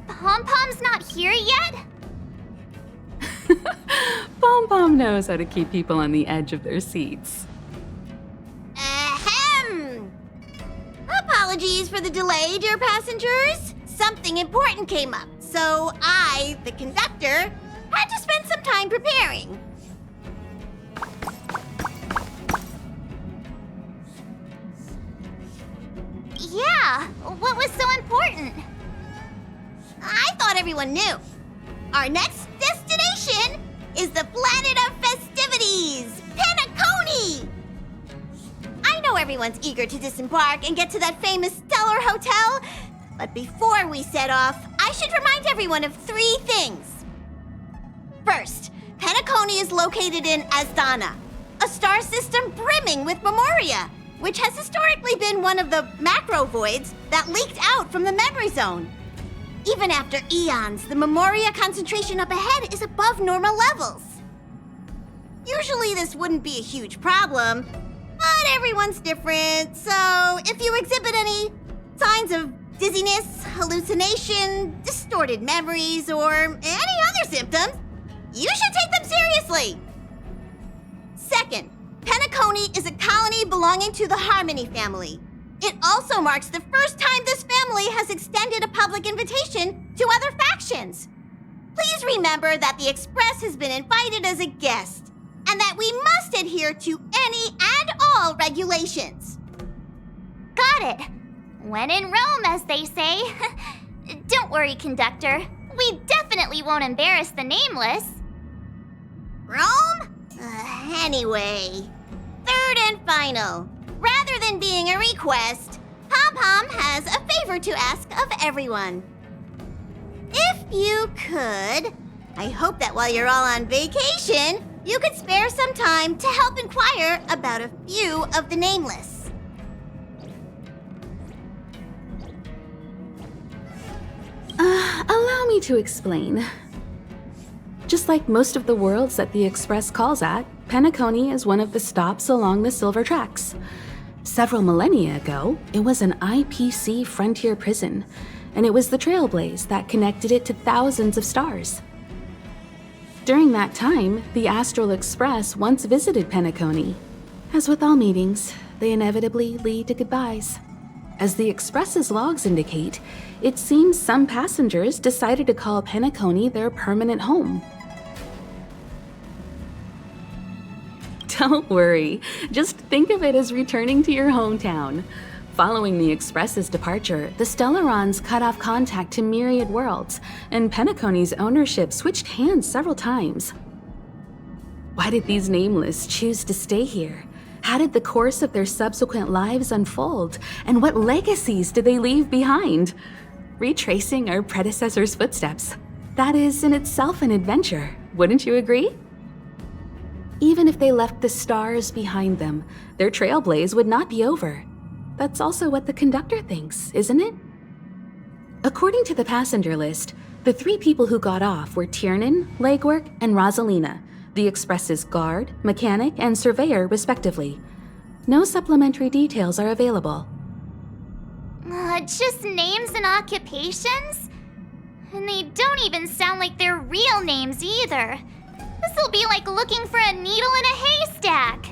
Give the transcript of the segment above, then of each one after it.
Pom-Pom's not here yet? Pom-Pom knows how to keep people on the edge of their seats. Ahem! Apologies for the delay, dear passengers. Something important came up, so I, the conductor, had to spend some time preparing. Yeah, what was so important? I thought everyone knew. Our next destination is the planet of festivities, Penacony! I know everyone's eager to disembark and get to that famous Stellar Hotel, but before we set off, I should remind everyone of 3 things. First, Penacony is located in Asdana, a star system brimming with Memoria, which has historically been one of the macro voids that leaked out from the memory zone. Even after eons, the Memoria concentration up ahead is above normal levels. Usually this wouldn't be a huge problem, but everyone's different, so if you exhibit any signs of dizziness, hallucination, distorted memories, or any other symptoms, you should take them seriously. Second, Penacony is a colony belonging to the Harmony family. It also marks the first time this family has extended a public invitation to other factions. Please remember that the Express has been invited as a guest, and that we must adhere to any and all regulations. Got it. When in Rome, as they say. Don't worry, conductor. We definitely won't embarrass the nameless. Rome? Anyway, third and final. Rather than being a request, Pom-Pom has a favor to ask of everyone. If you could, I hope that while you're all on vacation, you could spare some time to help inquire about a few of the nameless. Allow me to explain. Just like most of the worlds that the Express calls at, Penacony is one of the stops along the Silver Tracks. Several millennia ago, it was an IPC frontier prison, and it was the Trailblaze that connected it to thousands of stars. During that time, the Astral Express once visited Penacony. As with all meetings, they inevitably lead to goodbyes. As the Express's logs indicate, it seems some passengers decided to call Penacony their permanent home. Don't worry, just think of it as returning to your hometown. Following the Express's departure, the Stellarons cut off contact to myriad worlds, and Penacony's ownership switched hands several times. Why did these nameless choose to stay here? How did the course of their subsequent lives unfold? And what legacies did they leave behind? Retracing our predecessors' footsteps. That is in itself an adventure, wouldn't you agree? Even if they left the stars behind them, their trailblaze would not be over. That's also what the conductor thinks, isn't it? According to the passenger list, the 3 people who got off were Tiernan, Legwork, and Rosalina, the Express's guard, mechanic, and surveyor, respectively. No supplementary details are available. Just names and occupations? And they don't even sound like their real names either. This'll be like looking for a needle in a haystack.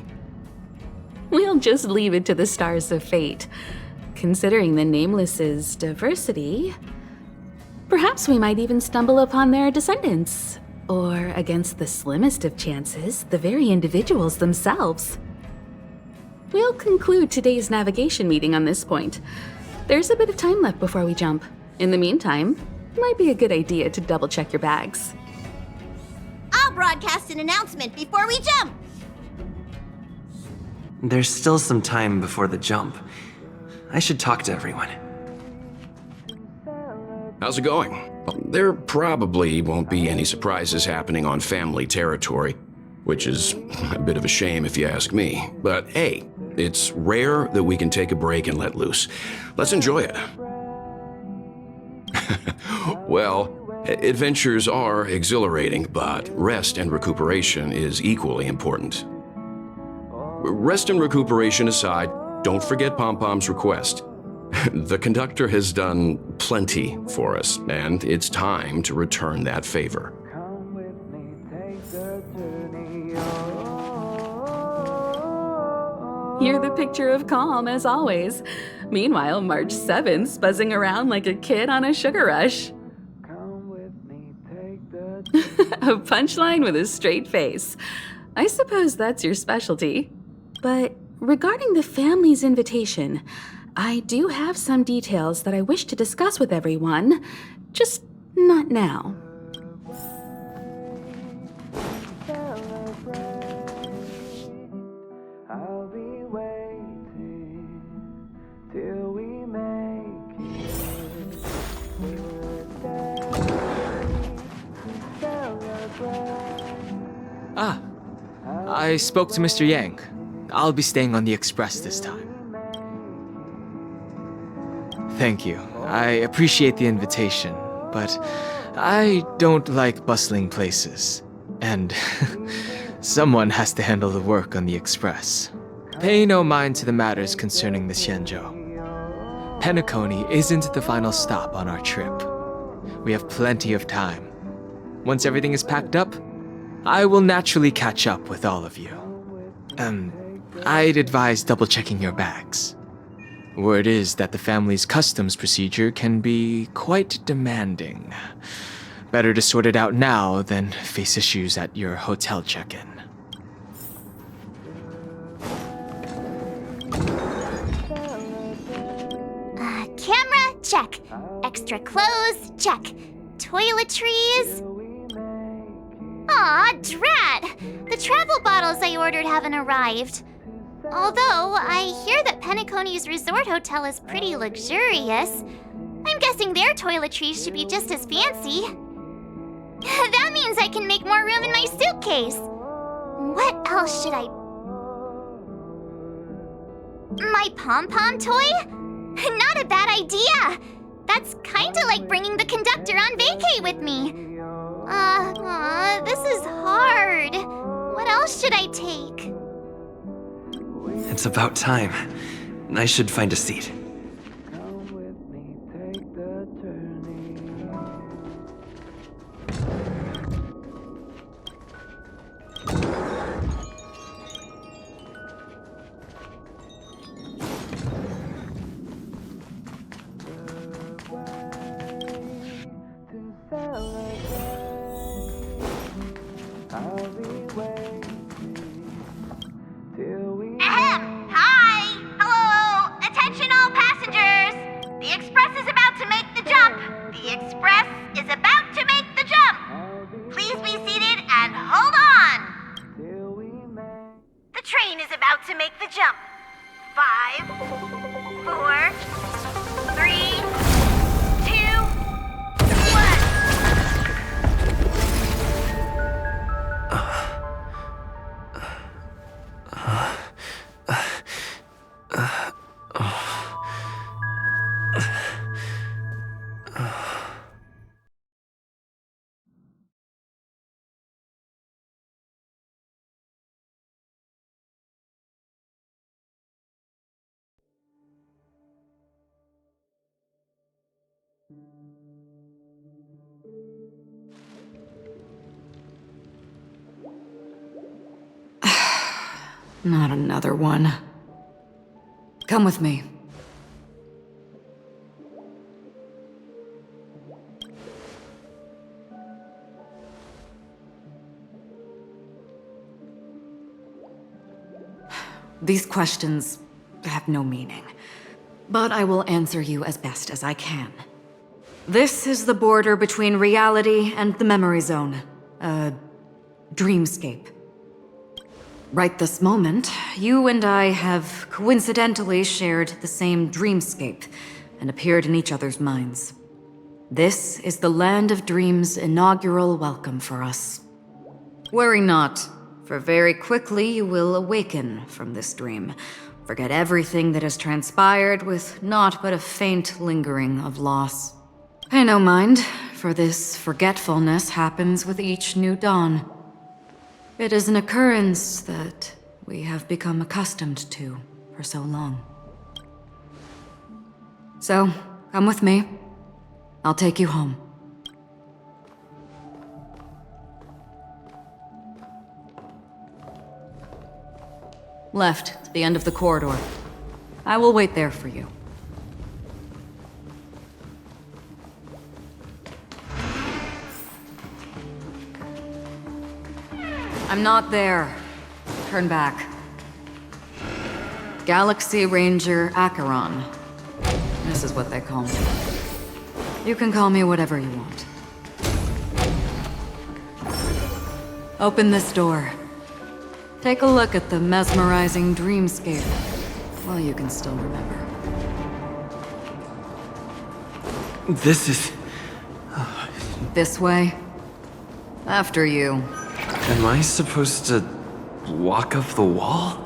We'll just leave it to the stars of fate. Considering the Nameless's diversity, perhaps we might even stumble upon their descendants. Or, against the slimmest of chances, the very individuals themselves. We'll conclude today's navigation meeting on this point. There's a bit of time left before we jump. In the meantime, it might be a good idea to double-check your bags. I'll broadcast an announcement before we jump. There's still some time before the jump. I should talk to everyone. How's it going? Well, there probably won't be any surprises happening on family territory, which is a bit of a shame if you ask me. But hey, it's rare that we can take a break and let loose. Let's enjoy it. Well, adventures are exhilarating, but rest and recuperation is equally important. Rest and recuperation aside, don't forget Pom-Pom's request. The conductor has done plenty for us, and it's time to return that favor. You're the picture of calm, as always. Meanwhile, March 7th's buzzing around like a kid on a sugar rush. A punchline with a straight face. I suppose that's your specialty. But regarding the family's invitation, I do have some details that I wish to discuss with everyone, just not now. I spoke to Mr. Yang. I'll be staying on the express this time. Thank you. I appreciate the invitation, but I don't like bustling places. And someone has to handle the work on the express. Pay no mind to the matters concerning the Xianzhou. Penacony isn't the final stop on our trip. We have plenty of time. Once everything is packed up, I will naturally catch up with all of you. I'd advise double-checking your bags. Word is that the family's customs procedure can be quite demanding. Better to sort it out now than face issues at your hotel check-in. Camera, check. Extra clothes, check. Toiletries. Aw, drat! The travel bottles I ordered haven't arrived. Although, I hear that Penacony's resort hotel is pretty luxurious. I'm guessing their toiletries should be just as fancy. That means I can make more room in my suitcase. What else should I... My pom-pom toy? Not a bad idea! That's kinda like bringing the conductor on vacay with me. This is hard. What else should I take? It's about time. I should find a seat. Hi! Hello! Attention all passengers! The express is about to make the jump! The express is about to make the jump! Please be seated and hold on! The train is about to make the jump. 5, 4, 3, 2, 1. Not another one. Come with me. These questions have no meaning, but I will answer you as best as I can. This is the border between reality and the memory zone, a dreamscape. Right this moment, you and I have coincidentally shared the same dreamscape and appeared in each other's minds. This is the Land of Dreams' inaugural welcome for us. Worry not, for very quickly you will awaken from this dream, forget everything that has transpired with naught but a faint lingering of loss. Pay no mind, for this forgetfulness happens with each new dawn. It is an occurrence that we have become accustomed to for so long. So, come with me. I'll take you home. Left, to the end of the corridor. I will wait there for you. I'm not there. Turn back. Galaxy Ranger Acheron. This is what they call me. You can call me whatever you want. Open this door. Take a look at the mesmerizing dreamscape while you can still remember. This is... This way. After you. Am I supposed to walk up the wall?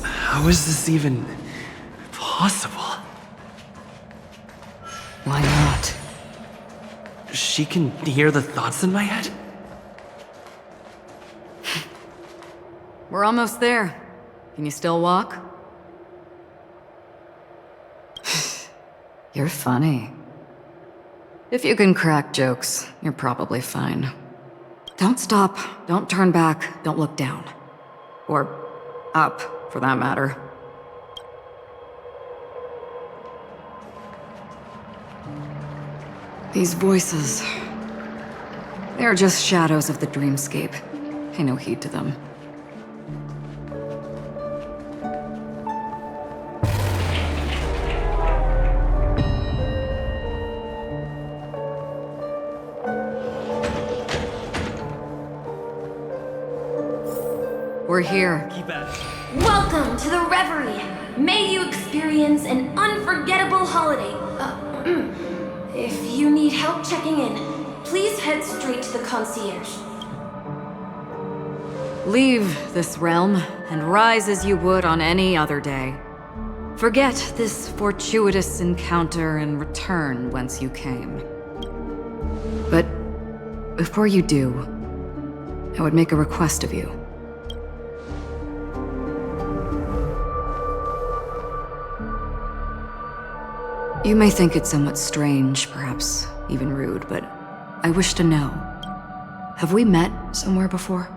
How is this even possible? Why not? She can hear the thoughts in my head? We're almost there. Can you still walk? You're funny. If you can crack jokes, you're probably fine. Don't stop, don't turn back, don't look down. Or up, for that matter. These voices... they're just shadows of the dreamscape. Pay no heed to them. We're here. Welcome to the Reverie. May you experience an unforgettable holiday. If you need help checking in, please head straight to the concierge. Leave this realm and rise as you would on any other day. Forget this fortuitous encounter and return whence you came. But before you do, I would make a request of you. You may think it somewhat strange, perhaps even rude, but I wish to know. Have we met somewhere before?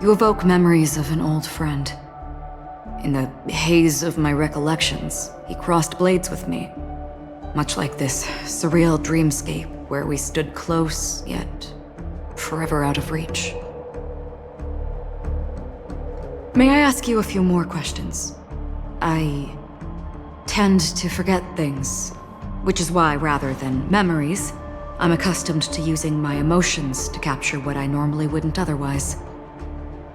You evoke memories of an old friend. In the haze of my recollections, he crossed blades with me. Much like this surreal dreamscape where we stood close, yet forever out of reach. May I ask you a few more questions? I tend to forget things, which is why, rather than memories, I'm accustomed to using my emotions to capture what I normally wouldn't otherwise.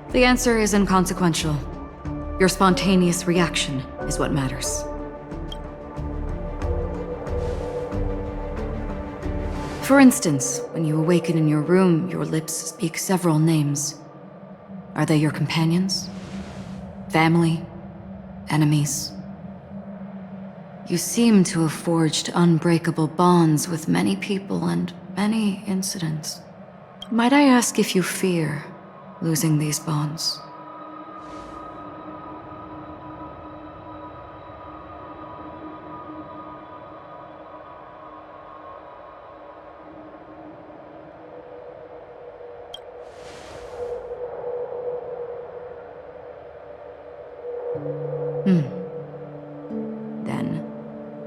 The answer is inconsequential. Your spontaneous reaction is what matters. For instance, when you awaken in your room, your lips speak several names. Are they your companions? Family? Enemies? You seem to have forged unbreakable bonds with many people and many incidents. Might I ask if you fear losing these bonds? Then,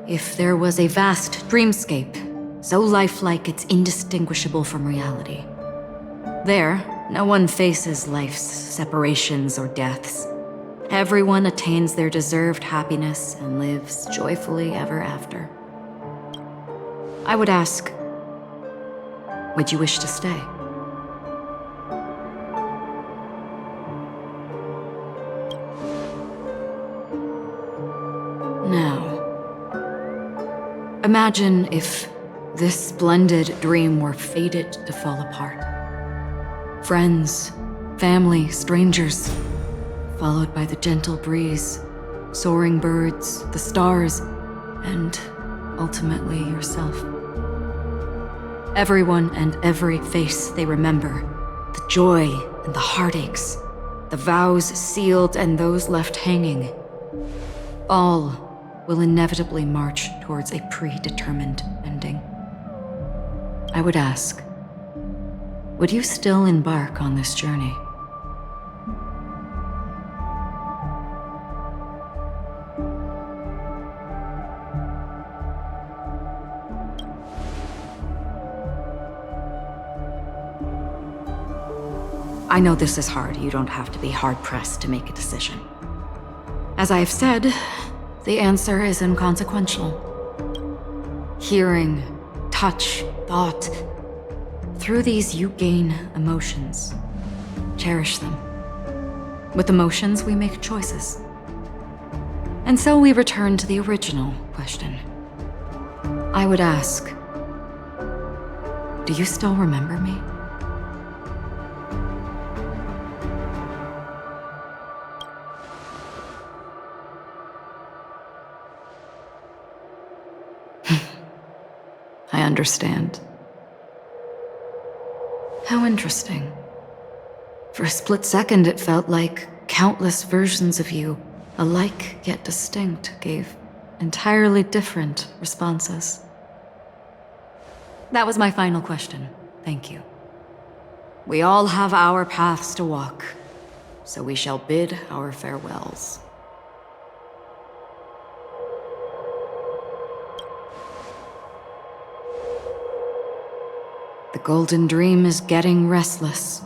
if there was a vast dreamscape, so lifelike it's indistinguishable from reality, there, no one faces life's separations or deaths. Everyone attains their deserved happiness and lives joyfully ever after. I would ask, would you wish to stay? Now, imagine if this splendid dream were fated to fall apart. Friends, family, strangers, followed by the gentle breeze, soaring birds, the stars, and ultimately yourself. Everyone and every face they remember. The joy and the heartaches. The vows sealed and those left hanging. All will inevitably march towards a predetermined ending. I would ask, would you still embark on this journey? I know this is hard. You don't have to be hard-pressed to make a decision. As I have said, the answer is inconsequential. Hearing, touch, thought. Through these, you gain emotions. Cherish them. With emotions, we make choices. And so we return to the original question. I would ask, do you still remember me? I understand. How interesting. For a split second, it felt like countless versions of you, alike yet distinct, gave entirely different responses. That was my final question. Thank you. We all have our paths to walk, so we shall bid our farewells. The Golden Dream is getting restless.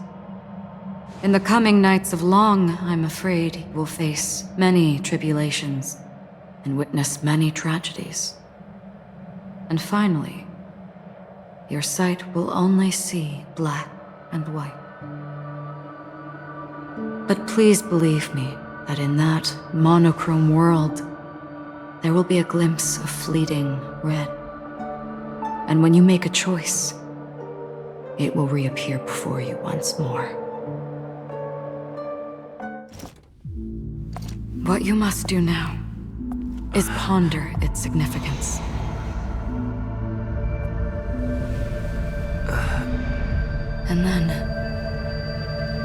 In the coming nights of Long, I'm afraid you will face many tribulations and witness many tragedies. And finally, your sight will only see black and white. But please believe me that in that monochrome world, there will be a glimpse of fleeting red. And when you make a choice, it will reappear before you once more. What you must do now is ponder its significance. And then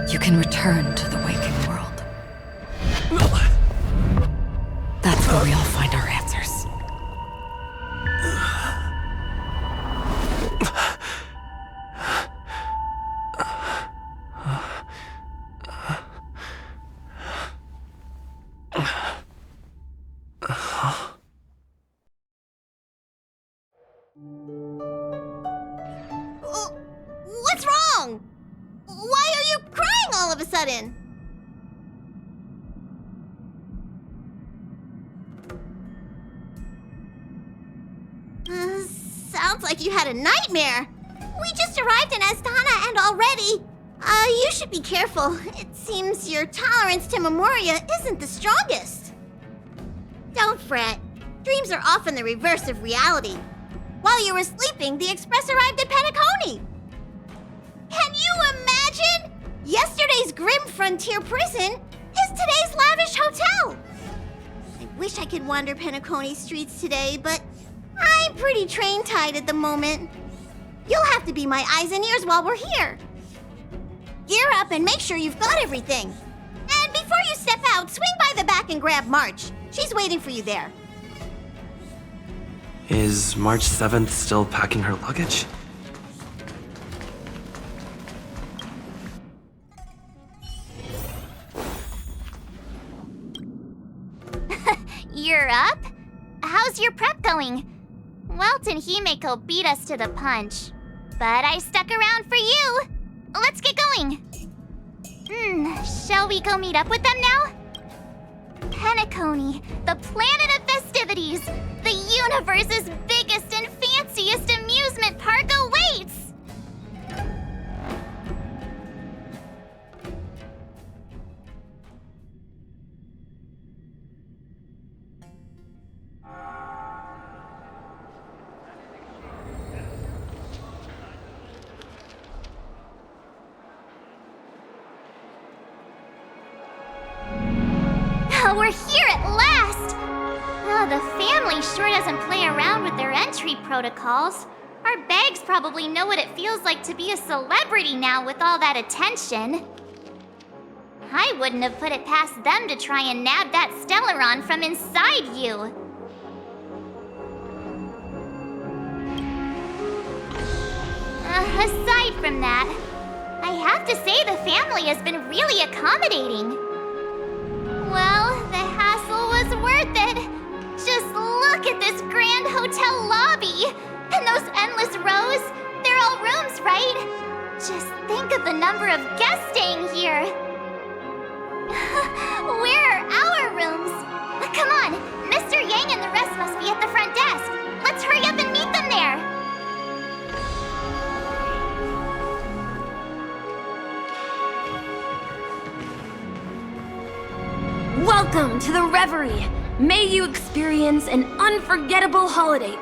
you can return to the waking world. That's where we all find our answers. What's wrong? Why are you crying all of a sudden? Sounds like you had a nightmare. We just arrived in Astana and already... you should be careful. It seems your tolerance to Memoria isn't the strongest. Don't fret. Dreams are often the reverse of reality. While you were sleeping, the Express arrived at Penacony. Can you imagine? Yesterday's grim frontier prison is today's lavish hotel. I wish I could wander Penacony streets today, but I'm pretty train-tied at the moment. You'll have to be my eyes and ears while we're here. Gear up and make sure you've got everything. And before you step out, swing by the back and grab March. She's waiting for you there. Is March 7th still packing her luggage? You're up? How's your prep going? Welt and Himeko beat us to the punch, but I stuck around for you. Let's get going. Shall we go meet up with them now? Penacony, the planet of festivities. The universe's biggest and fanciest amusement park awaits. We're here at last! The family sure doesn't play around with their entry protocols. Our bags probably know what it feels like to be a celebrity now with all that attention. I wouldn't have put it past them to try and nab that Stellaron from inside you. Aside from that, I have to say the family has been really accommodating. Well, the hassle was worth it. Just look at this grand hotel lobby. And those endless rows, they're all rooms, right? Just think of the number of guests staying here. Where are our rooms? Come on, Mr. Yang and the rest must be at the front desk. Let's hurry up and meet them there. Welcome to the Reverie. May you experience an unforgettable holiday.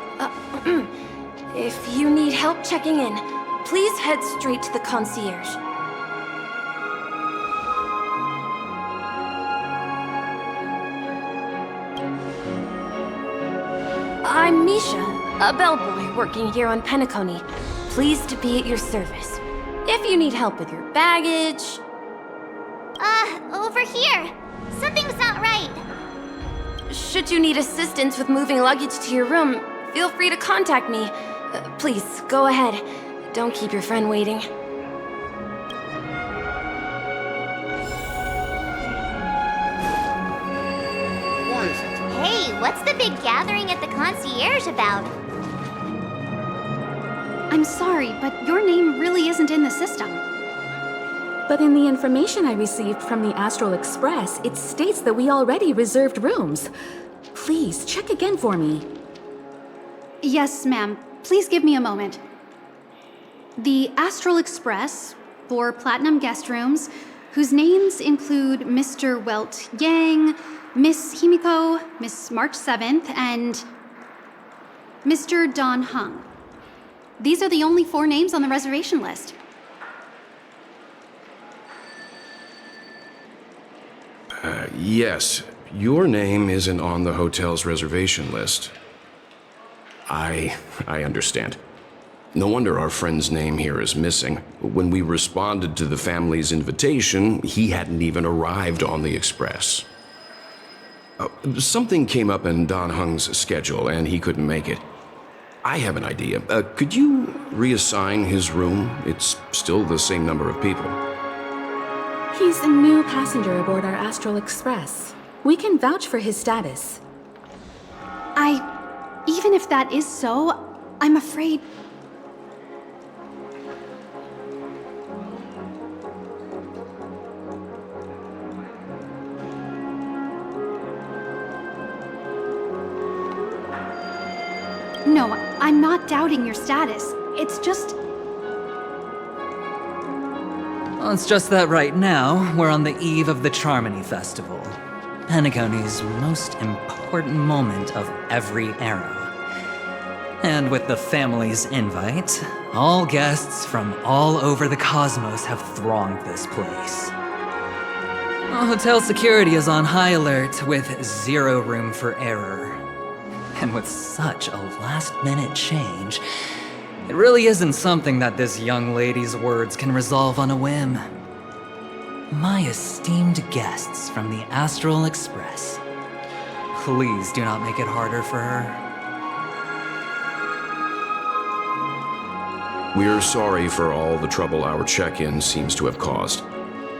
If you need help checking in, please head straight to the concierge. I'm Misha, a bellboy working here on Penacony. Pleased to be at your service. If you need help with your baggage... Over here. Something's not right. Should you need assistance with moving luggage to your room, feel free to contact me. Please, go ahead. Don't keep your friend waiting. Hey, what's the big gathering at the concierge about? I'm sorry, but your name really isn't in the system. But in the information I received from the Astral Express, it states that we already reserved rooms. Please, check again for me. Yes, ma'am. Please give me a moment. The Astral Express, 4 platinum guest rooms, whose names include Mr. Welt Yang, Miss Himiko, Miss March 7th, and Mr. Don Hung. These are the only 4 names on the reservation list. Yes, your name isn't on the hotel's reservation list. I understand. No wonder our friend's name here is missing. When we responded to the family's invitation, he hadn't even arrived on the express. Something came up in Don Hung's schedule, and he couldn't make it. I have an idea. Could you reassign his room? It's still the same number of people. He's a new passenger aboard our Astral Express. We can vouch for his status. Even if that is so, I'm afraid... No, I'm not doubting your status. It's just... Well, it's just that right now, we're on the eve of the Charmony Festival, Penacony's most important moment of every era. And with the family's invite, all guests from all over the cosmos have thronged this place. Hotel security is on high alert with 0 room for error. And with such a last-minute change, it really isn't something that this young lady's words can resolve on a whim. My esteemed guests from the Astral Express, please do not make it harder for her. We're sorry for all the trouble our check-in seems to have caused.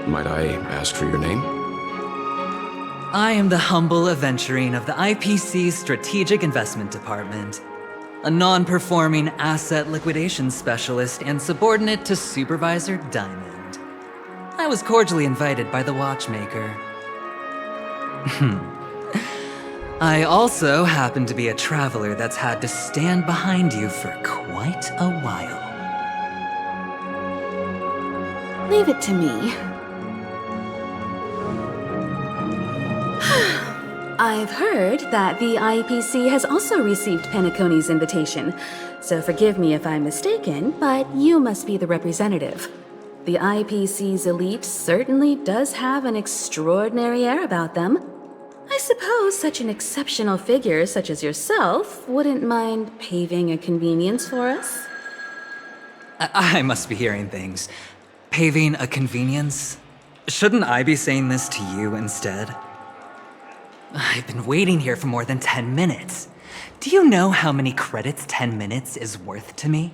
Might I ask for your name? I am the humble aventurine of the IPC's Strategic Investment Department, a non-performing asset liquidation specialist and subordinate to Supervisor Diamond. I was cordially invited by the watchmaker. I also happen to be a traveler that's had to stand behind you for quite a while. Leave it to me. I've heard that the IPC has also received Penacony's invitation, so forgive me if I'm mistaken, but you must be the representative. The IPC's elite certainly does have an extraordinary air about them. I suppose such an exceptional figure such as yourself wouldn't mind paving a convenience for us? I must be hearing things. Paving a convenience? Shouldn't I be saying this to you instead? I've been waiting here for more than 10 minutes. Do you know how many credits 10 minutes is worth to me?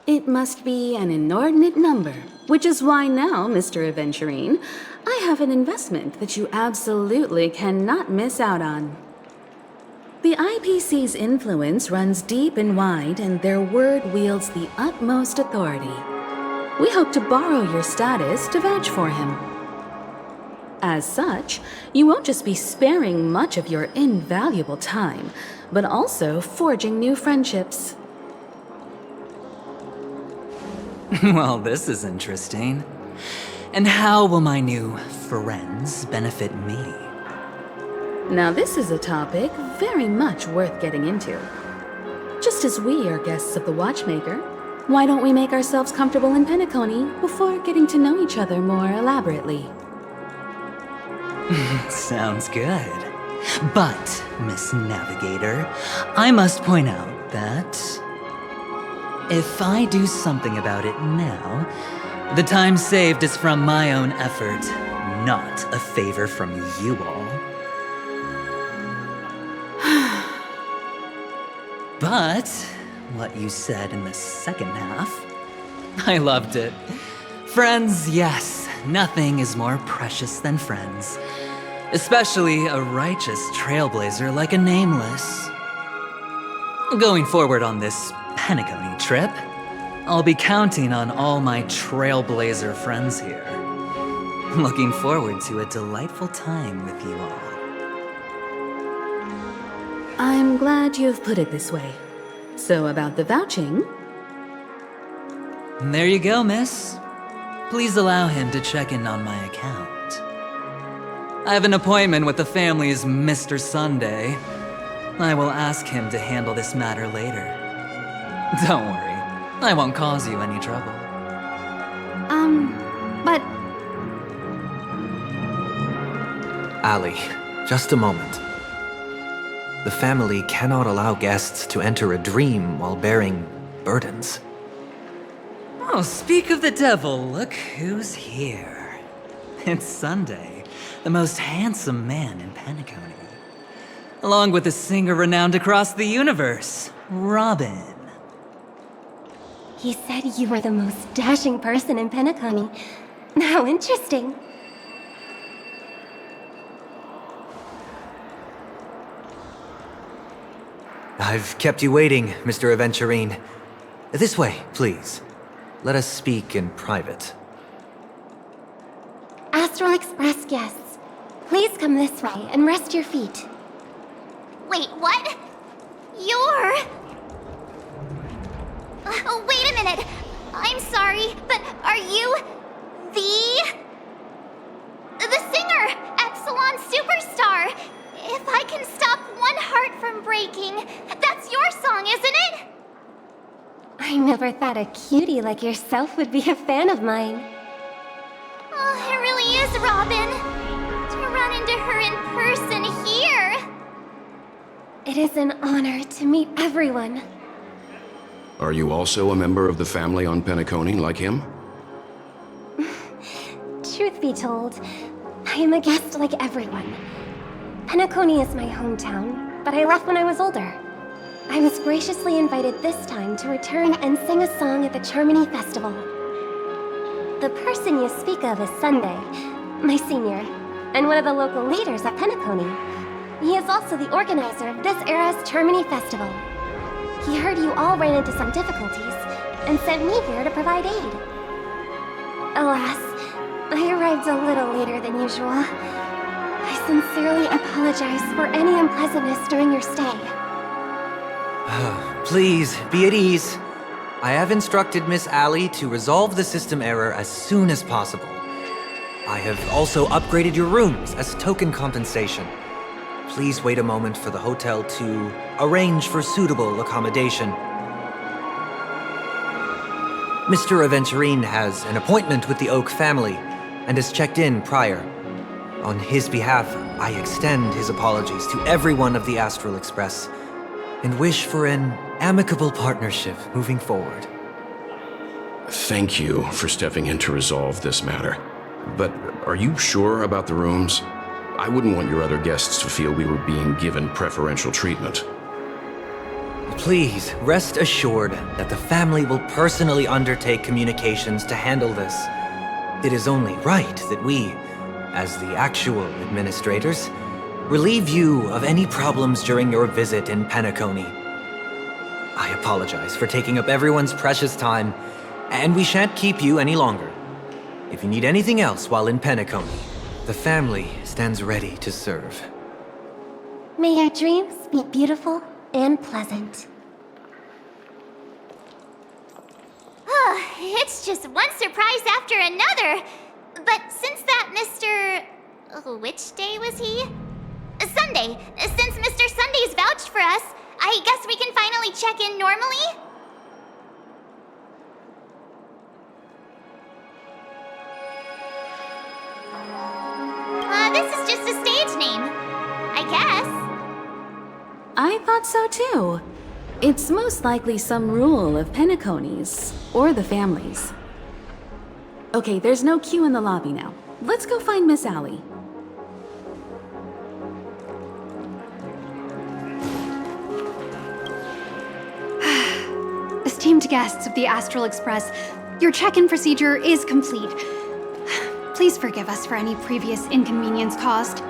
It must be an inordinate number, which is why now, Mr. Aventurine, I have an investment that you absolutely cannot miss out on. The IPC's influence runs deep and wide, and their word wields the utmost authority. We hope to borrow your status to vouch for him. As such, you won't just be sparing much of your invaluable time, but also forging new friendships. Well, this is interesting. And how will my new friends benefit me? Now this is a topic very much worth getting into. Just as we are guests of the Watchmaker, why don't we make ourselves comfortable in Penacony before getting to know each other more elaborately? Sounds good. But, Miss Navigator, I must point out that if I do something about it now, the time saved is from my own effort, not a favor from you all. But what you said in the second half, I loved it. Friends, yes, nothing is more precious than friends. Especially a righteous trailblazer like a Nameless. Going forward on this Penacony trip, I'll be counting on all my trailblazer friends here. Looking forward to a delightful time with you all. I'm glad you've put it this way. So about the vouching... There you go, miss. Please allow him to check in on my account. I have an appointment with the family's Mr. Sunday. I will ask him to handle this matter later. Don't worry, I won't cause you any trouble. But Ali, just a moment. The family cannot allow guests to enter a dream while bearing burdens. Oh, speak of the devil, look who's here. It's Sunday, the most handsome man in Penacony. Along with a singer renowned across the universe, Robin. He said you were the most dashing person in Penacony. How interesting. I've kept you waiting, Mr. Aventurine. This way, please. Let us speak in private. Astral Express guests, please come this way and rest your feet. Wait, what? You're... Oh, wait a minute. I'm sorry, but are you... The singer, Epsilon Superstar? If I can stop one heart from breaking, that's your song, isn't it? I never thought a cutie like yourself would be a fan of mine. Oh, it really is, Robin. To run into her in person here. It is an honor to meet everyone. Are you also a member of the family on Penacony like him? Truth be told, I am a guest like everyone. Penacony is my hometown, but I left when I was older. I was graciously invited this time to return and sing a song at the Charmony Festival. The person you speak of is Sunday, my senior, and one of the local leaders at Penacony. He is also the organizer of this era's Charmony Festival. He heard you all ran into some difficulties, and sent me here to provide aid. Alas, I arrived a little later than usual. I sincerely apologize for any unpleasantness during your stay. Please, be at ease. I have instructed Miss Ali to resolve the system error as soon as possible. I have also upgraded your rooms as token compensation. Please wait a moment for the hotel to arrange for suitable accommodation. Mr. Aventurine has an appointment with the Oak family and has checked in prior. On his behalf, I extend his apologies to everyone of the Astral Express and wish for an amicable partnership moving forward. Thank you for stepping in to resolve this matter. But are you sure about the rooms? I wouldn't want your other guests to feel we were being given preferential treatment. Please, rest assured that the family will personally undertake communications to handle this. It is only right that we, as the actual administrators, relieve you of any problems during your visit in Penacony. I apologize for taking up everyone's precious time, and we shan't keep you any longer. If you need anything else while in Penacony, the family stands ready to serve. May your dreams be beautiful and pleasant. It's just one surprise after another. But since that Mr. Which day was he? Sunday. Since Mr. Sunday's vouched for us, I guess we can finally check in normally? This is just a stage name. I guess. I thought so too. It's most likely some rule of Penacony's, or the family's. Okay, there's no queue in the lobby now. Let's go find Miss Allie. Esteemed guests of the Astral Express, your check-in procedure is complete. Please forgive us for any previous inconvenience caused.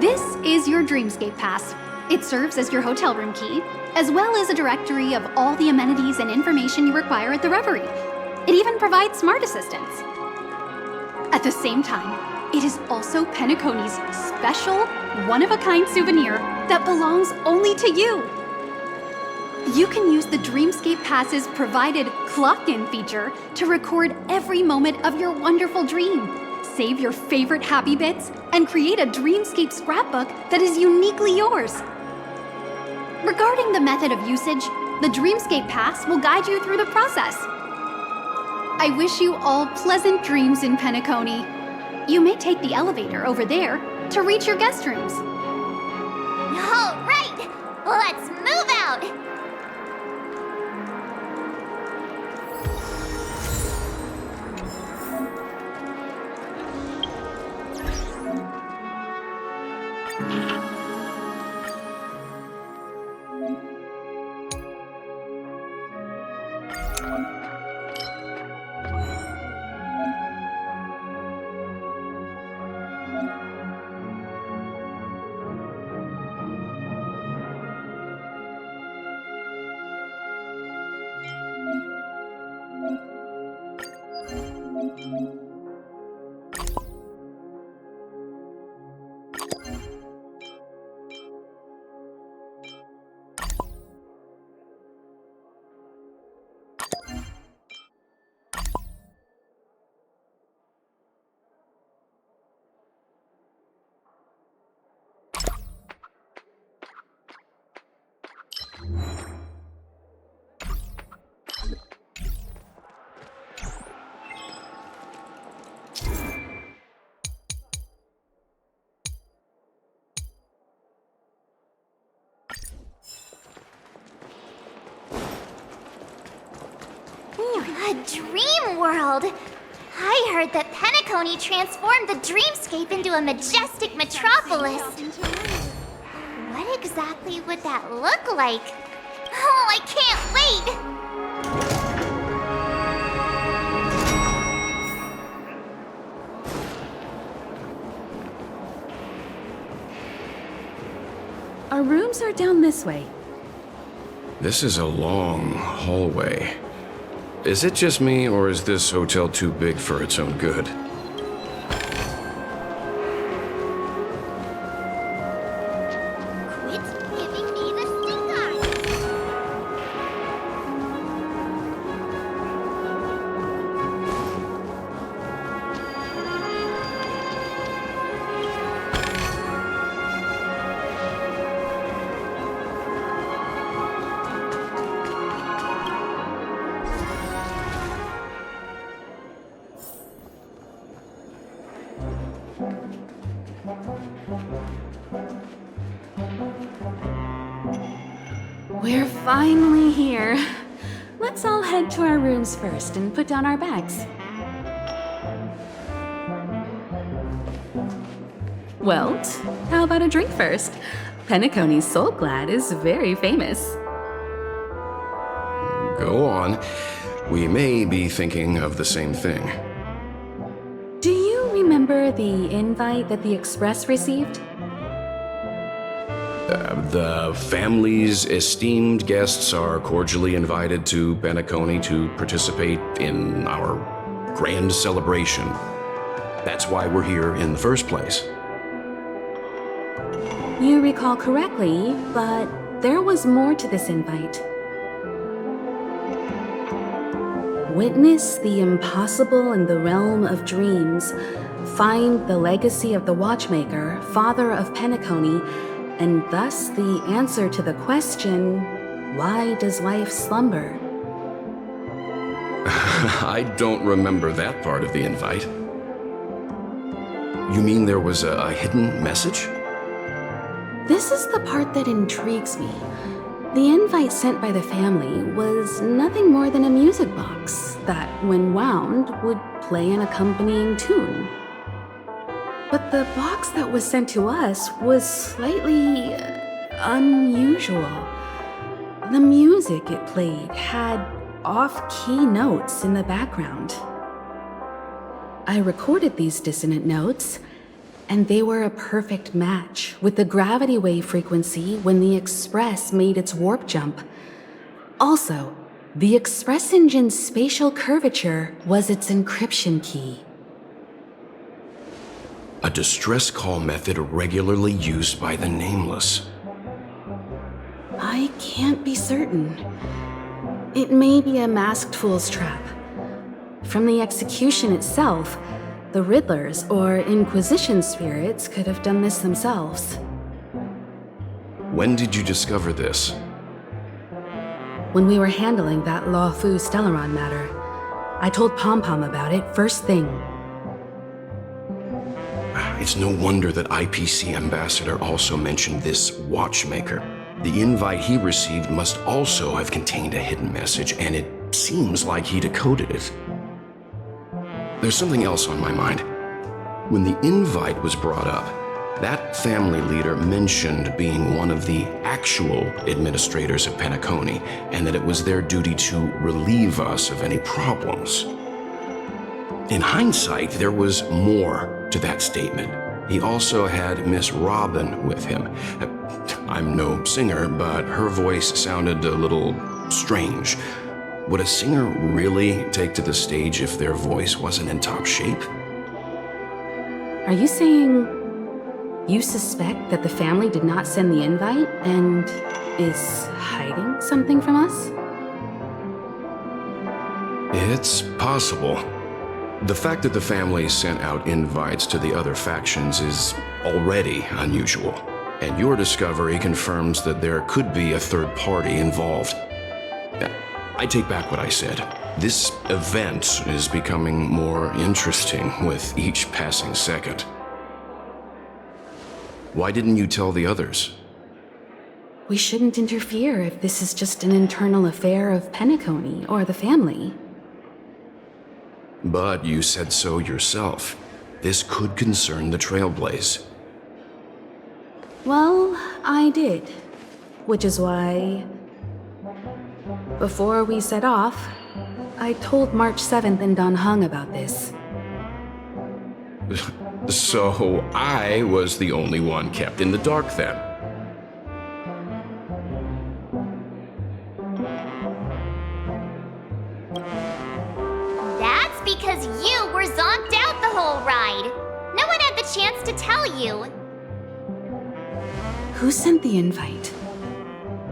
This is your Dreamscape Pass. It serves as your hotel room key, as well as a directory of all the amenities and information you require at the Reverie. It even provides smart assistants. At the same time, it is also Penacony's special, one-of-a-kind souvenir that belongs only to you. You can use the Dreamscape Pass's provided clock-in feature to record every moment of your wonderful dream, save your favorite happy bits, and create a Dreamscape scrapbook that is uniquely yours. Regarding the method of usage, the Dreamscape Pass will guide you through the process. I wish you all pleasant dreams in Penacony. You may take the elevator over there to reach your guest rooms. All right, let's move out. A dream world! I heard that Penacony transformed the dreamscape into a majestic metropolis. What exactly would that look like? Oh, I can't wait! Our rooms are down this way. This is a long hallway. Is it just me, or is this hotel too big for its own good? Quit giving me the stink eye! We're finally here. Let's let's all head to our rooms first and put down our bags. Welt, how about a drink first? Penacony's Soul Glad is very famous. Go on. We may be thinking of the same thing. Do you remember the invite that the Express received? The family's esteemed guests are cordially invited to Penacony to participate in our grand celebration. That's why we're here in the first place. You recall correctly, but there was more to this invite. Witness the impossible in the realm of dreams. Find the legacy of the Watchmaker, father of Penacony, and thus the answer to the question, why does life slumber? I don't remember that part of the invite. You mean there was a hidden message? This is the part that intrigues me. The invite sent by the family was nothing more than a music box that, when wound, would play an accompanying tune. But the box that was sent to us was slightly unusual. The music it played had off-key notes in the background. I recorded these dissonant notes, and they were a perfect match with the gravity wave frequency when the Express made its warp jump. Also, the Express engine's spatial curvature was its encryption key. A distress call method regularly used by the Nameless. I can't be certain. It may be a masked fool's trap. From the execution itself, the Riddlers or Inquisition spirits could have done this themselves. When did you discover this? When we were handling that Law Fu Stellaron matter, I told Pom Pom about it first thing. It's no wonder that IPC Ambassador also mentioned this Watchmaker. The invite he received must also have contained a hidden message, and it seems like he decoded it. There's something else on my mind. When the invite was brought up, that family leader mentioned being one of the actual administrators of Penacony, and that it was their duty to relieve us of any problems. In hindsight, there was more to that statement. He also had Miss Robin with him. I'm no singer, but her voice sounded a little strange. Would a singer really take to the stage if their voice wasn't in top shape? Are you saying you suspect that the family did not send the invite and is hiding something from us? It's possible. The fact that the family sent out invites to the other factions is already unusual, and your discovery confirms that there could be a third party involved. I take back what I said. This event is becoming more interesting with each passing second. Why didn't you tell the others? We shouldn't interfere if this is just an internal affair of Penacony or the family. But you said so yourself. This could concern the Trailblaze. Well, I did. Which is why, before we set off, I told March 7th and Don Hung about this. So I was the only one kept in the dark then. That's because you were zonked out the whole ride. No one had the chance to tell you. Who sent the invite?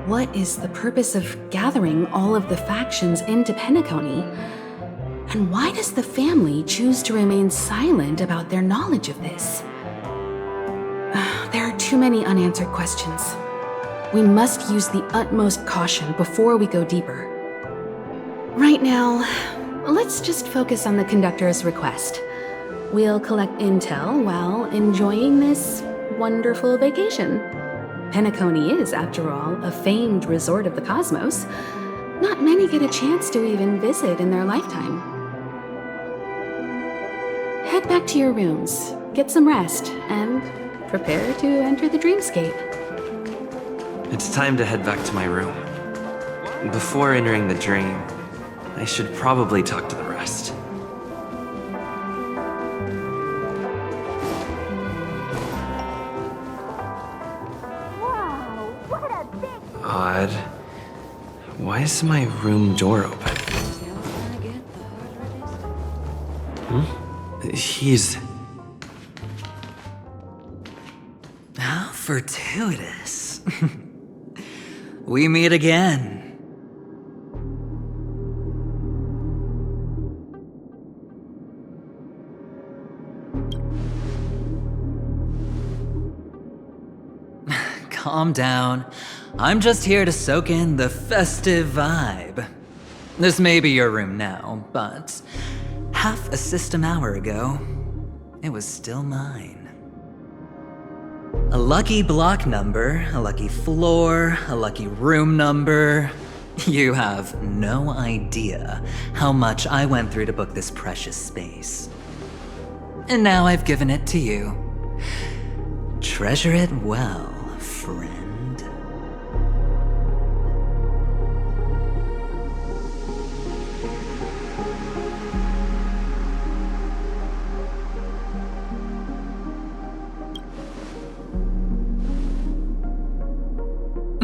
What is the purpose of gathering all of the factions into Penacony? And why does the family choose to remain silent about their knowledge of this? There are too many unanswered questions. We must use the utmost caution before we go deeper. Right now, let's just focus on the conductor's request. We'll collect intel while enjoying this wonderful vacation. Penacony is, after all, a famed resort of the cosmos. Not many get a chance to even visit in their lifetime. Head back to your rooms, get some rest, and prepare to enter the dreamscape. It's time to head back to my room. Before entering the dream, I should probably talk to the rest. Odd. Why is my room door open? He's... How fortuitous. We meet again. Calm down. I'm just here to soak in the festive vibe. This may be your room now, but half a system hour ago, it was still mine. A lucky block number, a lucky floor, a lucky room number. You have no idea how much I went through to book this precious space. And now I've given it to you. Treasure it well, friend.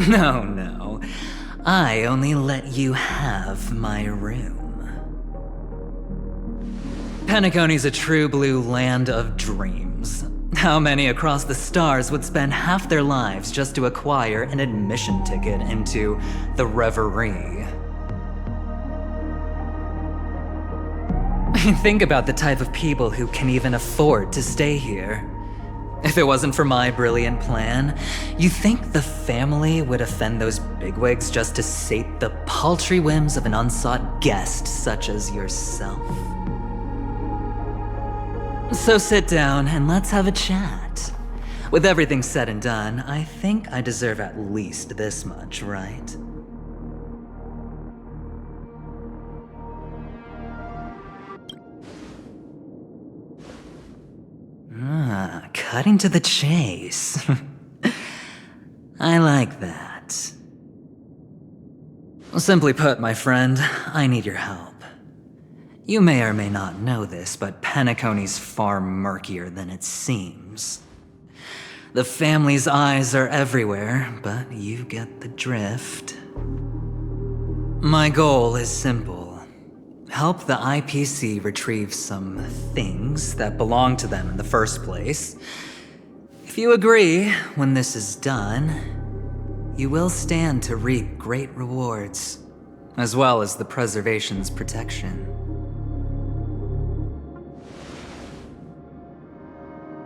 No. I only let you have my room. Penacony's a true blue land of dreams. How many across the stars would spend half their lives just to acquire an admission ticket into the reverie? Think about the type of people who can even afford to stay here. If it wasn't for my brilliant plan, you think the family would offend those bigwigs just to sate the paltry whims of an unsought guest such as yourself? So sit down and let's have a chat. With everything said and done, I think I deserve at least this much, right? Cutting to the chase. I like that. Simply put, my friend, I need your help. You may or may not know this, but Penacony's far murkier than it seems. The family's eyes are everywhere, but you get the drift. My goal is simple. Help the IPC retrieve some things that belong to them in the first place. If you agree, when this is done, you will stand to reap great rewards, as well as the preservation's protection.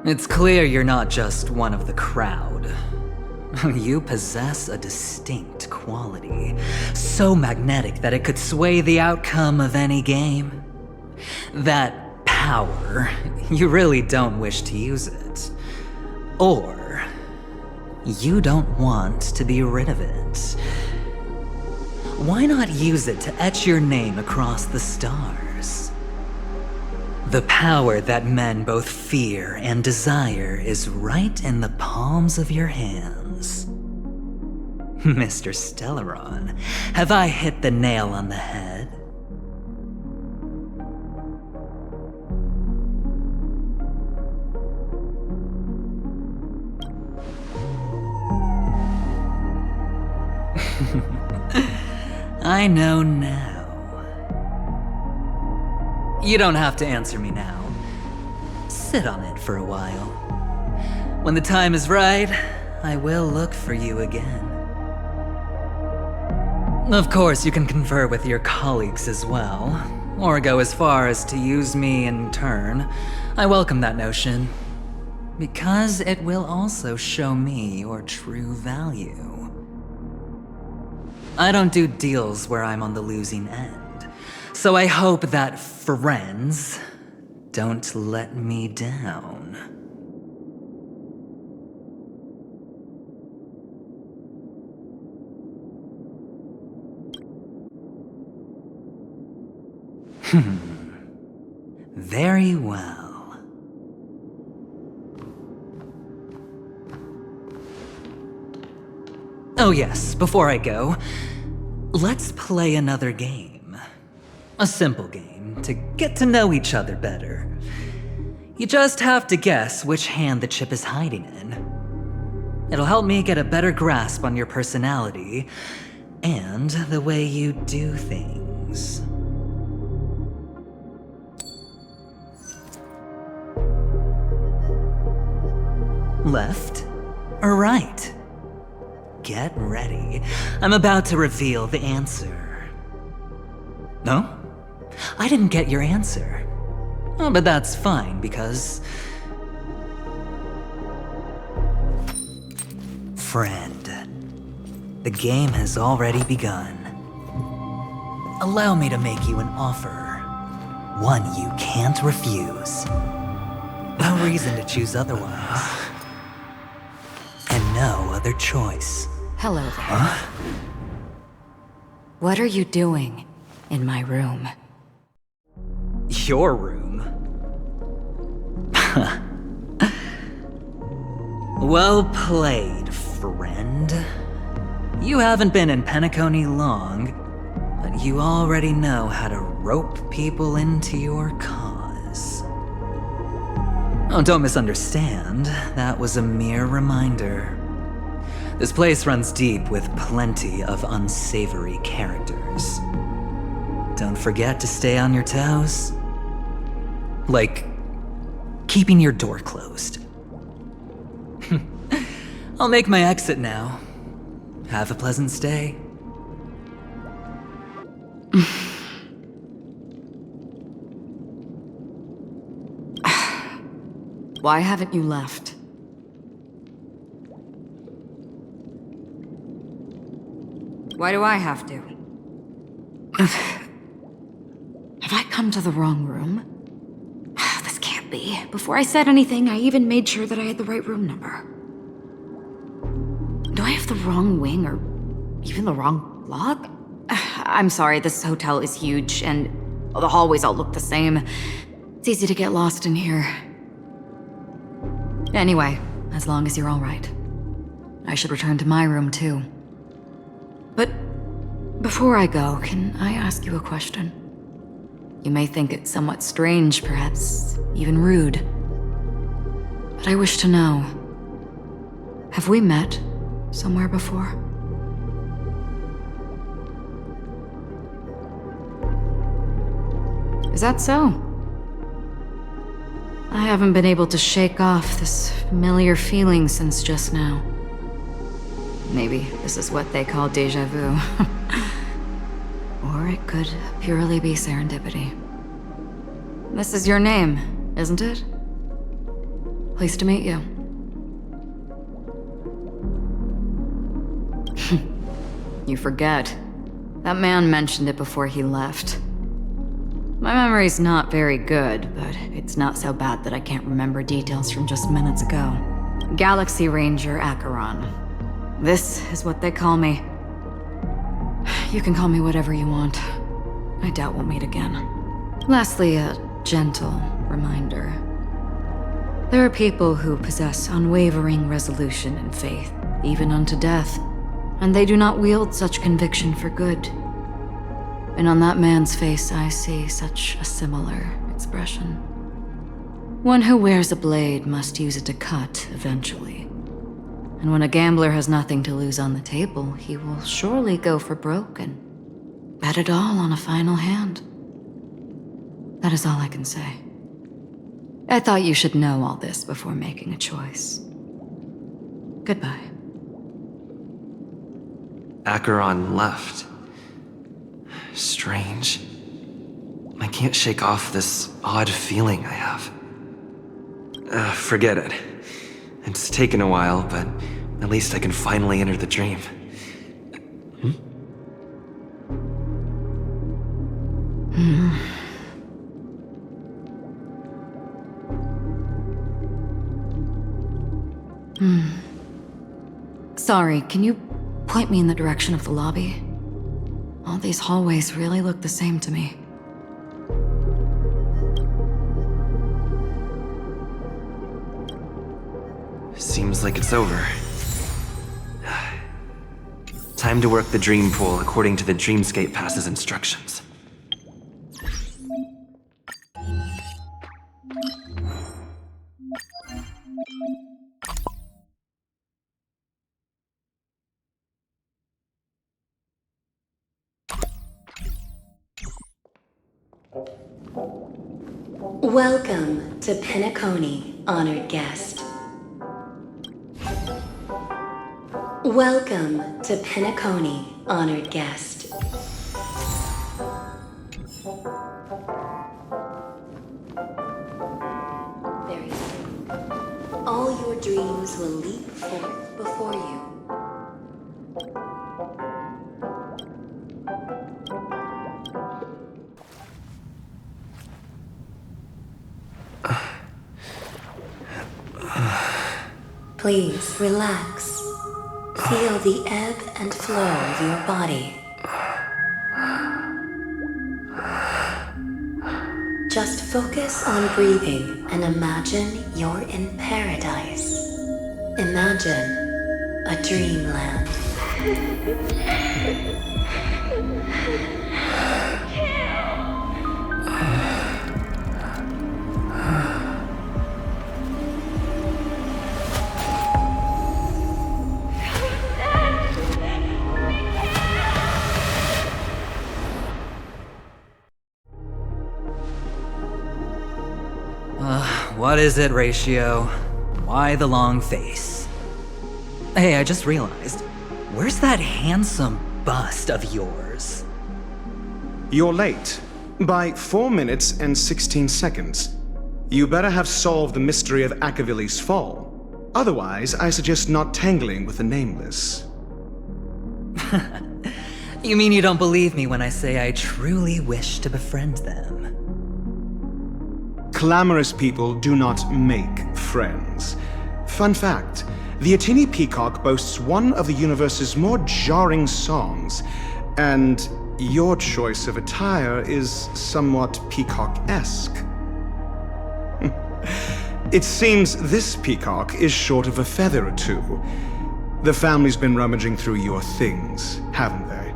It's clear you're not just one of the crowd. You possess a distinct quality, so magnetic that it could sway the outcome of any game. That power, you really don't wish to use it. Or, you don't want to be rid of it. Why not use it to etch your name across the stars? The power that men both fear and desire is right in the palms of your hands. Mr. Stellaron, have I hit the nail on the head? I know now. You don't have to answer me now. Sit on it for a while. When the time is right, I will look for you again. Of course, you can confer with your colleagues as well, or go as far as to use me in turn. I welcome that notion, because it will also show me your true value. I don't do deals where I'm on the losing end. So I hope that friends don't let me down. Very well. Oh yes, before I go, let's play another game. A simple game to get to know each other better. You just have to guess which hand the chip is hiding in. It'll help me get a better grasp on your personality and the way you do things. Left or right? Get ready. I'm about to reveal the answer. No? I didn't get your answer. Oh, but that's fine because... Friend, the game has already begun. Allow me to make you an offer. One you can't refuse. No reason to choose otherwise. And no other choice. Hello there. What are you doing in my room? Your room? Well played, friend. You haven't been in Penacony long, but you already know how to rope people into your cause. Oh, don't misunderstand. That was a mere reminder. This place runs deep with plenty of unsavory characters. Don't forget to stay on your toes. Like, keeping your door closed. I'll make my exit now. Have a pleasant stay. Why haven't you left? Why do I have to? Have I come to the wrong room? This can't be. Before I said anything, I even made sure that I had the right room number. Do I have the wrong wing or even the wrong block? I'm sorry, this hotel is huge and the hallways all look the same. It's easy to get lost in here. Anyway, as long as you're all right. I should return to my room too. But before I go, can I ask you a question? You may think it somewhat strange, perhaps even rude. But I wish to know, have we met somewhere before? Is that so? I haven't been able to shake off this familiar feeling since just now. Maybe this is what they call déjà vu. Or it could purely be serendipity. This is your name, isn't it? Pleased to meet you. You forget. That man mentioned it before he left. My memory's not very good, but it's not so bad that I can't remember details from just minutes ago. Galaxy Ranger Acheron. This is what they call me. You can call me whatever you want. I doubt we'll meet again. Lastly, a gentle reminder. There are people who possess unwavering resolution and faith, even unto death, and they do not wield such conviction for good. And on that man's face, I see such a similar expression. One who wears a blade must use it to cut eventually. And when a gambler has nothing to lose on the table, he will surely go for broke and bet it all on a final hand. That is all I can say. I thought you should know all this before making a choice. Goodbye. Acheron left. Strange. I can't shake off this odd feeling I have. Forget it. It's taken a while, but at least I can finally enter the dream. Sorry, can you point me in the direction of the lobby? All these hallways really look the same to me. Seems like it's over. Time to work the dream pool according to the Dreamscape Pass's instructions. Welcome to Penacony, honored guest. Welcome to Penacony, honored guest. Very soon, all your dreams will leap forth before you. Please relax. Feel the ebb and flow of your body. Just focus on breathing and imagine you're in paradise. Imagine a dreamland. What is it, Ratio? Why the long face? Hey, I just realized. Where's that handsome bust of yours? You're late. By 4 minutes and 16 seconds. You better have solved the mystery of Akavili's fall. Otherwise, I suggest not tangling with the Nameless. You mean you don't believe me when I say I truly wish to befriend them? Clamorous people do not make friends. Fun fact, the Atini Peacock boasts one of the universe's more jarring songs, and your choice of attire is somewhat peacock-esque. It seems this peacock is short of a feather or two. The family's been rummaging through your things, haven't they?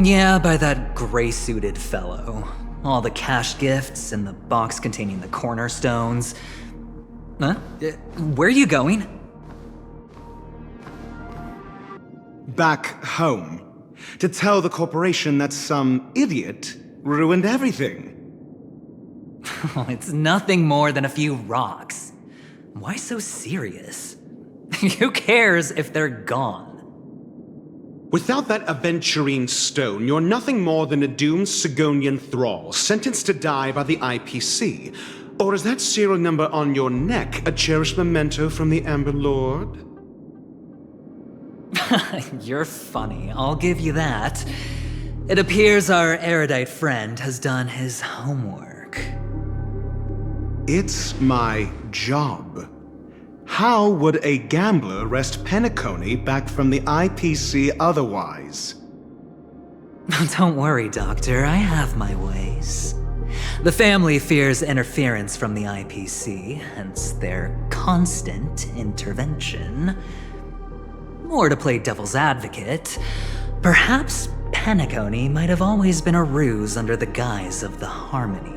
Yeah, by that gray-suited fellow. All the cash gifts and the box containing the cornerstones. Huh? Where are you going? Back home. To tell the corporation that some idiot ruined everything. It's nothing more than a few rocks. Why so serious? Who cares if they're gone? Without that aventurine stone, you're nothing more than a doomed Sigonian thrall, sentenced to die by the IPC. Or is that serial number on your neck a cherished memento from the Amber Lord? You're funny, I'll give you that. It appears our erudite friend has done his homework. It's my job. How would a gambler wrest Penacony back from the IPC otherwise? Don't worry, Doctor, I have my ways. The family fears interference from the IPC, hence their constant intervention. Or to play devil's advocate, perhaps Penacony might have always been a ruse under the guise of the Harmony.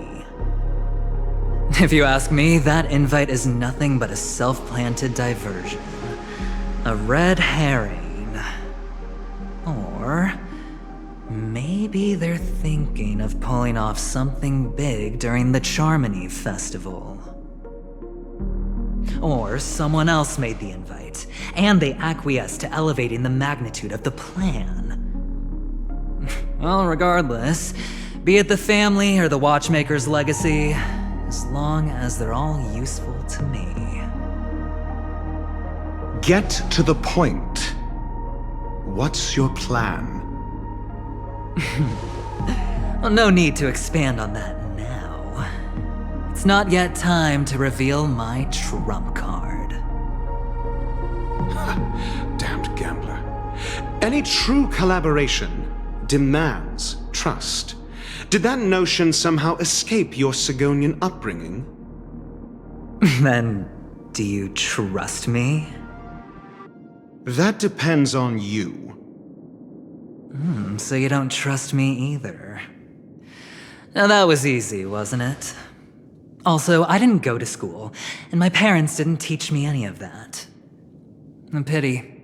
If you ask me, that invite is nothing but a self-planted diversion. A red herring. Or maybe they're thinking of pulling off something big during the Charmony Festival. Or someone else made the invite, and they acquiesced to elevating the magnitude of the plan. Well, regardless, be it the family or the Watchmaker's legacy, as long as they're all useful to me. Get to the point. What's your plan? Well, no need to expand on that now. It's not yet time to reveal my trump card. Damned gambler. Any true collaboration demands trust. Did that notion somehow escape your Sigonian upbringing? Then Do you trust me? That depends on you. So you don't trust me either. Now that was easy, wasn't it? Also, I didn't go to school, and my parents didn't teach me any of that. A pity.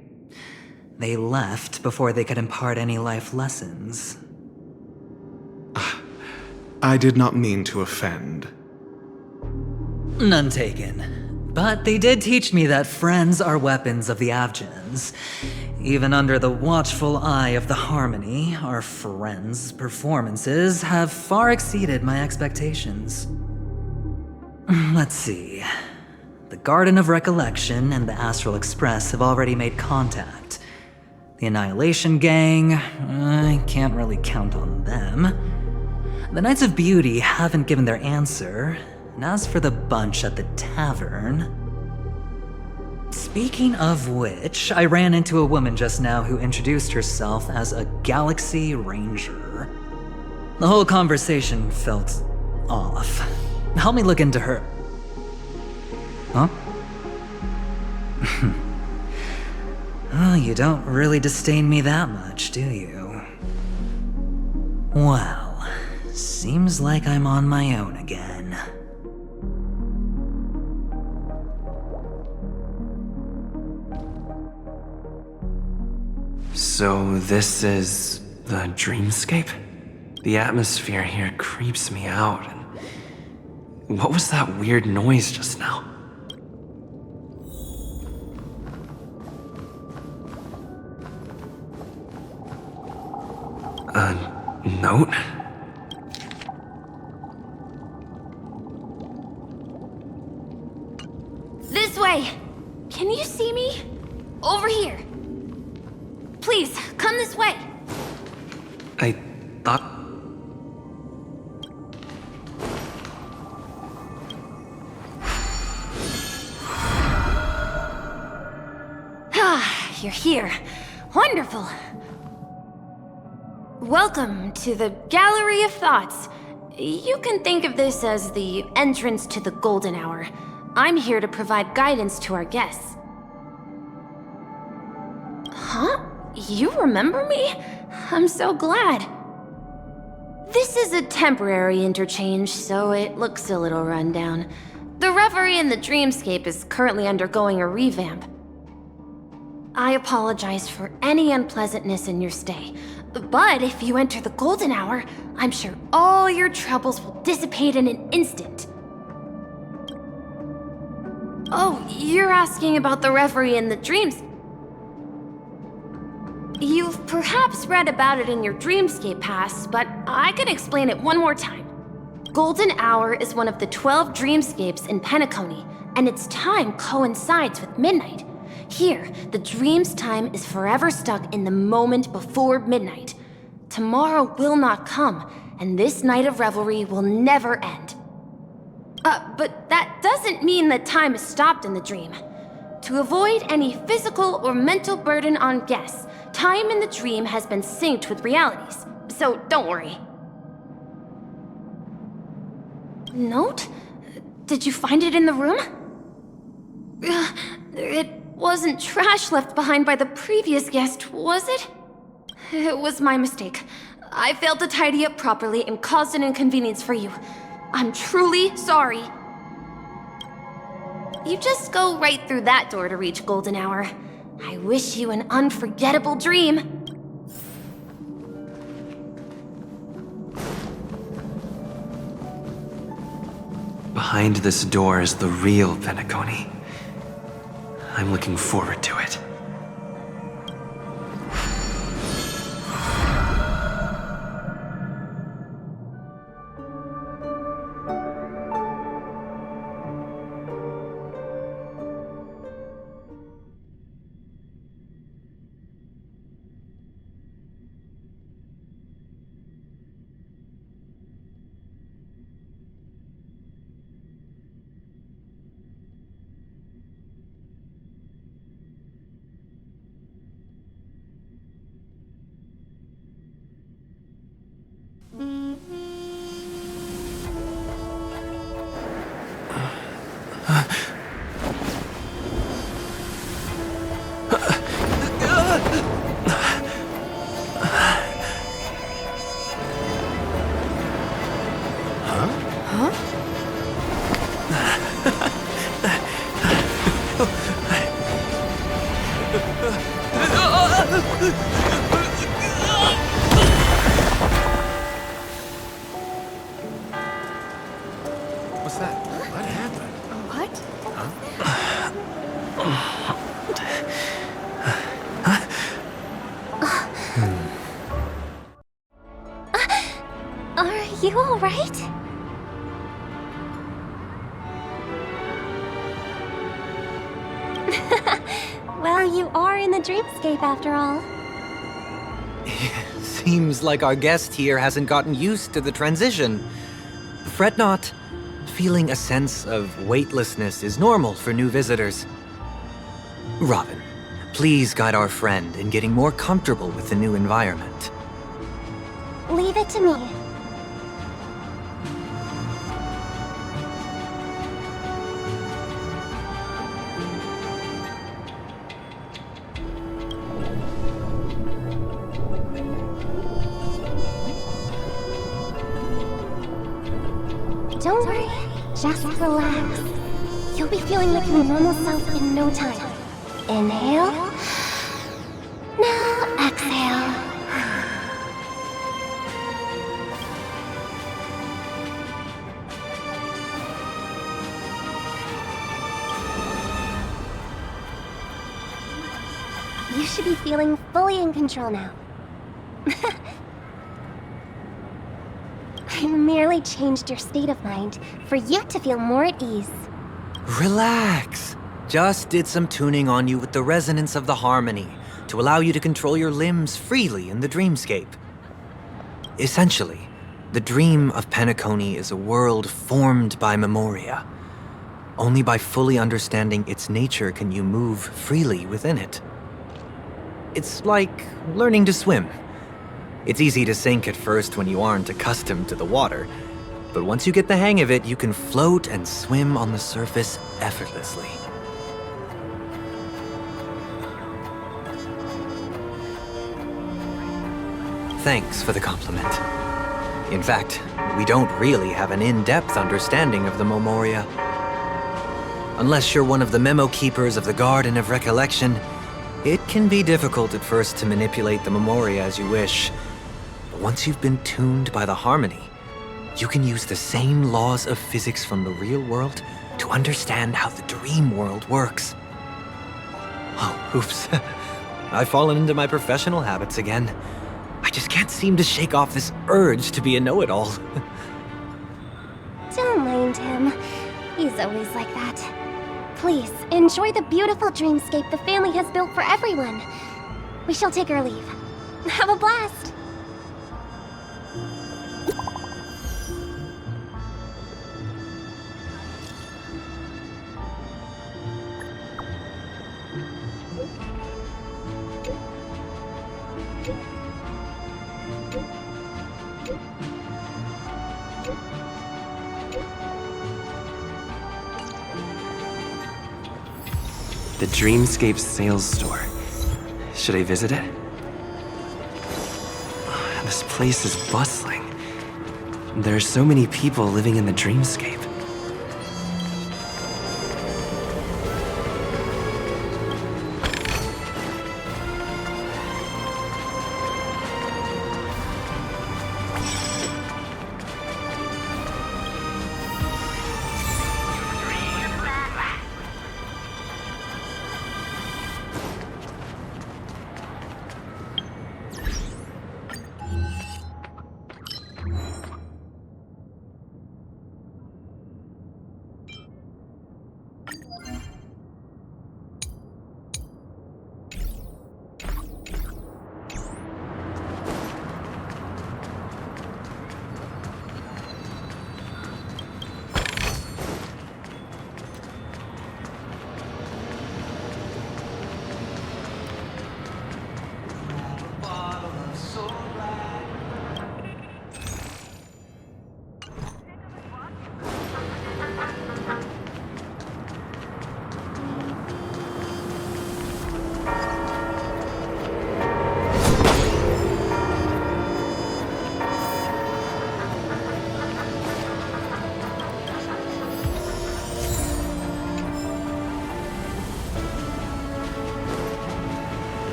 They left before they could impart any life lessons. I did not mean to offend. None taken. But they did teach me that friends are weapons of the Avgens. Even under the watchful eye of the Harmony, our friends' performances have far exceeded my expectations. Let's see. The Garden of Recollection and the Astral Express have already made contact. The Annihilation Gang, I can't really count on them. The Knights of Beauty haven't given their answer, and as for the bunch at the tavern... Speaking of which, I ran into a woman just now who introduced herself as a Galaxy Ranger. The whole conversation felt off. Help me look into her. Huh? Oh, you don't really disdain me that much, do you? Well, seems like I'm on my own again. So this is the dreamscape? The atmosphere here creeps me out. And what was that weird noise just now? A note? This way! Can you see me? Over here. Please, come this way. I thought... Ah, you're here. Wonderful. Welcome to the Gallery of Thoughts. You can think of this as the entrance to the Golden Hour. I'm here to provide guidance to our guests. Huh? You remember me? I'm so glad. This is a temporary interchange, so it looks a little rundown. The Reverie in the Dreamscape is currently undergoing a revamp. I apologize for any unpleasantness in your stay, but if you enter the Golden Hour, I'm sure all your troubles will dissipate in an instant. Oh, you're asking about the Reverie in the Dreams. You've perhaps read about it in your Dreamscape past, but I can explain it one more time. Golden Hour is one of the 12 dreamscapes in Penacony, and its time coincides with midnight. Here, the dream's time is forever stuck in the moment before midnight. Tomorrow will not come, and this night of revelry will never end. But that doesn't mean that time is stopped in the dream. To avoid any physical or mental burden on guests, time in the dream has been synced with realities, so don't worry. Note? Did you find it in the room? It wasn't trash left behind by the previous guest, was it? It was my mistake. I failed to tidy up properly and caused an inconvenience for you. I'm truly sorry. You just go right through that door to reach Golden Hour. I wish you an unforgettable dream. Behind this door is the real Penacony. I'm looking forward to it. What's that? What happened? What? Are you alright? Well, you are in the dreamscape after all. Seems like our guest here hasn't gotten used to the transition. Fret not. Feeling a sense of weightlessness is normal for new visitors. Robin, please guide our friend in getting more comfortable with the new environment. Leave it to me. Don't worry, just relax. You'll be feeling like your normal self in no time. Inhale. Now exhale. You should be feeling fully in control now. I merely changed your state of mind for you to feel more at ease. Relax. Just did some tuning on you with the resonance of the harmony to allow you to control your limbs freely in the dreamscape. Essentially, the dream of Penacony is a world formed by memoria. Only by fully understanding its nature can you move freely within it. It's like learning to swim. It's easy to sink at first when you aren't accustomed to the water, but once you get the hang of it, you can float and swim on the surface effortlessly. Thanks for the compliment. In fact, we don't really have an in-depth understanding of the memoria. Unless you're one of the memo keepers of the Garden of Recollection, it can be difficult at first to manipulate the memoria as you wish. But once you've been tuned by the harmony, you can use the same laws of physics from the real world to understand how the dream world works. Oh, oops. I've fallen into my professional habits again. I just can't seem to shake off this urge to be a know-it-all. Don't mind him. He's always like that. Please, enjoy the beautiful dreamscape the family has built for everyone. We shall take our leave. Have a blast! The Dreamscape sales store. Should I visit it? This place is bustling. There are so many people living in the Dreamscape.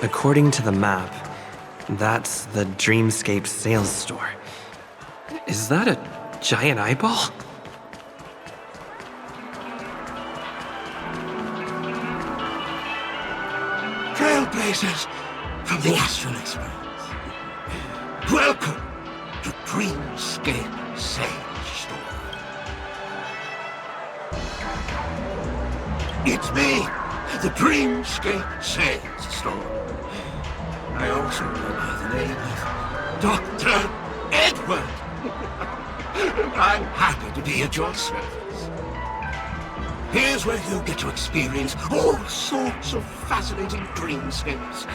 According to the map, that's the Dreamscape sales store. Is that a giant eyeball? Trailblazers from the Astral Express. Welcome to Dreamscape Sales Store. It's me, the Dreamscape Sales Store. I also go by the name of Dr. Edward. I'm happy to be at your service. Here's where you get to experience all sorts of fascinating dreamscapes.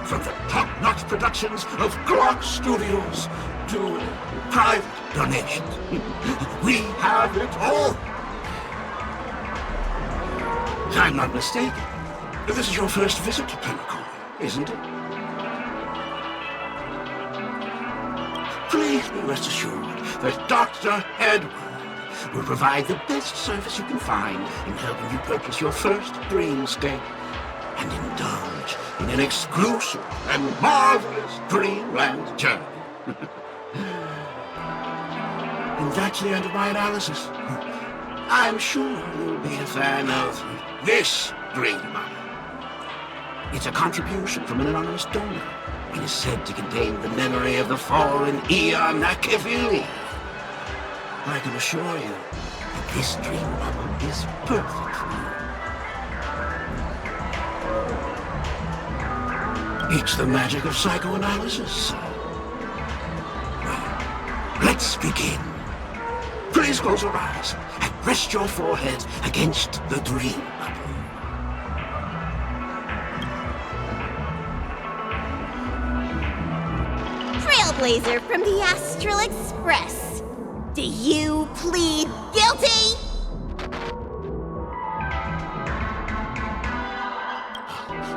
From the top-notch productions of Glock Studios to private donations. We have it all. If I'm not mistaken, this is your first visit to Penacony, isn't it? Please be rest assured that Dr. Edward will provide the best service you can find in helping you purchase your first dreamscape and indulge in an exclusive and marvelous dreamland journey. And that's the end of my analysis. I'm sure you'll be a fan of this dream bubble. It's a contribution from an anonymous donor. It is said to contain the memory of the fallen Eon Nakavili. I can assure you that this dream bubble is perfect for you. It's the magic of psychoanalysis. Well, let's begin. Please close your eyes and rest your forehead against the dream bubble. Trailblazer from the Astral Express. Do you plead guilty?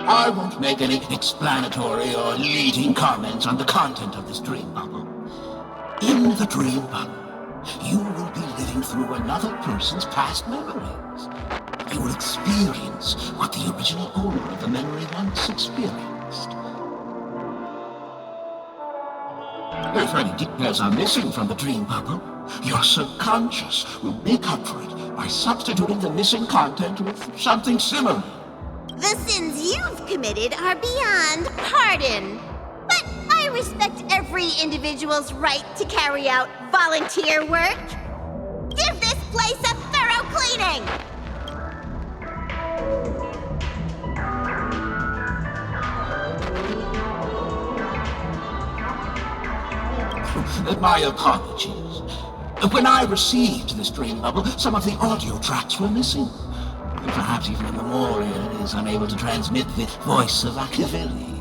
I won't make any explanatory or leading comments on the content of this dream bubble. In the dream bubble, you will be living through another person's past memories. You will experience what the original owner of the memory once experienced. If any details are missing from the dream bubble, your subconscious will make up for it by substituting the missing content with something similar. The sins you've committed are beyond pardon. But I respect every individual's right to carry out volunteer work. Give this place a thorough cleaning! My apologies. When I received this dream bubble, some of the audio tracks were missing. Perhaps even a memorial is unable to transmit the voice of Akavili.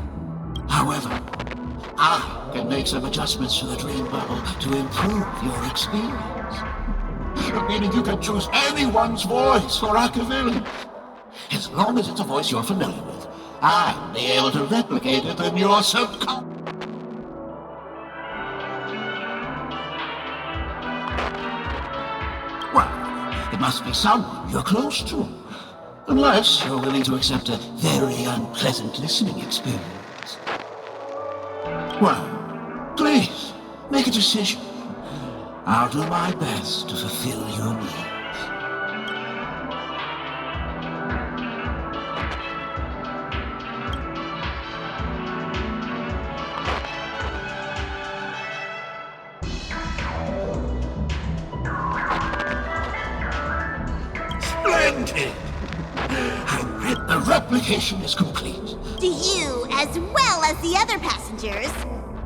However, I can make some adjustments to the dream bubble to improve your experience. Meaning you can choose anyone's voice for Akavili. As long as it's a voice you're familiar with, I'll be able to replicate it in your subconscious. It must be someone you're close to. Unless you're willing to accept a very unpleasant listening experience. Well, please, make a decision. I'll do my best to fulfill your needs. Splendid! The replication is complete. Do you, as well as the other passengers,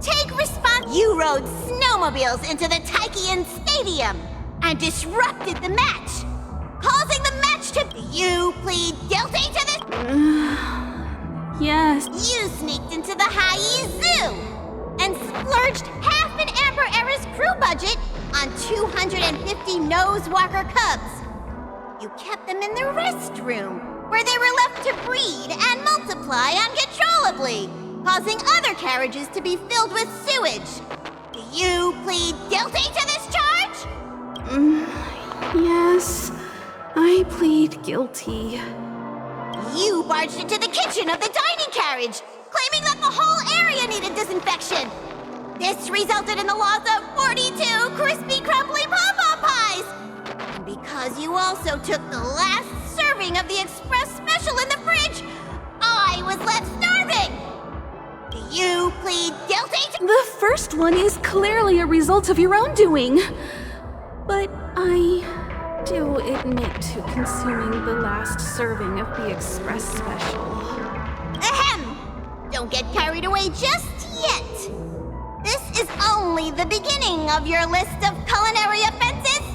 take response? You rode snowmobiles into the Taikian Stadium and disrupted the match, causing the match to... Do you plead guilty to this? Yes. You sneaked into the Haie Zoo and splurged half an Amber Era's crew budget on 250 Nosewalker cubs. You kept them in the restroom, where they were left to breed and multiply uncontrollably, causing other carriages to be filled with sewage. Do you plead guilty to this charge? Yes, I plead guilty. You barged into the kitchen of the dining carriage, claiming that the whole area needed disinfection. This resulted in the loss of 42 crispy, crumbly pom-pom pies. And because you also took the last serving of the express special in the fridge, I was left starving. Do you plead guilty to— The first one is clearly a result of your own doing. But I do admit to consuming the last serving of the express special. Ahem! Don't get carried away just yet. This is only the beginning of your list of culinary offenses.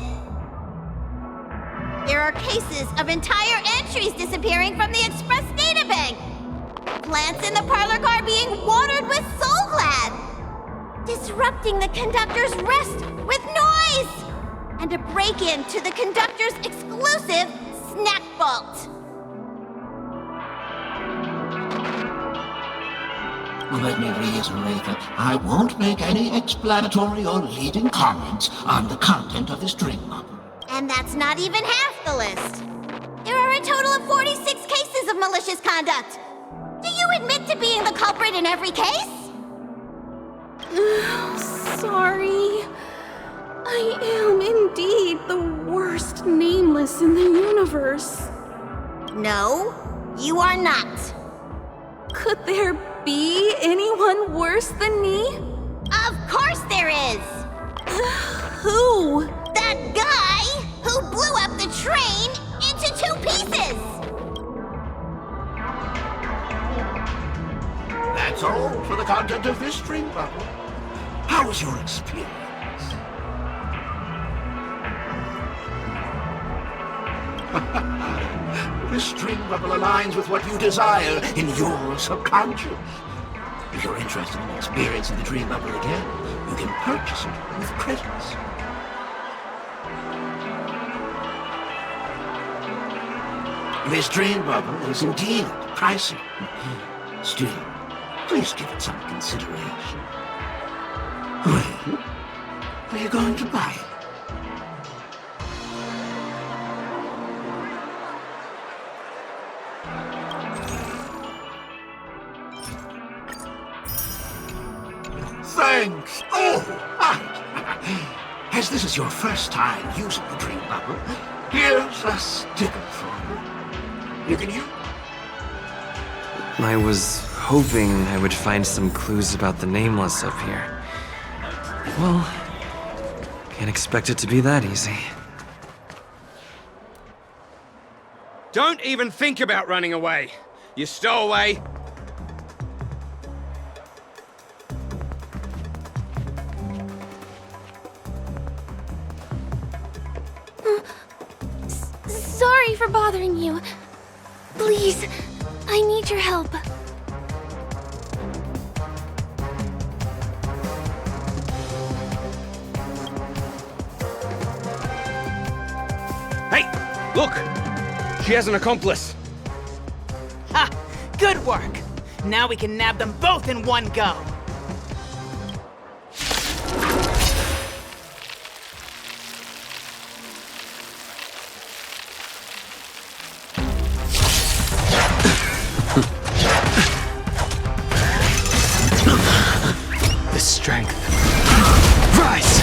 There are cases of entire entries disappearing from the express databank. Plants in the parlor car being watered with Soul Glad. Disrupting the conductor's rest with noise. And a break-in to the conductor's exclusive snack vault. Let me reiterate that I won't make any explanatory or leading comments on the content of this drink bubble. And that's not even half the list. There are a total of 46 cases of malicious conduct. Do you admit to being the culprit in every case? Sorry. I am indeed the worst nameless in the universe. No, you are not. Could there be anyone worse than me? Of course there is! Who? That guy who blew up the train into 2 pieces! That's all for the content of this drink bubble. How was your experience? This string bubble aligns with what you desire in your subconscious. If you're interested in experiencing the dream bubble again, you can purchase it with credits. This dream bubble is indeed pricey. Still, please give it some consideration. Well, are you going to buy it? Thanks. Oh, as this is your first time using the dream bubble, here's a sticker for you. You can use. I was hoping I would find some clues about the Nameless up here. Well, can't expect it to be that easy. Don't even think about running away. You stowaway. Sorry for bothering you. Please, I need your help. Hey, look! She has an accomplice. Ha! Good work! Now we can nab them both in one go. The strength. Rise!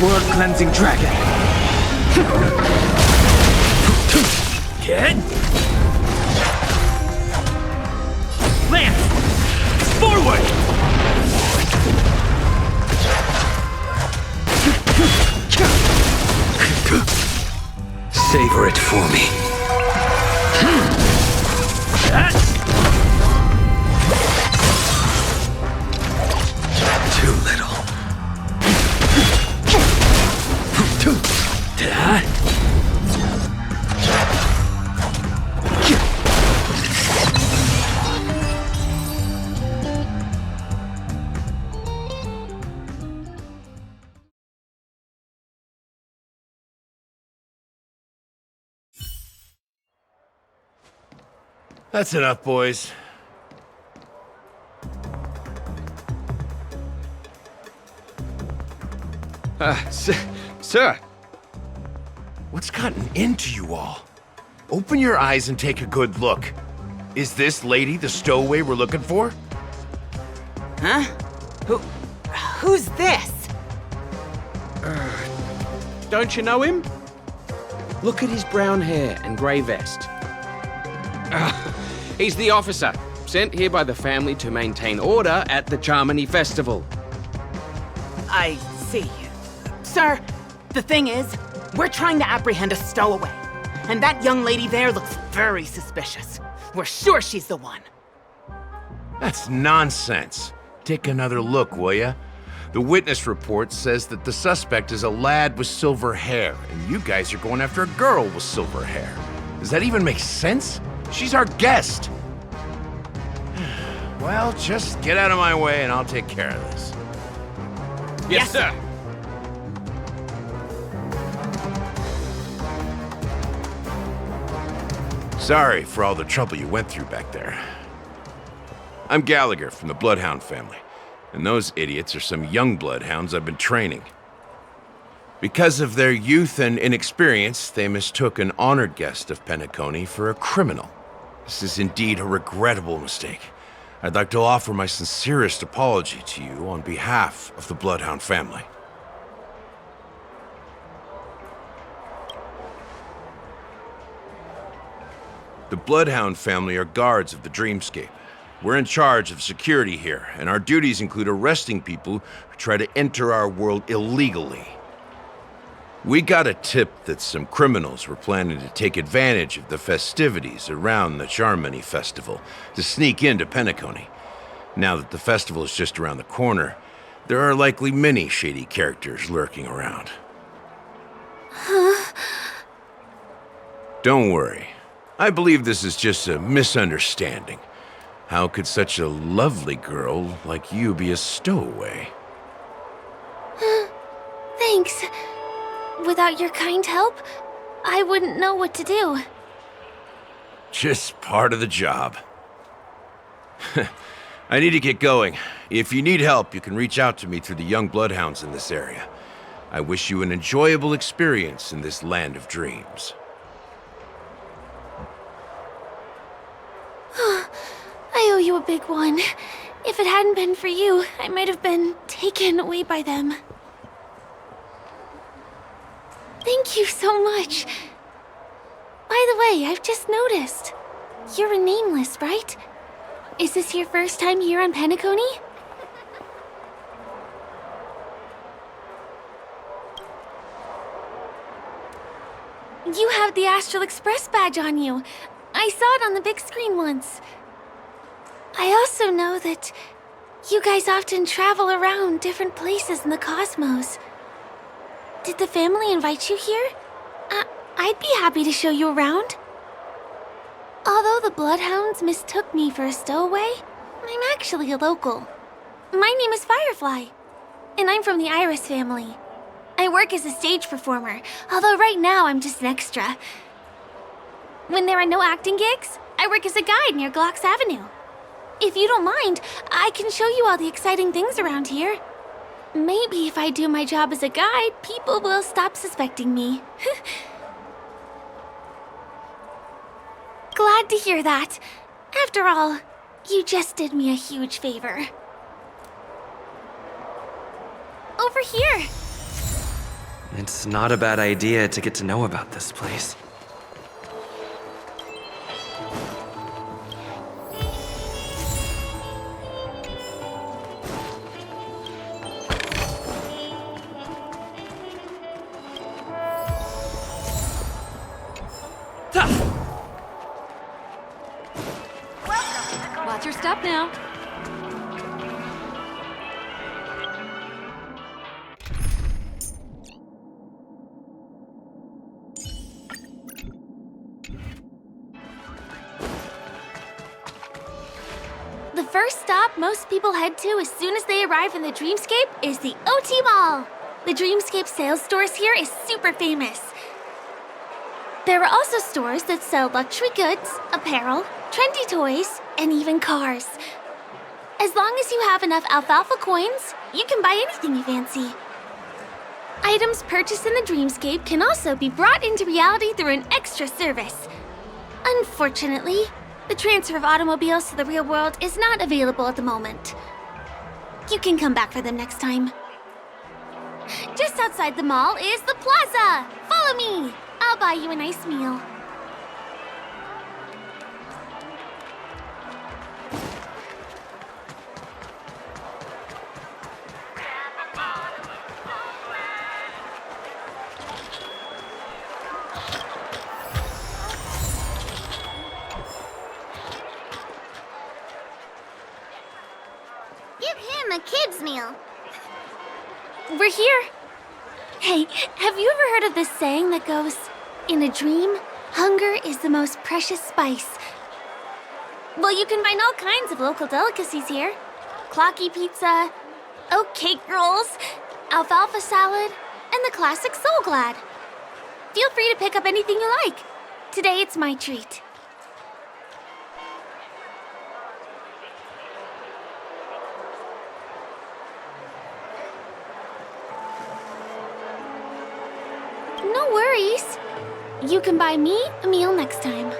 World-cleansing dragon. Get! Lance! Forward! Savor it for me. Too little. That's enough, boys. Sir. What's gotten into you all? Open your eyes and take a good look. Is this lady the stowaway we're looking for? Huh? Who's this? Don't you know him? Look at his brown hair and grey vest. He's the officer, sent here by the family to maintain order at the Charmony Festival. I see. Sir, the thing is, we're trying to apprehend a stowaway. And that young lady there looks very suspicious. We're sure she's the one. That's nonsense. Take another look, will ya? The witness report says that the suspect is a lad with silver hair, and you guys are going after a girl with silver hair. Does that even make sense? She's our guest. Well, just get out of my way and I'll take care of this. Yes, sir. Sorry for all the trouble you went through back there. I'm Gallagher from the Bloodhound family, and those idiots are some young bloodhounds I've been training. Because of their youth and inexperience, they mistook an honored guest of Penacony for a criminal. This is indeed a regrettable mistake. I'd like to offer my sincerest apology to you on behalf of the Bloodhound family. The Bloodhound family are guards of the Dreamscape. We're in charge of security here, and our duties include arresting people who try to enter our world illegally. We got a tip that some criminals were planning to take advantage of the festivities around the Charmony Festival to sneak into Penacony. Now that the festival is just around the corner, there are likely many shady characters lurking around. Huh? Don't worry. I believe this is just a misunderstanding. How could such a lovely girl like you be a stowaway? Thanks. Without your kind help, I wouldn't know what to do. Just part of the job. I need to get going. If you need help, you can reach out to me through the young bloodhounds in this area. I wish you an enjoyable experience in this land of dreams. I owe you a big one. If it hadn't been for you, I might have been taken away by them. Thank you so much. By the way, I've just noticed. You're a nameless, right? Is this your first time here on Penacony? You have the Astral Express badge on you. I saw it on the big screen once. I also know that you guys often travel around different places in the cosmos. Did the family invite you here? I'd be happy to show you around. Although the Bloodhounds mistook me for a stowaway, I'm actually a local. My name is Firefly, and I'm from the Iris family. I work as a stage performer, although right now I'm just an extra. When there are no acting gigs, I work as a guide near Glocks Avenue. If you don't mind, I can show you all the exciting things around here. Maybe if I do my job as a guide, people will stop suspecting me. Glad to hear that. After all, you just did me a huge favor. Over here. It's not a bad idea to get to know about this place. Watch your step now. The first stop most people head to as soon as they arrive in the Dreamscape is the OT Mall. The Dreamscape sales stores here is super famous. There are also stores that sell luxury goods, apparel, trendy toys, and even cars. As long as you have enough alfalfa coins, you can buy anything you fancy. Items purchased in the Dreamscape can also be brought into reality through an extra service. Unfortunately, the transfer of automobiles to the real world is not available at the moment. You can come back for them next time. Just outside the mall is the plaza! Follow me! I'll buy you a nice meal. Give him a kid's meal. We're here. Hey, have you ever heard of this saying that goes, in a dream, hunger is the most precious spice? Well, you can find all kinds of local delicacies here. Clocky pizza, oat cake rolls, alfalfa salad, and the classic Soul Glad. Feel free to pick up anything you like. Today it's my treat. No worries. You can buy me a meal next time.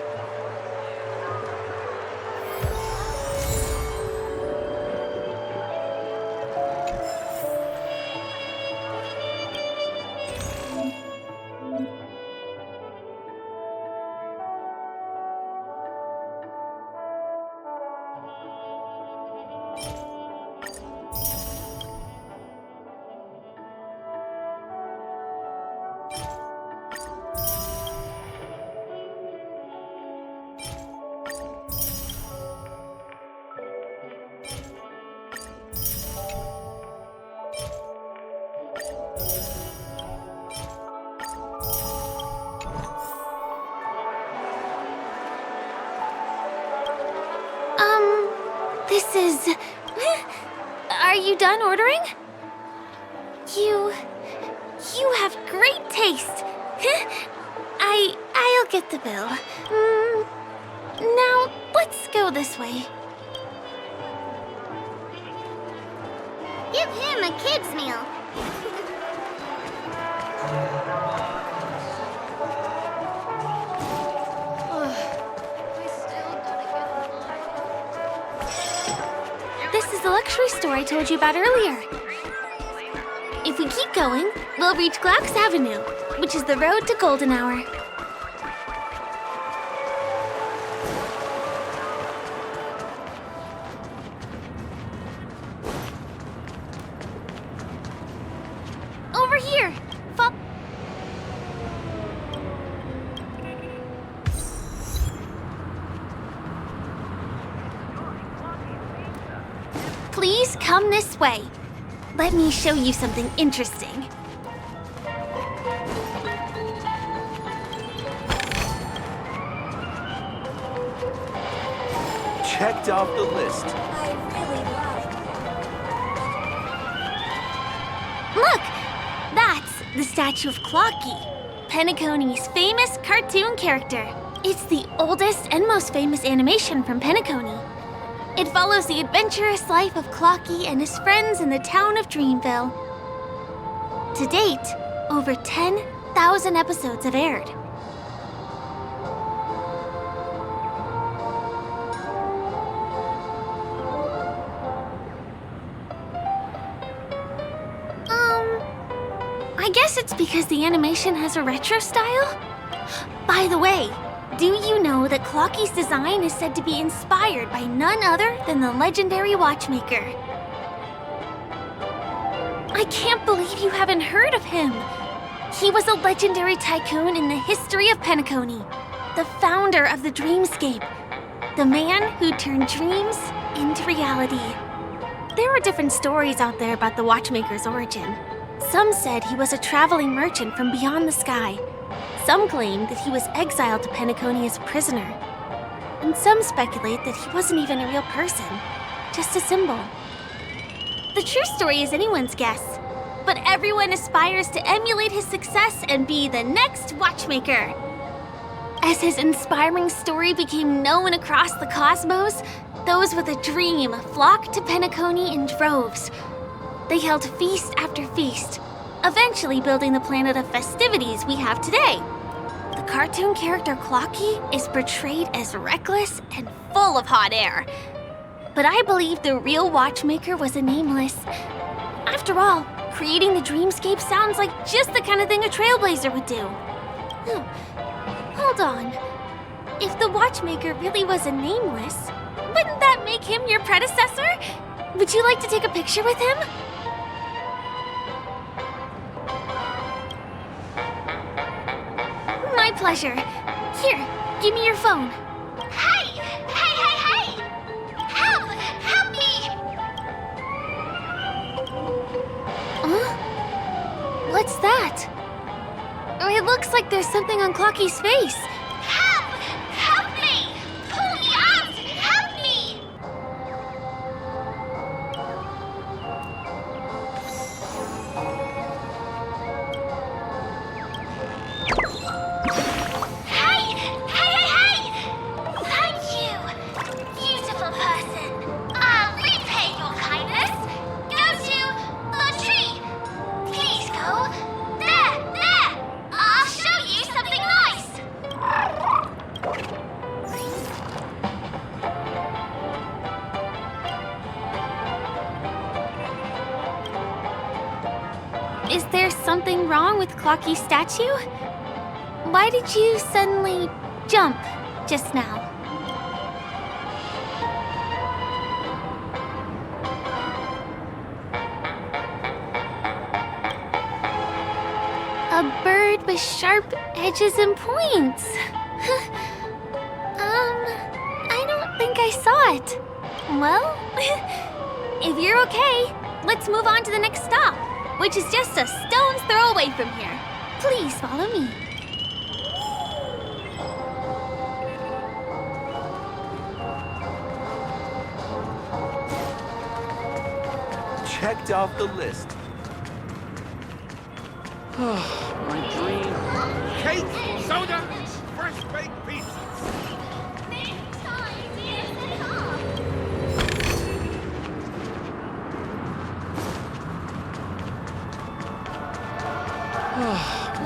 This is... Are you done ordering? You have great taste. I'll get the bill. Now, let's go this way. Give him a kid's meal. This is the luxury store I told you about earlier. If we keep going, we'll reach Glauc's Avenue, which is the road to Golden Hour. Over here! Please come this way. Let me show you something interesting. Checked off the list. Look! That's the statue of Clocky, Penacony's famous cartoon character. It's the oldest and most famous animation from Penacony. It follows the adventurous life of Clocky and his friends in the town of Dreamville. To date, over 10,000 episodes have aired. I guess it's because the animation has a retro style? By the way, do you know that Clocky's design is said to be inspired by none other than the legendary watchmaker? I can't believe you haven't heard of him. He was a legendary tycoon in the history of Penacony, the founder of the dreamscape, the man who turned dreams into reality. There are different stories out there about the watchmaker's origin. Some said he was a traveling merchant from beyond the sky. Some claimed that he was exiled to Penacony as a prisoner. And some speculate that he wasn't even a real person, just a symbol. The true story is anyone's guess, but everyone aspires to emulate his success and be the next watchmaker. As his inspiring story became known across the cosmos, those with a dream flocked to Penacony in droves. They held feast after feast, eventually building the planet of festivities we have today. The cartoon character Clocky is portrayed as reckless and full of hot air. But I believe the real watchmaker was a nameless. After all, creating the dreamscape sounds like just the kind of thing a trailblazer would do. Hold on. If the watchmaker really was a nameless, wouldn't that make him your predecessor? Would you like to take a picture with him? My pleasure. Here, give me your phone. Hey! Hey! Help! Help me! Huh? What's that? It looks like there's something on Clocky's face. Help! Help me! Pull me out! Help me! Hey! Thank you! Beautiful person. I'll repay your kindness. Go to the tree. Please go. There! I'll show you something nice. Is there something wrong with Clocky's statue? Why did you suddenly jump just now? A bird with sharp edges and points. I don't think I saw it. Well, if you're okay, let's move on to the next stop, which is just a stone's throw away from here. Please follow me. Checked off the list. My dream. Cake, soda, fresh baked pizzas.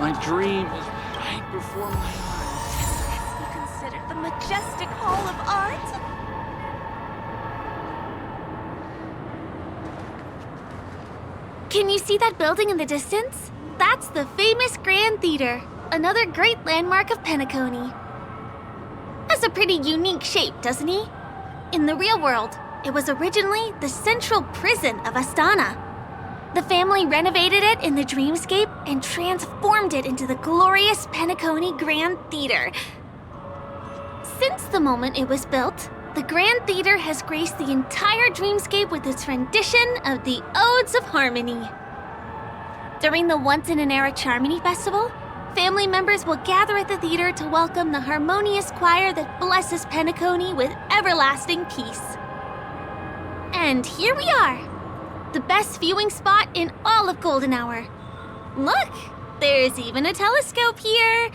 My dream is right before my eyes. Be considered the majestic hall of art. Can you see that building in the distance? That's the famous Grand Theater, another great landmark of Penacony. Has a pretty unique shape, doesn't he? In the real world, it was originally the central prison of Astana. The family renovated it in the dreamscape and transformed it into the glorious Penacony Grand Theater. Since the moment it was built, the Grand Theater has graced the entire dreamscape with its rendition of the Odes of Harmony. During the Once-in-an-Era Charmony Festival, family members will gather at the theater to welcome the harmonious choir that blesses Penacony with everlasting peace. And here we are, the best viewing spot in all of Golden Hour. Look, there's even a telescope here.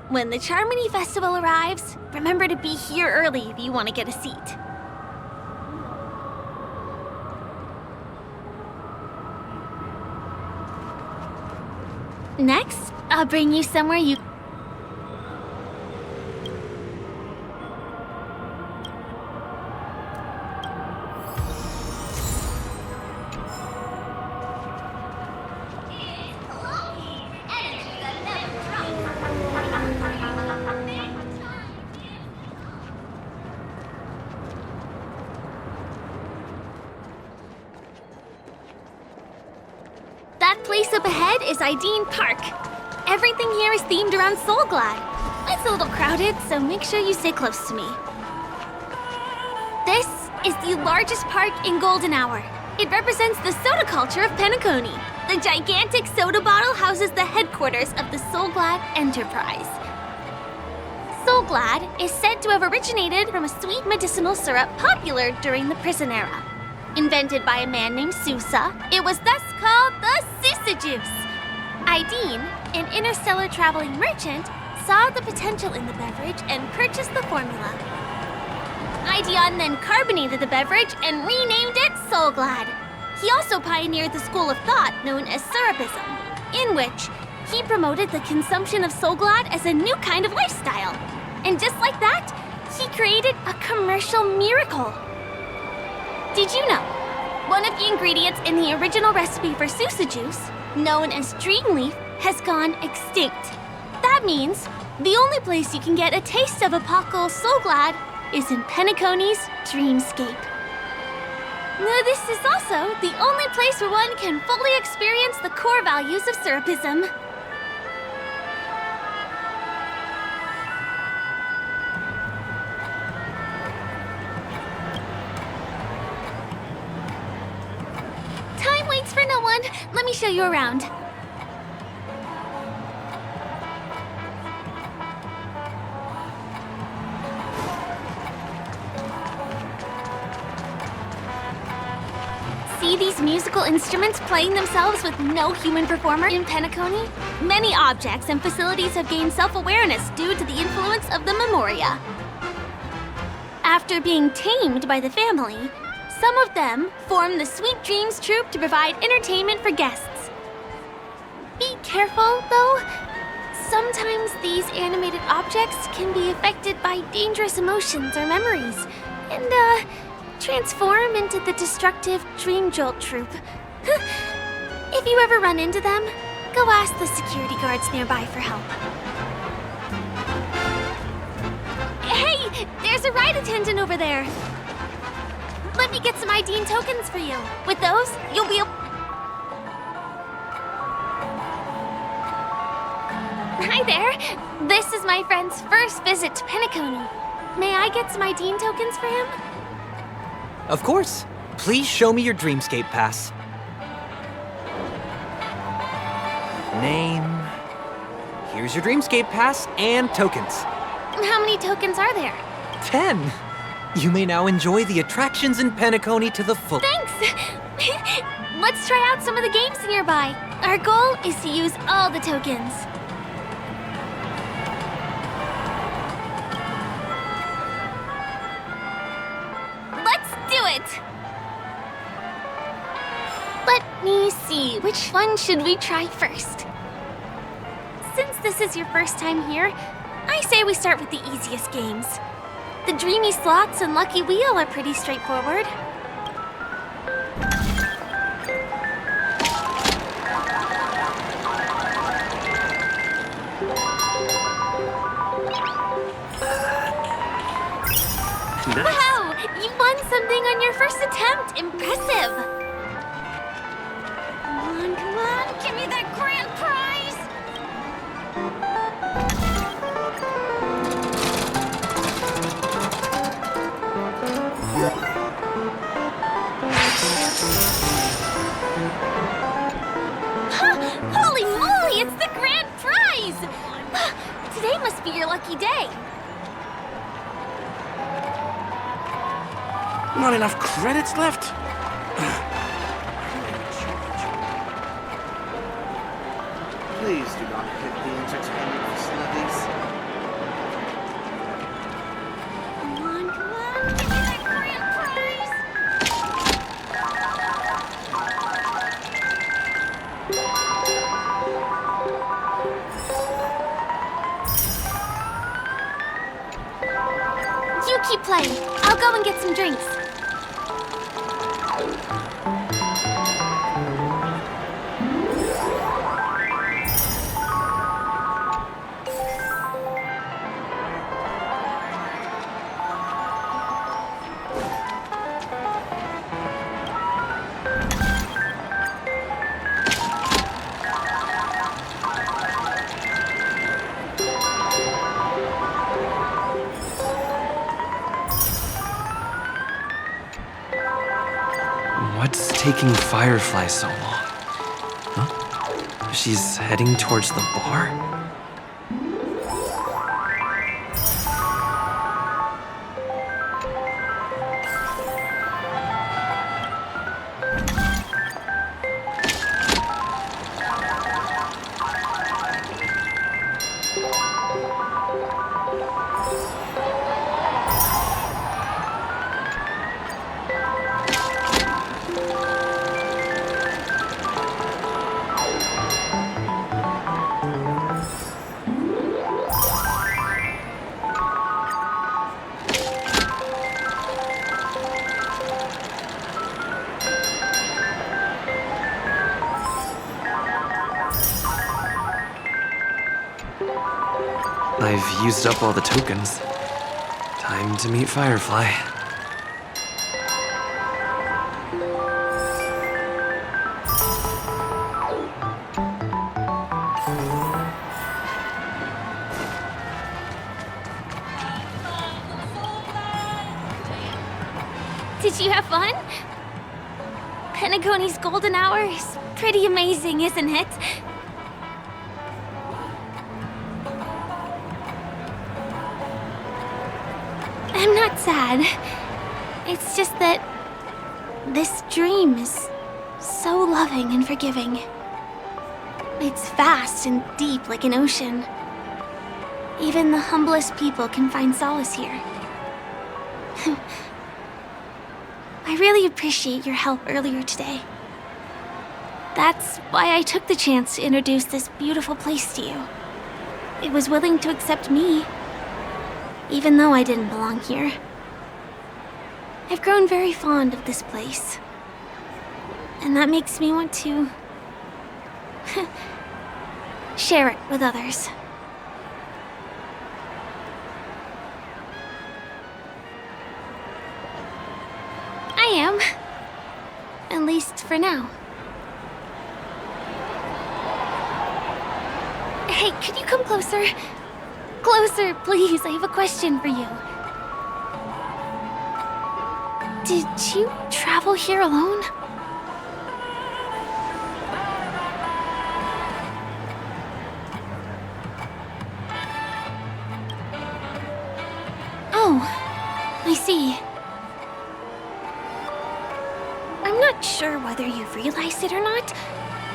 When the Charmony Festival arrives, remember to be here early if you want to get a seat. Next, I'll bring you somewhere you... That place up ahead is Ideen Park. Everything here is themed around Soulglad. It's a little crowded, so make sure you stay close to me. This is the largest park in Golden Hour. It represents the soda culture of Penacony. The gigantic soda bottle houses the headquarters of the Soulglad Enterprise. Soulglad is said to have originated from a sweet medicinal syrup popular during the prison era. Invented by a man named Sousa, it was thus called the Sousa Juice. Ideen, an interstellar traveling merchant, saw the potential in the beverage and purchased the formula. Ideon then carbonated the beverage and renamed it Soulglad. He also pioneered the school of thought known as Syrupism, in which he promoted the consumption of Soulglad as a new kind of lifestyle. And just like that, he created a commercial miracle. Did you know? One of the ingredients in the original recipe for Susa juice, known as Dreamleaf, has gone extinct. That means the only place you can get a taste of Apocal Soulglad is in Penacony's Dreamscape. This is also the only place where one can fully experience the core values of Syrupism. Time waits for no one. Let me show you around. See these musical instruments playing themselves with no human performer in Penacony? Many objects and facilities have gained self-awareness due to the influence of the Memoria. After being tamed by the family, some of them form the Sweet Dreams Troupe to provide entertainment for guests. Be careful, though. Sometimes these animated objects can be affected by dangerous emotions or memories, and, transform into the destructive Dream Jolt Troupe. If you ever run into them, go ask the security guards nearby for help. Hey, there's a ride attendant over there. Let me get some ID and tokens for you. With those, you'll be able... Hi there. This is my friend's first visit to Penacony. May I get some ID and tokens for him? Of course. Please show me your Dreamscape pass. Name. Here's your Dreamscape pass and tokens. How many tokens are there? 10. You may now enjoy the attractions in Penacony to the full. Thanks! Let's try out some of the games nearby. Our goal is to use all the tokens. Let's do it! Let me see, which one should we try first? Since this is your first time here, I say we start with the easiest games. The Dreamy Slots and Lucky Wheel are pretty straightforward. Nice. Wow! You won something on your first attempt! Impressive! Come on, give me that grand prize! Holy moly, it's the grand prize! Today must be your lucky day. Not enough credits left? Please do not hit the entertainment facilities. Come on, give me that grand prize! You keep playing. I'll go and get some drinks. What's taking Firefly so long? Huh? She's heading towards the bar? used up all the tokens. Time to meet Firefly. Did you have fun? Penacony's golden hour is pretty amazing, isn't it? I'm not sad. It's just that this dream is so loving and forgiving. It's vast and deep like an ocean. Even the humblest people can find solace here. I really appreciate your help earlier today. That's why I took the chance to introduce this beautiful place to you. It was willing to accept me, even though I didn't belong here. I've grown very fond of this place, and that makes me want to share it with others. I am. At least for now. Hey, could you come closer? Closer, please. I have a question for you. Did you travel here alone? Oh, I see. I'm not sure whether you've realized it or not,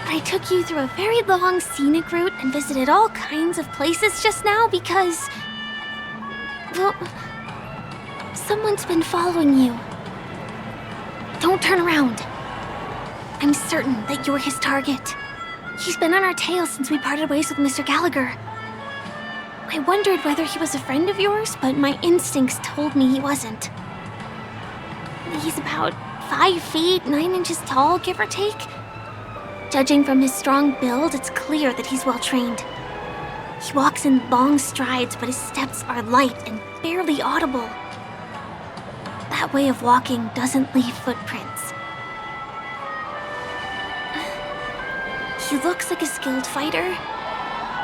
but I took you through a very long scenic route and visited all kinds of places just now because... well, someone's been following you. Don't turn around. I'm certain that you're his target. He's been on our tail since we parted ways with Mr. Gallagher. I wondered whether he was a friend of yours, but my instincts told me he wasn't. He's about 5 feet, 9 inches tall, give or take. Judging from his strong build, it's clear that he's well trained. He walks in long strides, but his steps are light and barely audible. That way of walking doesn't leave footprints. He looks like a skilled fighter,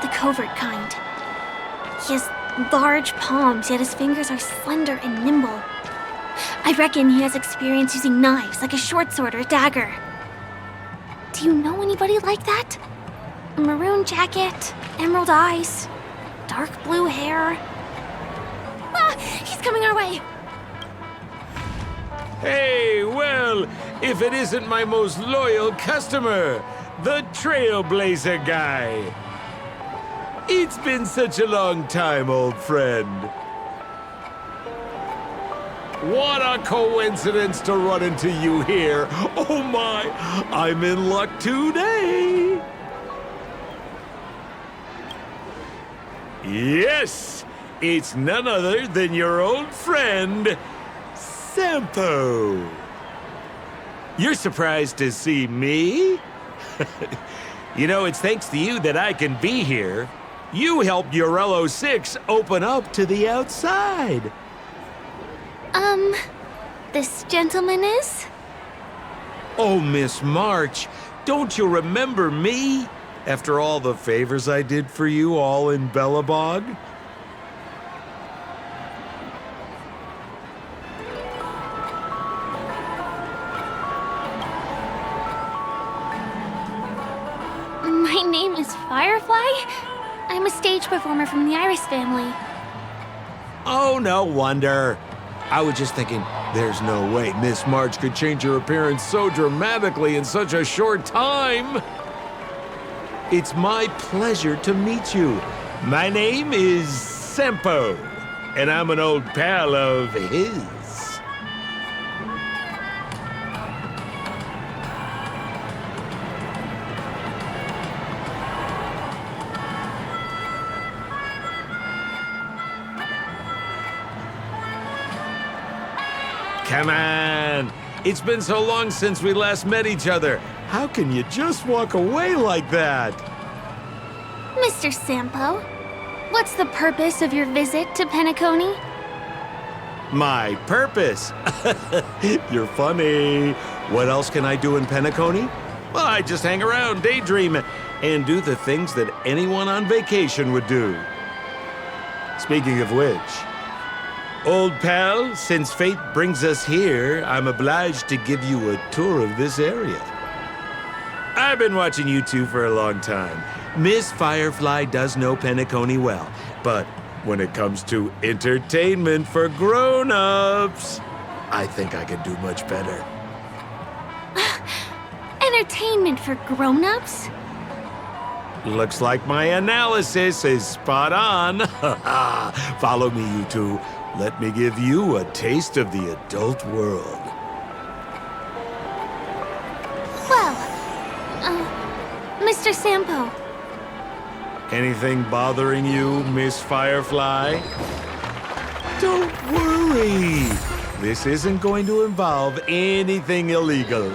the covert kind. He has large palms, yet his fingers are slender and nimble. I reckon he has experience using knives, like a short sword or a dagger. Do you know anybody like that? A maroon jacket, emerald eyes, dark blue hair. Ah, he's coming our way. Hey, well, if it isn't my most loyal customer, the Trailblazer guy. It's been such a long time, old friend. What a coincidence to run into you here. Oh my, I'm in luck today. Yes, it's none other than your old friend, Sampo. You're surprised to see me? You know, it's thanks to you that I can be here. You helped Urello 6 open up to the outside. This gentleman is? Oh, Miss March, don't you remember me? After all the favors I did for you all in Bellabog? My name is Firefly. I'm a stage performer from the Iris family. Oh, no wonder. I was just thinking, there's no way Miss March could change her appearance so dramatically in such a short time. It's my pleasure to meet you. My name is Sampo, and I'm an old pal of his. Come on! It's been so long since we last met each other. How can you just walk away like that? Mr. Sampo, What's the purpose of your visit to Penacony? My purpose? You're funny. What else can I do in Penacony? Well, I just hang around, daydream, and do the things that anyone on vacation would do. Speaking of which, old pal, since fate brings us here, I'm obliged to give you a tour of this area. I've been watching you two for a long time. Miss Firefly does know Penacony well, but when it comes to entertainment for grown-ups, I think I can do much better. Entertainment for grown-ups? Looks like my analysis is spot on. Follow me, you two. Let me give you a taste of the adult world. Well, Mr. Sampo. Anything bothering you, Miss Firefly? Don't worry. This isn't going to involve anything illegal.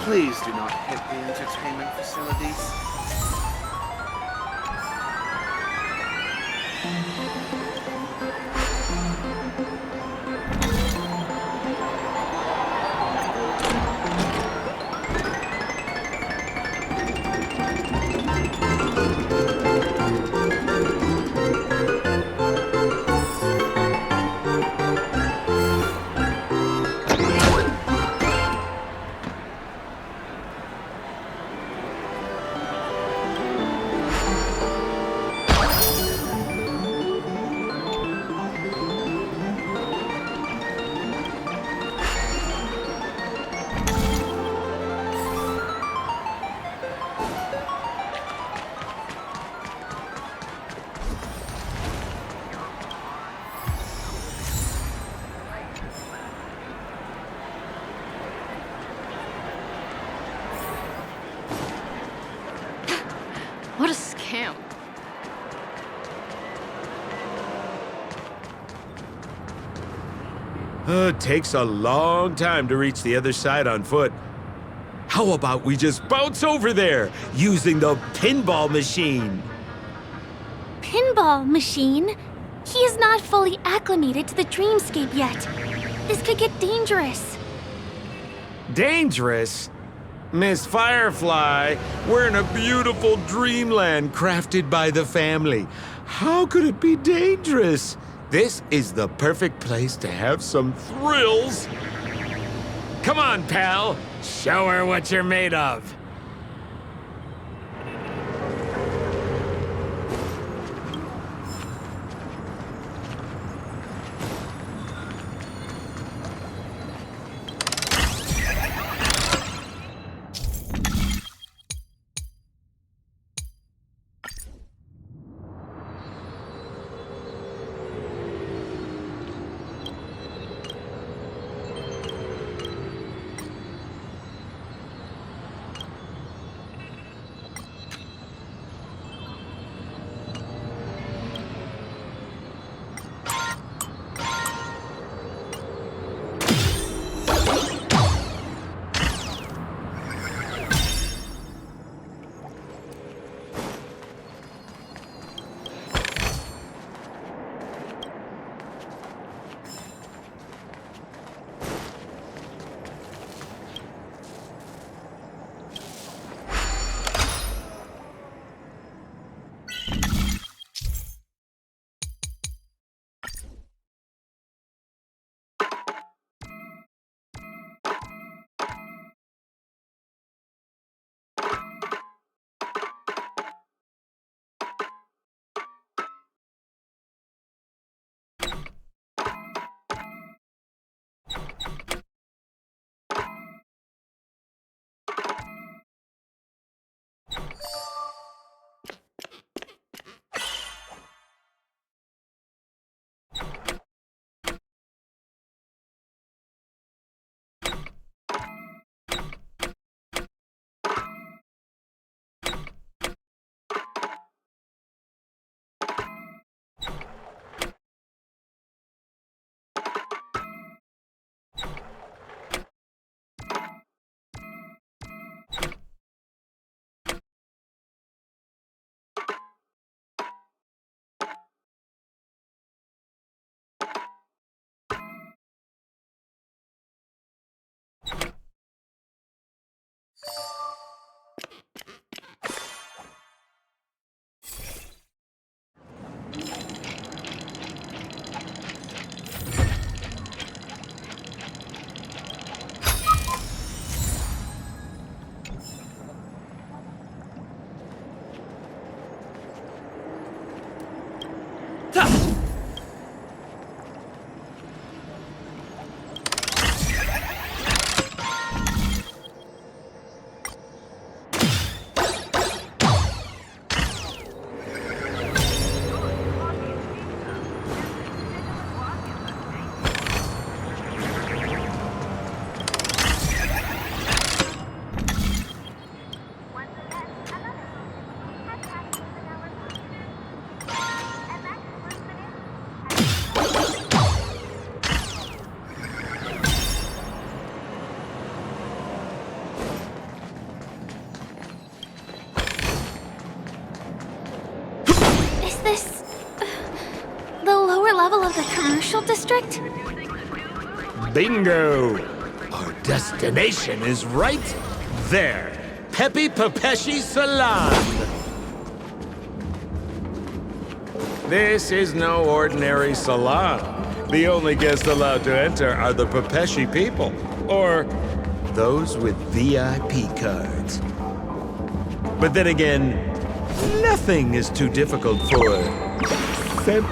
Please do not hit the entertainment facilities. What a scam. It takes a long time to reach the other side on foot. How about we just bounce over there using the pinball machine? Pinball machine? He is not fully acclimated to the dreamscape yet. This could get dangerous. Dangerous? Miss Firefly, we're in a beautiful dreamland crafted by the family. How could it be dangerous? This is the perfect place to have some thrills. Come on, pal. Show her what you're made of. Is this the lower level of the commercial district? Bingo! Our destination is right there. Pepe Papeshi Salon. This is no ordinary salon. The only guests allowed to enter are the Papeshi people, or those with VIP cards. But then again, nothing is too difficult for them.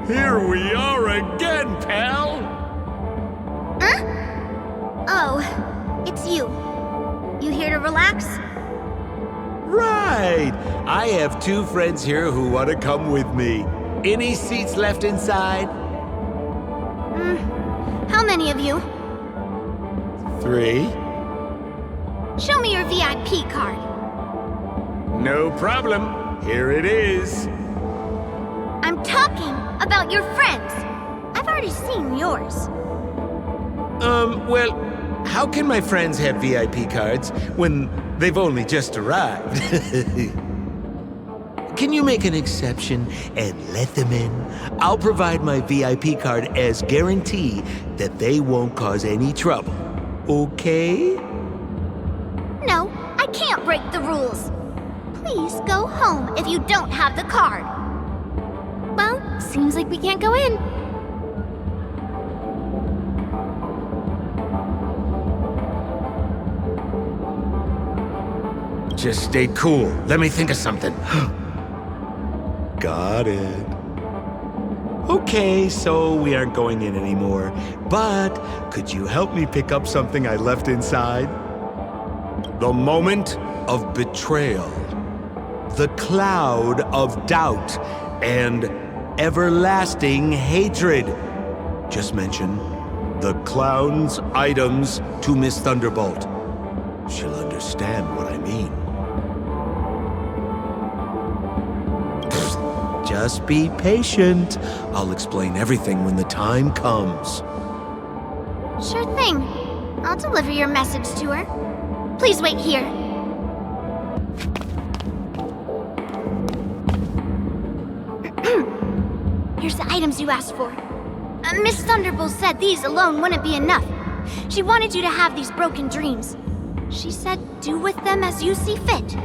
Here we are again, pal! Huh? Oh, it's you. You here to relax? Right! I have 2 friends here who want to come with me. Any seats left inside? How many of you? 3? Show me your VIP card. No problem. Here it is. I'm talking about your friends. I've already seen yours. Well, how can my friends have VIP cards when they've only just arrived? Can you make an exception and let them in? I'll provide my VIP card as guarantee that they won't cause any trouble. Okay? No, I can't break the rules. Please go home if you don't have the card. Well, seems like we can't go in. Just stay cool. Let me think of something. Got it. Okay, so we aren't going in anymore. But could you help me pick up something I left inside? The moment of betrayal. The cloud of doubt and everlasting hatred. Just mention the clown's items to Miss Thunderbolt. She'll understand what I mean. Just be patient. I'll explain everything when the time comes. Sure thing. I'll deliver your message to her. Please wait here. Here's the items you asked for. Miss Thunderbolt said these alone wouldn't be enough. She wanted you to have these broken dreams. She said do with them as you see fit.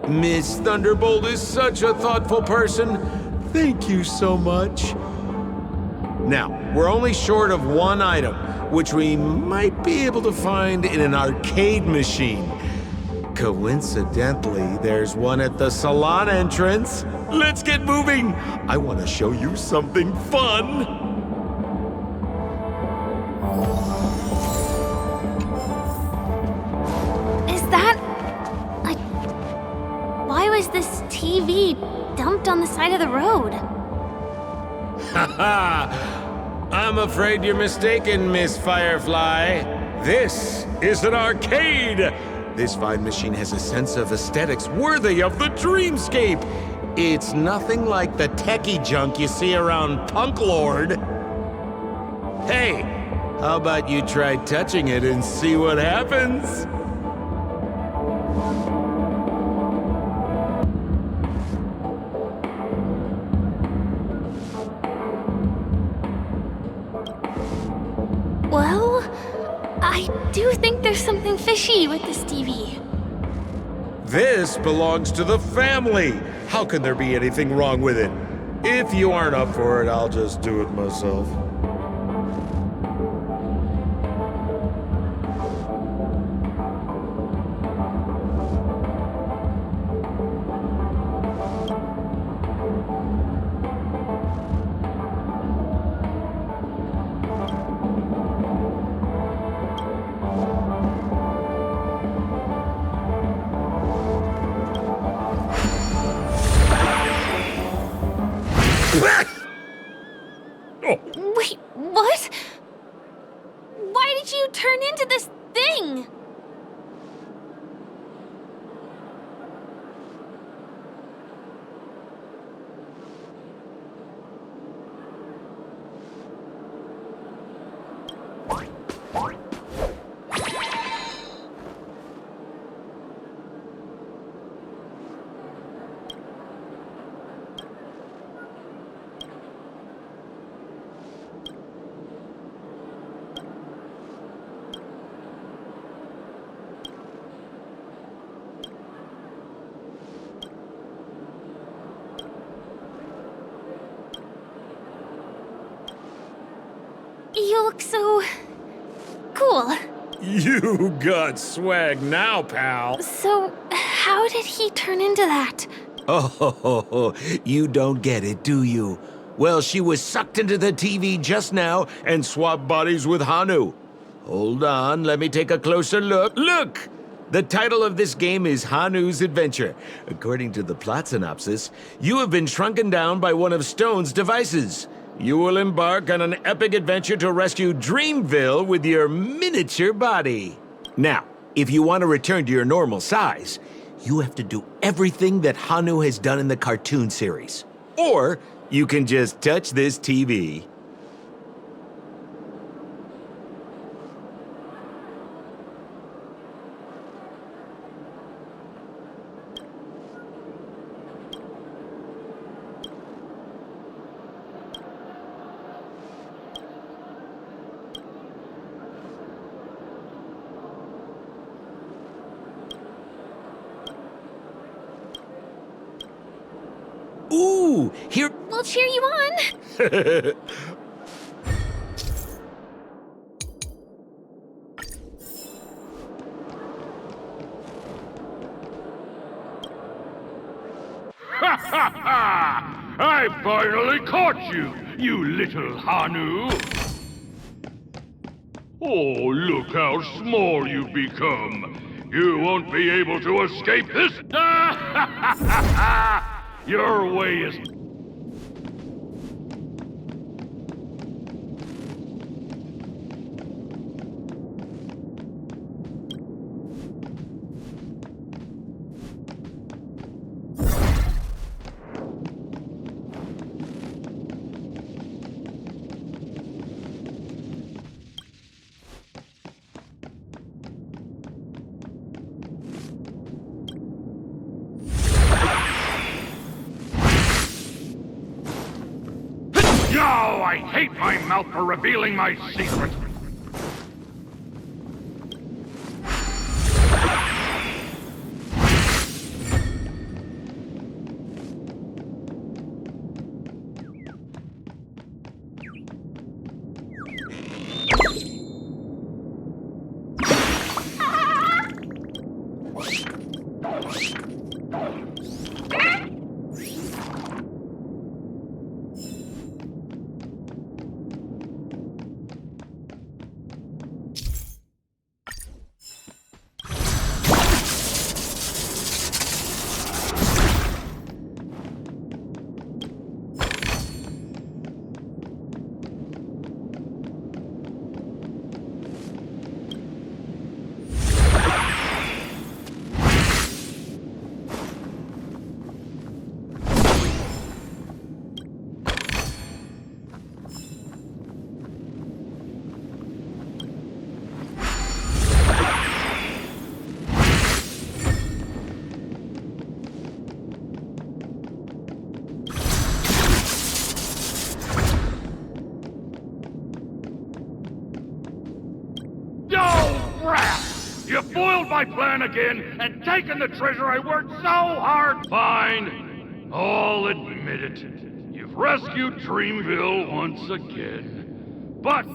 Miss Thunderbolt is such a thoughtful person. Thank you so much. Now, we're only short of one item, which we might be able to find in an arcade machine. Coincidentally, there's one at the salon entrance. Let's get moving. I want to show you something fun. Is that... like... why was this TV dumped on the side of the road? Haha! I'm afraid you're mistaken, Miss Firefly. This is an arcade. This fine machine has a sense of aesthetics worthy of the dreamscape. It's nothing like the techie junk you see around Punk Lord. Hey, how about you try touching it and see what happens? There's something fishy with this TV. This belongs to the family. How can there be anything wrong with it? If you aren't up for it, I'll just do it myself. Wait, what? Why did you turn into this thing? You look so cool. You got swag now, pal. So, how did he turn into that? Oh, you don't get it, do you? Well, she was sucked into the TV just now and swapped bodies with Hanu. Hold on, let me take a closer look. Look! The title of this game is Hanu's Adventure. According to the plot synopsis, you have been shrunken down by one of Stone's devices. You will embark on an epic adventure to rescue Dreamville with your miniature body. Now, if you want to return to your normal size, you have to do everything that Hanu has done in the cartoon series. Or you can just touch this TV. Ooh, here... We'll cheer you on. Ha ha ha! I finally caught you, you little Hanu! Oh, look how small you've become. You won't be able to escape this. Your way is... Oh, I hate my mouth for revealing my secret. my plan again and taken the treasure I worked so hard. Fine. I'll admit it. You've rescued Dreamville once again. But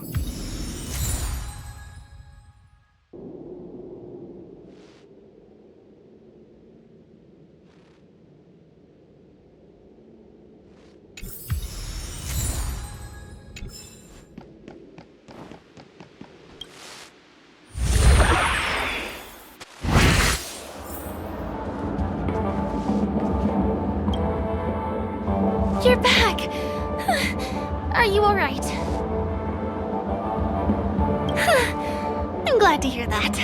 You're back! Are you alright? I'm glad to hear that.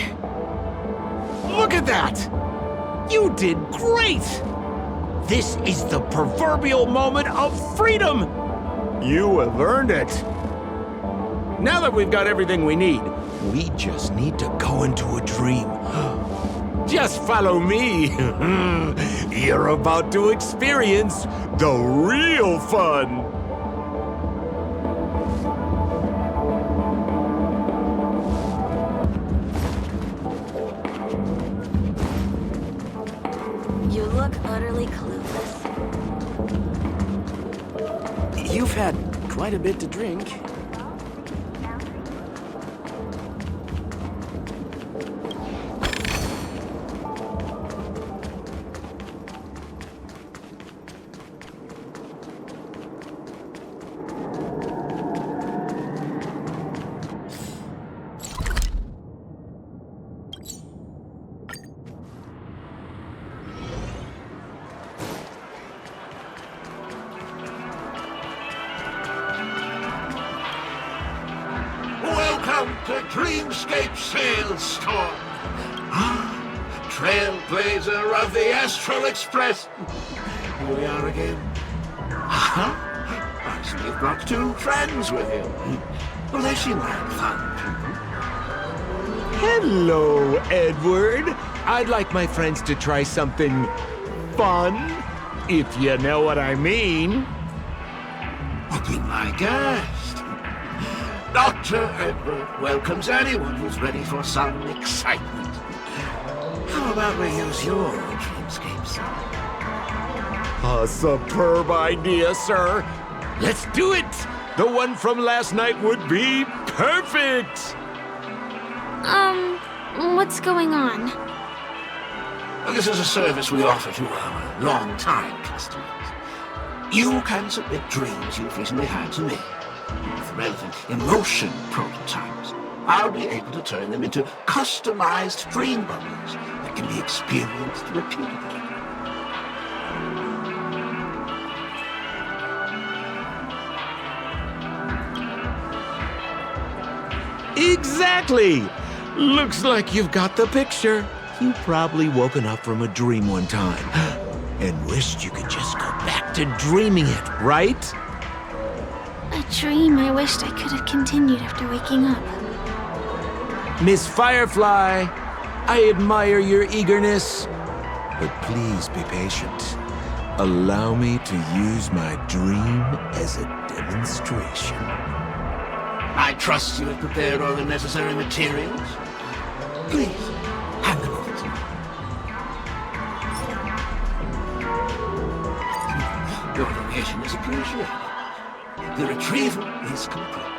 Look at that! You did great! This is the proverbial moment of freedom! You have earned it. Now that we've got everything we need, we just need to go into a dream. Just follow me. You're about to experience the real fun. You look utterly clueless. You've had quite a bit to drink. Welcome to Dreamscape Sales Store. Trailblazer of the Astral Express. Here we are again. I see you've brought two friends with you. Well, they seem like fun people. Hello, Edward. I'd like my friends to try something fun, if you know what I mean. Oh, be my guest. Dr. Edward welcomes anyone who's ready for some excitement. How about we use your dreamscape, sir? A superb idea, sir. Let's do it. The one from last night would be perfect. What's going on? Well, this is a service we offer to our long-time customers. You can submit dreams you've recently had to me. With relevant emotion prototypes, I'll be able to turn them into customized dream bubbles that can be experienced repeatedly. Exactly. Looks like you've got the picture. You've probably woken up from a dream one time and wished you could just go back to dreaming it, right? A dream I wished I could have continued after waking up. Miss Firefly, I admire your eagerness, but please be patient. Allow me to use my dream as a demonstration. I trust you have prepared all the necessary materials. Please, hand them over to me. Your donation is appreciated. The retrieval is complete.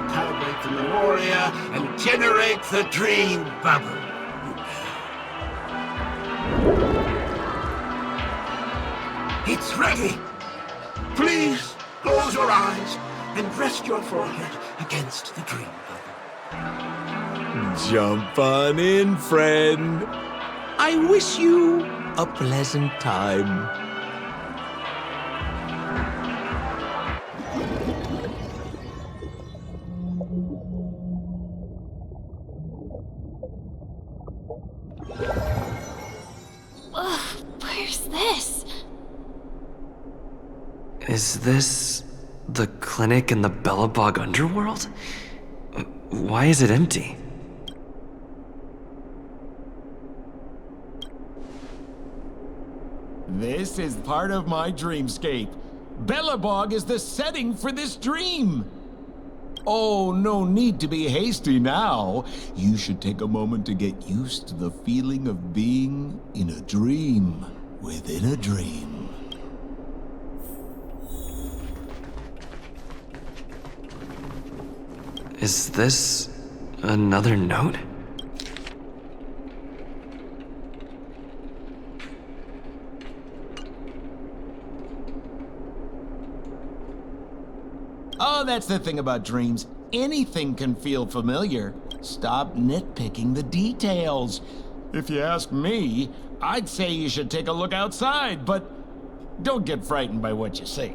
Calibrate the memoria and generate the dream bubble. It's ready. Please close your eyes and rest your forehead against the dream bubble. Jump on in, friend. I wish you a pleasant time. Where's this? Is this the clinic in the Bellabog underworld? Why is it empty? This is part of my dreamscape. Bellabog is the setting for this dream. Oh, no need to be hasty now. You should take a moment to get used to the feeling of being in a dream within a dream. Is this another note? Oh, that's the thing about dreams. Anything can feel familiar. Stop nitpicking the details. If you ask me, I'd say you should take a look outside, but don't get frightened by what you see.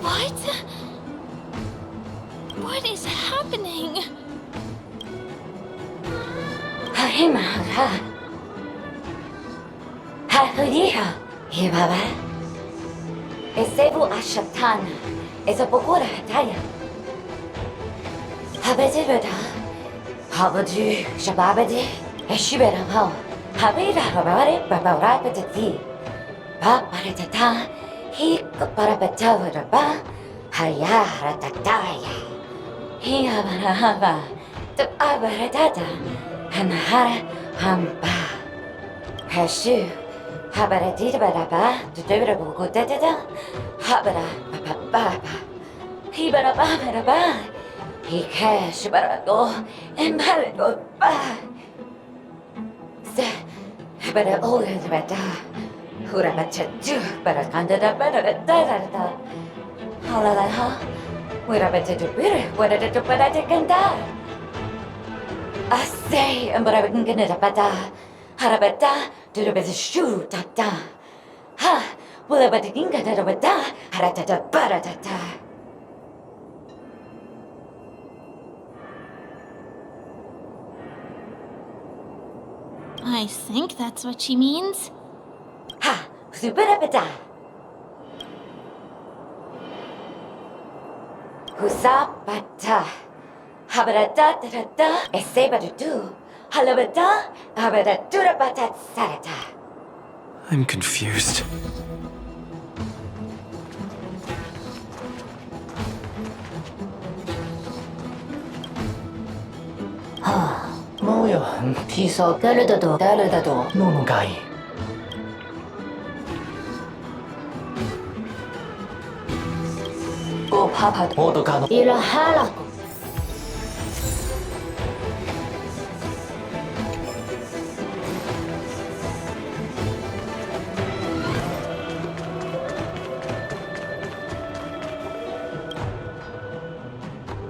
What? What is happening? Hahimara. Hahuriha. Hibaba. Esebu Ashatana. Ezapokura Hataya. Habajibada. Habaju Shababadi. Eshibera Ho. Habira Habari Babarapatati. Babaratata. He Parapatavara. Hayara Tataya. He Habarahaba. The Abaratata. Hanahara Hamba. Hashu. Habaradita Baraba. The Debrabu Dada. Habara Baba. He Baraba. He cash Barago and Barago Ba. But all is better. Hurabatu, Barakanda, Barada. Halala, we're about to do better. What did it do? But I can die. I say, and but I can get it a bada. Harabata, do the best shoe, tata. Ha, will I but the king get it a bada? Haratata, baratata. I think that's what she means. Ha, superabata. Husapata. Habarata, da, eseba to do. Halabata, habaratura batat sarata. I'm confused. 뭐요? 비서 다르다도 노노가이. 꼬파파도 모두가 일하라고.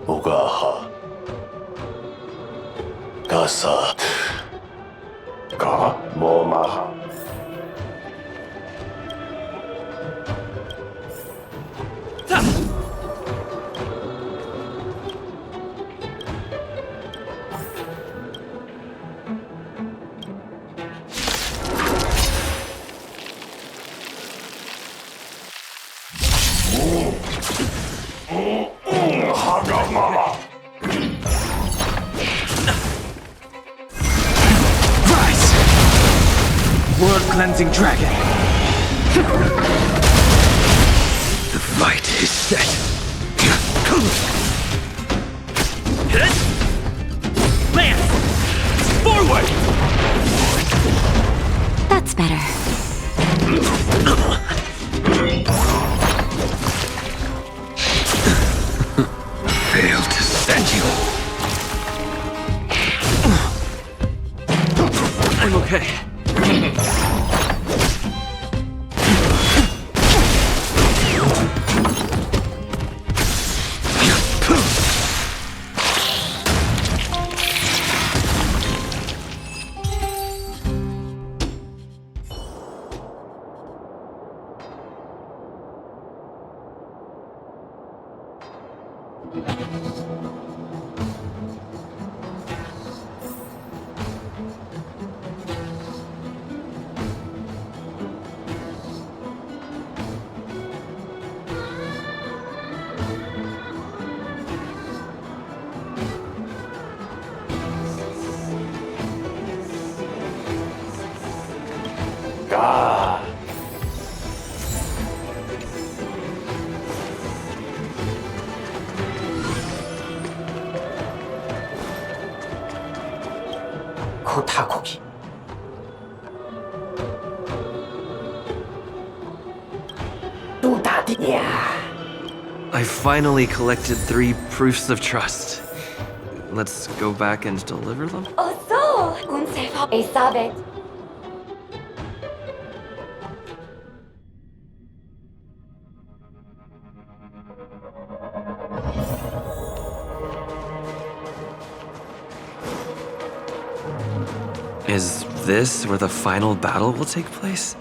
오가하 가사 가 모마하 하가마마 Blood-cleansing dragon. The fight is set. Lance! Forward! That's better. Failed to send you. I'm okay. 고타고기. 뚜다디야. I finally collected 3 proofs of trust. Let's go back and deliver them? 어서 운세서 에사벳. Is this where the final battle will take place?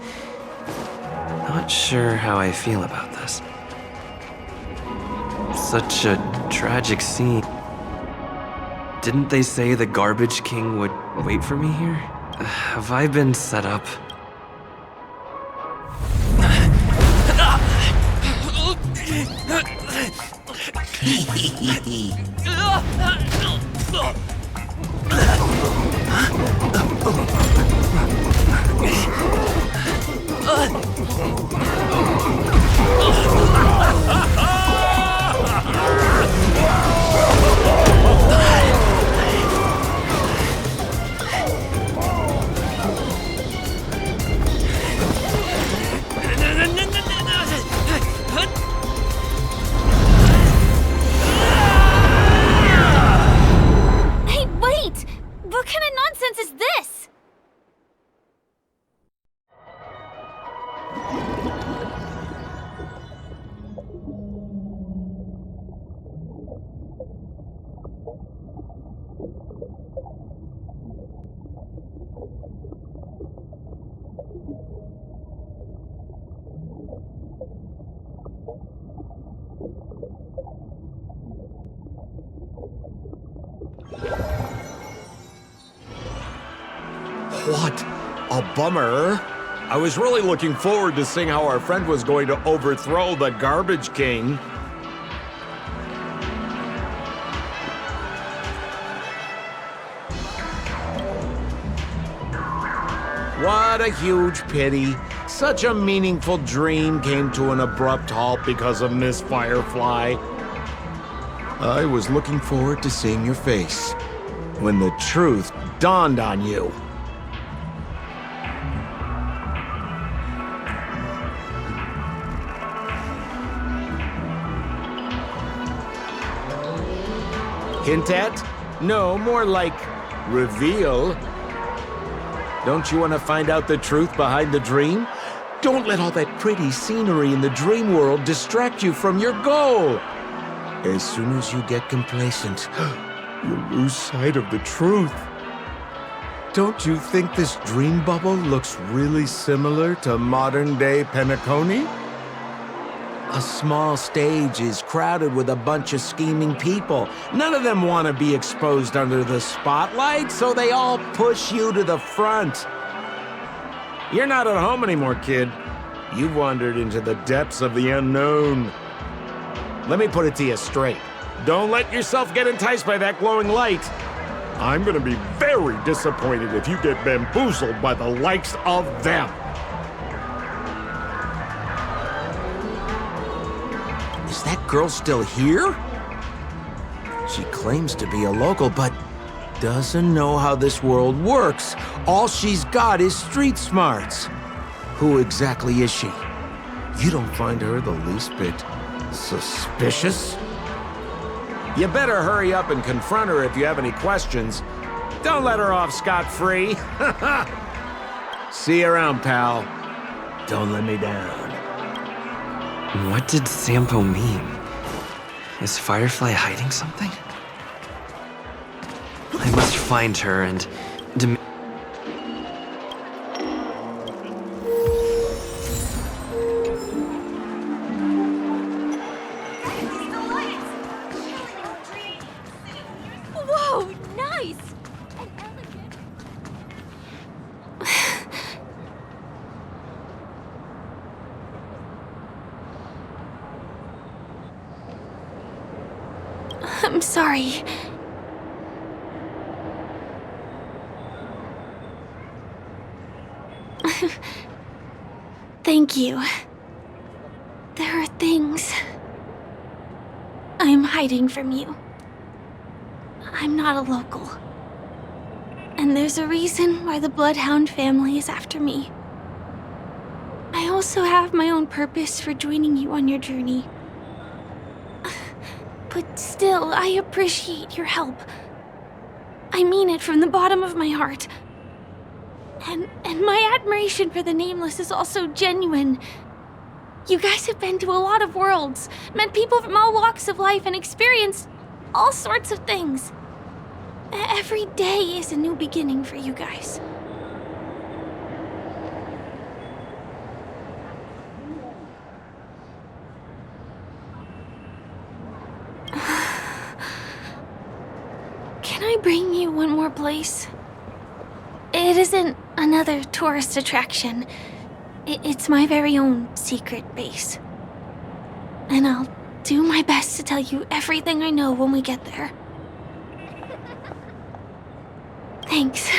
Not sure how I feel about this. Such a tragic scene. Didn't they say the Garbage King would wait for me here? Have I been set up? Hey, wait! What kind of nonsense is this? What a bummer. I was really looking forward to seeing how our friend was going to overthrow the Garbage King. What a huge pity. Such a meaningful dream came to an abrupt halt because of Miss Firefly. I was looking forward to seeing your face when the truth dawned on you. Hint at? No, more like reveal. Don't you want to find out the truth behind the dream? Don't let all that pretty scenery in the dream world distract you from your goal. As soon as you get complacent, you'll lose sight of the truth. Don't you think this dream bubble looks really similar to modern-day Penacony? A small stage is crowded with a bunch of scheming people. None of them want to be exposed under the spotlight, so they all push you to the front. You're not at home anymore, kid. You've wandered into the depths of the unknown. Let me put it to you straight. Don't let yourself get enticed by that glowing light. I'm gonna be very disappointed if you get bamboozled by the likes of them. Is that girl still here? She claims to be a local, but doesn't know how this world works. All she's got is street smarts. Who exactly is she? You don't find her the least bit suspicious? You better hurry up and confront her if you have any questions. Don't let her off scot-free. See you around, pal. Don't let me down. What did Sampo mean? Is Firefly hiding something? I must find her and Whoa, nice! I'm sorry. Thank you. There are things I'm hiding from you. I'm not a local. And there's a reason why the Bloodhound family is after me. I also have my own purpose for joining you on your journey. But still, I appreciate your help. I mean it from the bottom of my heart. And my admiration for the Nameless is also genuine. You guys have been to a lot of worlds, met people from all walks of life, and experienced all sorts of things. Every day is a new beginning for you guys. Can I bring you one more place? It isn't another tourist attraction. It's my very own secret base. And I'll do my best to tell you everything I know when we get there. Thanks.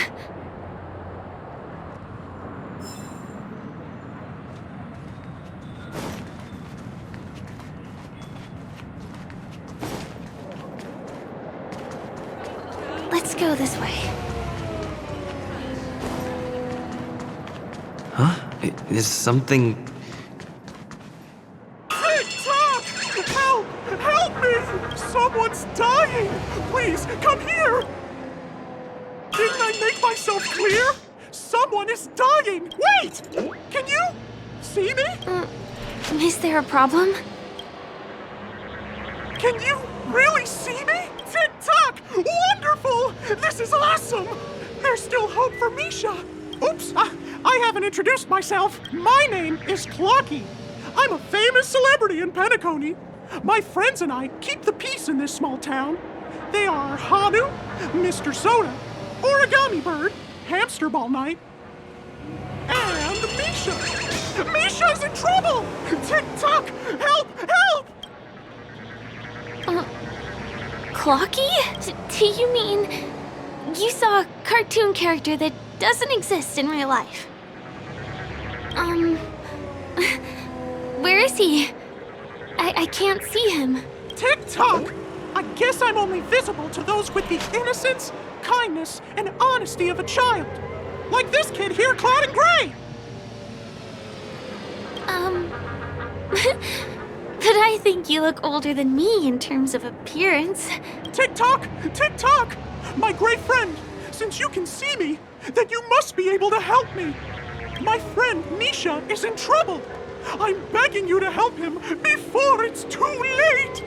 Let's go this way. Huh? Is something... TikTok! Help! Help me! Someone's dying! Please, come here! Didn't I make myself clear? Someone is dying! Wait! Can you see me? Is there a problem? Can you really see me? TikTok! Wonderful! This is awesome! There's still hope for Misha! Oops, I haven't introduced myself. My name is Clocky. I'm a famous celebrity in Penacony. My friends and I keep the peace in this small town. They are Hanu, Mr. Soda, Origami Bird, Hamster Ball Night, and Misha. Misha's in trouble! TikTok! Help! Help! Clocky? Do you mean you saw a cartoon character that doesn't exist in real life? Where is he? I can't see him. TikTok! I guess I'm only visible to those with the innocence, kindness, and honesty of a child. Like this kid here clad in gray! But I think you look older than me in terms of appearance. TikTok! TikTok! My great friend, since you can see me, then you must be able to help me. My friend Misha is in trouble. I'm begging you to help him before it's too late.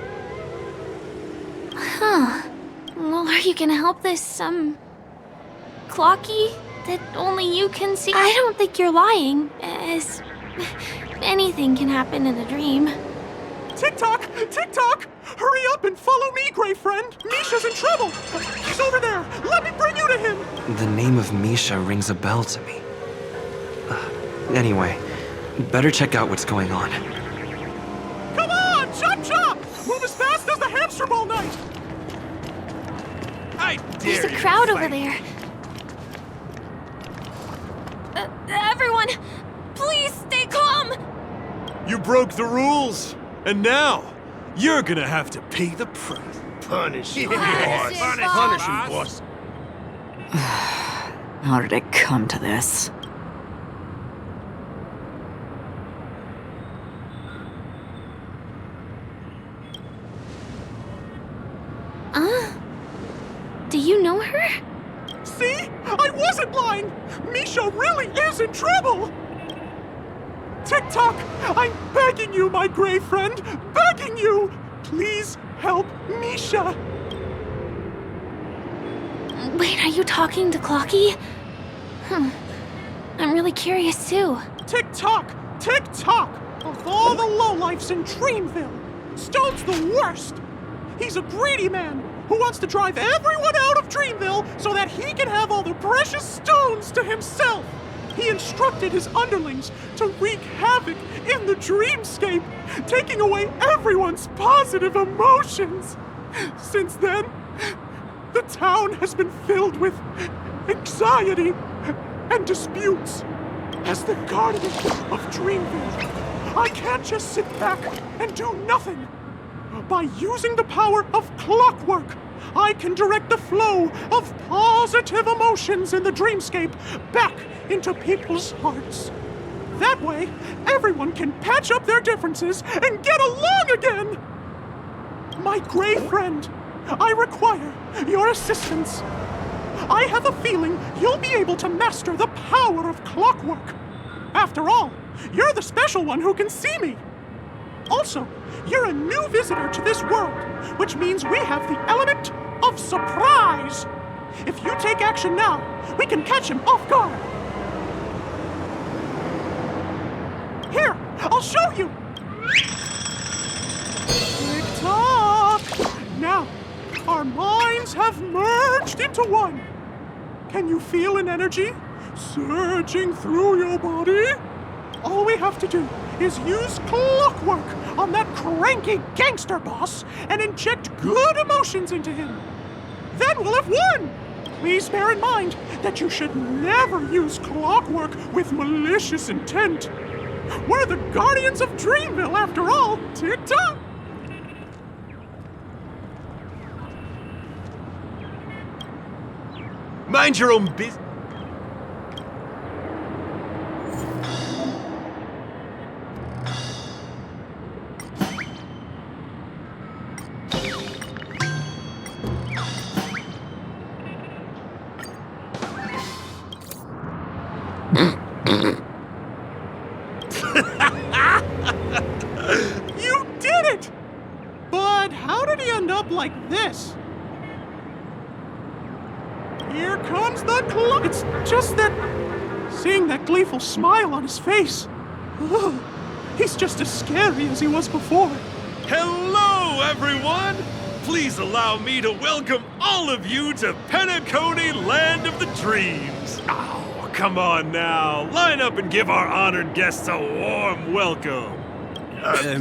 Huh. Well, are you gonna help this, Clocky that only you can see? I don't think you're lying, as anything can happen in a dream. TikTok! TikTok! Hurry up and follow me, gray friend. Misha's in trouble. He's over there. Let me bring you to him. The name of Misha rings a bell to me. Anyway, better check out what's going on. Come on, chop chop! Move as fast as the Hamster Ball Night. I There's a crowd over there. Everyone, please stay calm. You broke the rules, and now you're gonna have to pay the price. Punish him, boss. Punish him, boss. How did it come to this? Do you know her? See? I wasn't lying! Misha really is in trouble! TikTok, I'm begging you, my gray friend! Begging you! Please help Misha! Wait, are you talking to Clocky? I'm really curious too. TikTok! TikTok! Of all the lowlifes in Dreamville, Stone's the worst! He's a greedy man who wants to drive everyone out of Dreamville so that he can have all the precious stones to himself. He instructed his underlings to wreak havoc in the dreamscape, taking away everyone's positive emotions. Since then, the town has been filled with anxiety and disputes. As the guardian of Dreamville, I can't just sit back and do nothing. By using the power of clockwork, I can direct the flow of positive emotions in the dreamscape back into people's hearts. That way, everyone can patch up their differences and get along again! My gray friend, I require your assistance. I have a feeling you'll be able to master the power of clockwork. After all, you're the special one who can see me. Also, you're a new visitor to this world, which means we have the element of surprise. If you take action now, we can catch him off guard. Here, I'll show you. Tick-tock. Now, our minds have merged into one. Can you feel an energy surging through your body? All we have to do is use clockwork on that cranky gangster boss and inject good emotions into him. Then we'll have won! Please bear in mind that you should never use clockwork with malicious intent. We're the Guardians of Dreamville after all, tick-tock! Mind your own business. You did it! But how did he end up like this? Here comes the clock. It's just that seeing that gleeful smile on his face. Ugh, he's just as scary as he was before. Hello, everyone! Please allow me to welcome all of you to Penacony, Land of the Dreams. Oh, come on now. Line up and give our honored guests a warm welcome.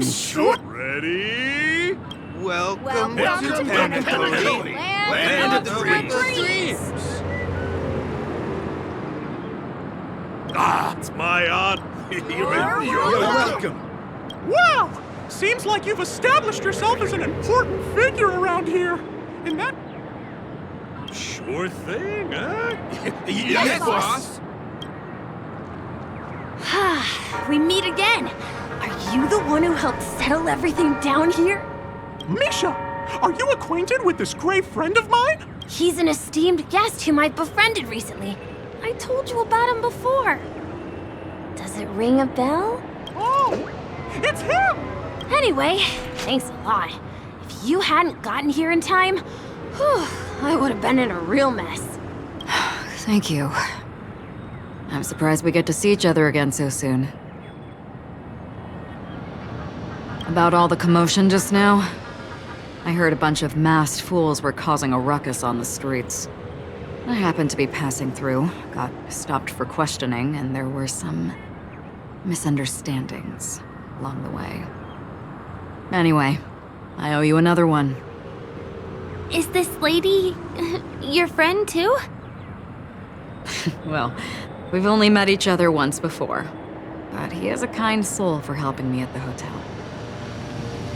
Sure. Ready? Welcome to Penacony, Land of the Dreams. Ah, it's my honor. You're welcome. Wow! Seems like you've established yourself as an important figure around here. And that... Sure thing, huh? Yes, boss. We meet again. Are you the one who helped settle everything down here? Misha, are you acquainted with this gray friend of mine? He's an esteemed guest whom I've befriended recently. I told you about him before. Does it ring a bell? Oh, it's him! Anyway, thanks a lot. If you hadn't gotten here in time, whew, I would have been in a real mess. Thank you. I'm surprised we get to see each other again so soon. About all the commotion just now, I heard a bunch of masked fools were causing a ruckus on the streets. I happened to be passing through, got stopped for questioning, and there were some misunderstandings along the way. Anyway, I owe you another one. Is this lady your friend too? Well, we've only met each other once before, but he has a kind soul for helping me at the hotel.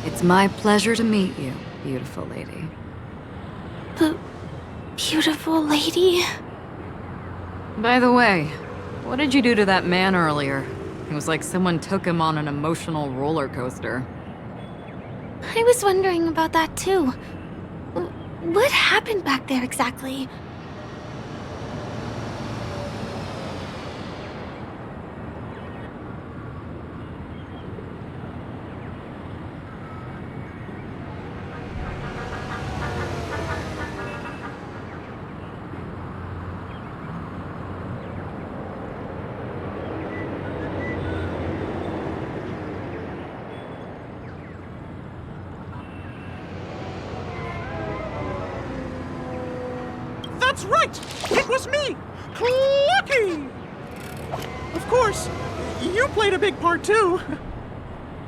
It's my pleasure to meet you, beautiful lady. The beautiful lady? By the way, what did you do to that man earlier? It was like someone took him on an emotional roller coaster. I was wondering about that too. What happened back there exactly? That's right! It was me! Clucky! Of course, you played a big part too.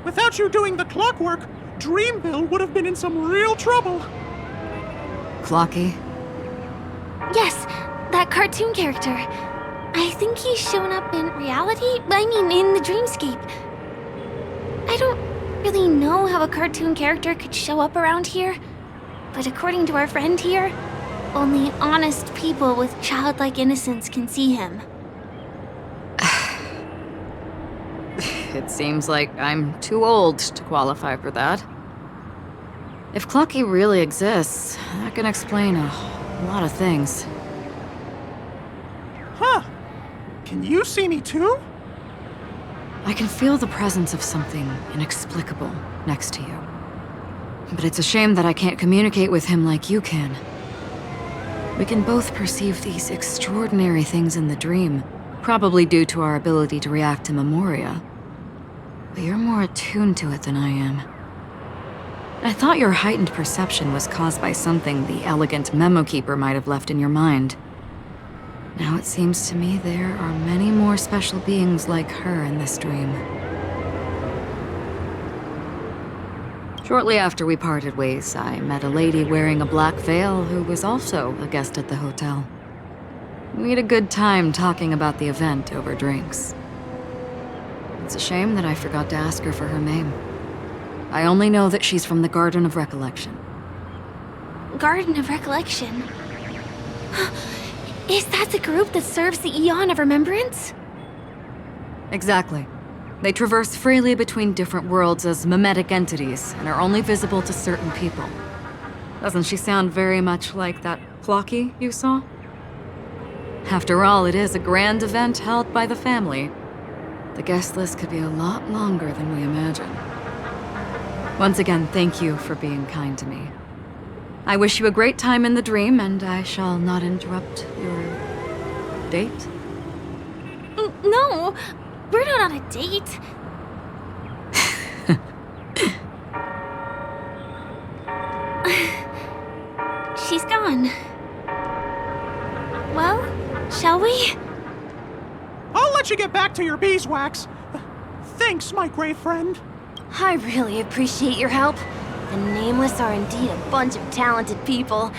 Without you doing the clockwork, Dreamville would have been in some real trouble. Clocky? Yes, that cartoon character. I think he's shown up in reality. I mean, in the dreamscape. I don't really know how a cartoon character could show up around here, But according to our friend here, only honest people with childlike innocence can see him. It seems like I'm too old to qualify for that. If Clucky really exists, that can explain a lot of things. Huh. Can you see me too? I can feel the presence of something inexplicable next to you. But it's a shame that I can't communicate with him like you can. We can both perceive these extraordinary things in the dream, probably due to our ability to react to memoria. But you're more attuned to it than I am. I thought your heightened perception was caused by something the elegant memo keeper might have left in your mind. Now it seems to me there are many more special beings like her in this dream. Shortly after we parted ways, I met a lady wearing a black veil who was also a guest at the hotel. We had a good time talking about the event over drinks. It's a shame that I forgot to ask her for her name. I only know that she's from the Garden of Recollection. Garden of Recollection? Is that the group that serves the Eon of Remembrance? Exactly. They traverse freely between different worlds as mimetic entities and are only visible to certain people. Doesn't she sound very much like that Clocky you saw? After all, it is a grand event held by the family. The guest list could be a lot longer than we imagine. Once again, thank you for being kind to me. I wish you a great time in the dream, and I shall not interrupt your date. No, we're not on a date. She's gone. Well, shall we? I'll let you get back to your beeswax. Thanks, my grave friend. I really appreciate your help. The Nameless are indeed a bunch of talented people.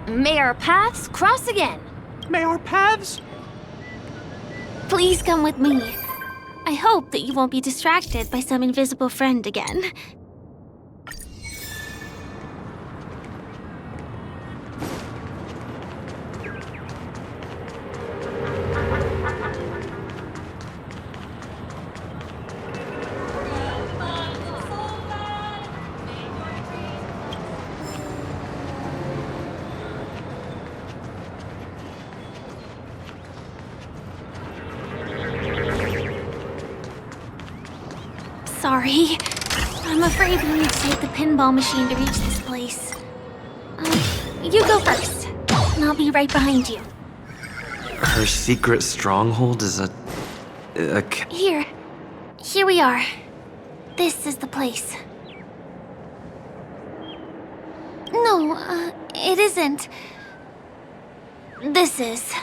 May our paths cross again. May our paths? Please come with me. I hope that you won't be distracted by some invisible friend again. Sorry. I'm afraid we need to take the pinball machine to reach this place. You go first, and I'll be right behind you. Her secret stronghold is a Here we are. This is the place. No, it isn't. This is.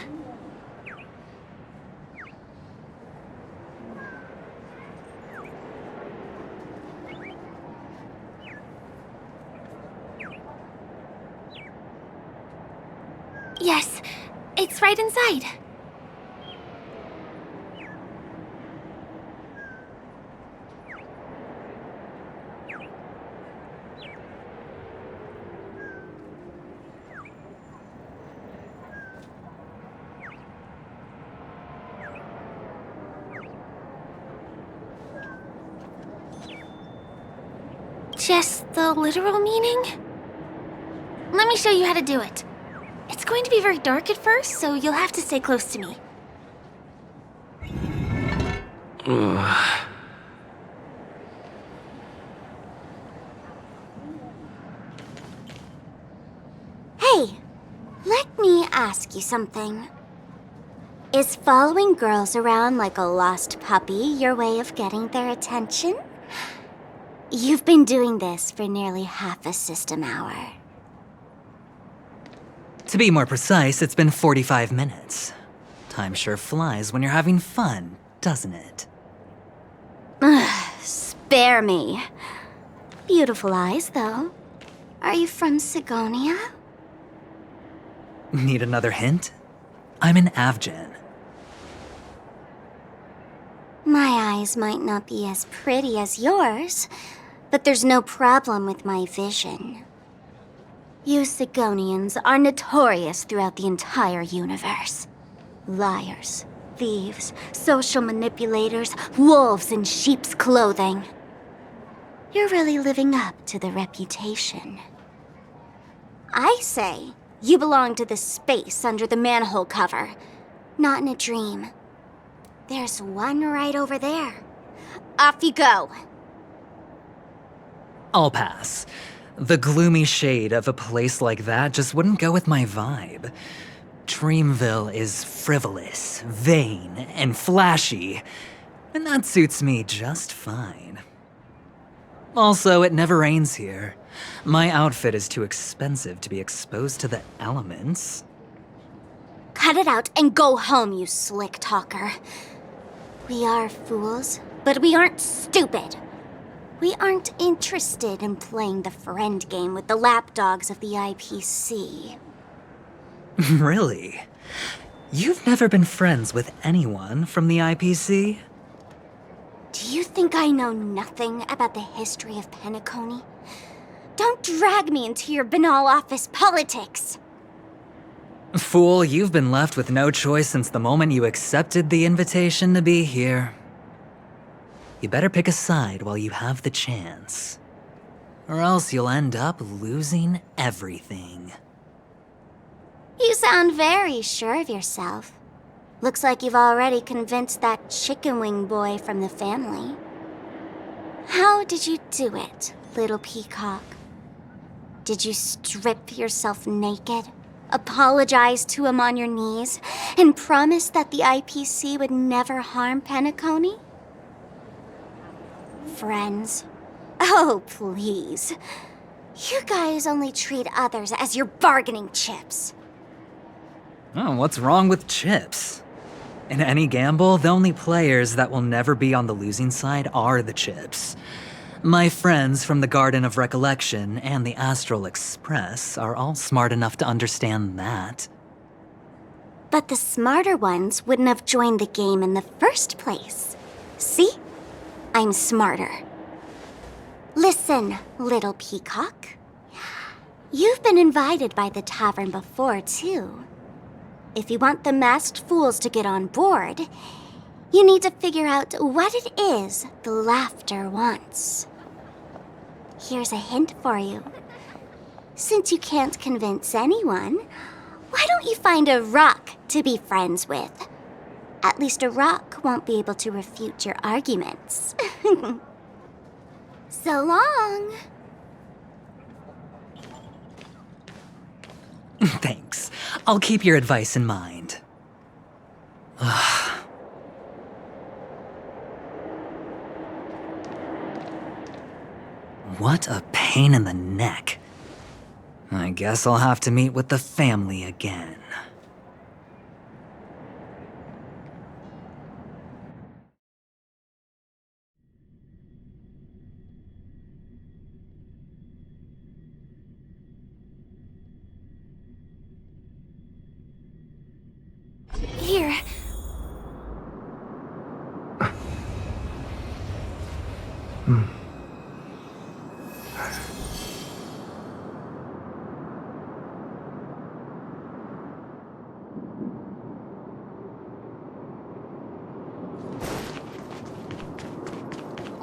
Yes, it's right inside. Just the literal meaning? Let me show you how to do it. It's going to be very dark at first, so you'll have to stay close to me. Hey, let me ask you something. Is following girls around like a lost puppy your way of getting their attention? You've been doing this for nearly half a system hour. To be more precise, it's been 45 minutes. Time sure flies when you're having fun, doesn't it? Spare me. Beautiful eyes, though. Are you from Sigonia? Need another hint? I'm an Avgen. My eyes might not be as pretty as yours, but there's no problem with my vision. You Sigonians are notorious throughout the entire universe. Liars, thieves, social manipulators, wolves in sheep's clothing. You're really living up to the reputation. I say you belong to the space under the manhole cover, not in a dream. There's one right over there. Off you go. I'll pass. The gloomy shade of a place like that just wouldn't go with my vibe. Dreamville is frivolous, vain, and flashy, and that suits me just fine. Also, it never rains here. My outfit is too expensive to be exposed to the elements. Cut it out and go home, you slick talker. We are fools, but we aren't stupid. We aren't interested in playing the friend game with the lapdogs of the IPC. Really? You've never been friends with anyone from the IPC? Do you think I know nothing about the history of Penacony? Don't drag me into your banal office politics! Fool, you've been left with no choice since the moment you accepted the invitation to be here. You better pick a side while you have the chance. Or else you'll end up losing everything. You sound very sure of yourself. Looks like you've already convinced that chicken wing boy from the family. How did you do it, little peacock? Did you strip yourself naked, apologize to him on your knees, and promise that the IPC would never harm Penacony? Friends? Oh, please. You guys only treat others as your bargaining chips. Oh, what's wrong with chips? In any gamble, the only players that will never be on the losing side are the chips. My friends from the Garden of Recollection and the Astral Express are all smart enough to understand that. But the smarter ones wouldn't have joined the game in the first place. See? I'm smarter. Listen, little peacock. You've been invited by the tavern before, too. If you want the masked fools to get on board, you need to figure out what it is the laughter wants. Here's a hint for you. Since you can't convince anyone, why don't you find a rock to be friends with? At least a rock won't be able to refute your arguments. So long. Thanks. I'll keep your advice in mind. What a pain in the neck. I guess I'll have to meet with the family again. Here.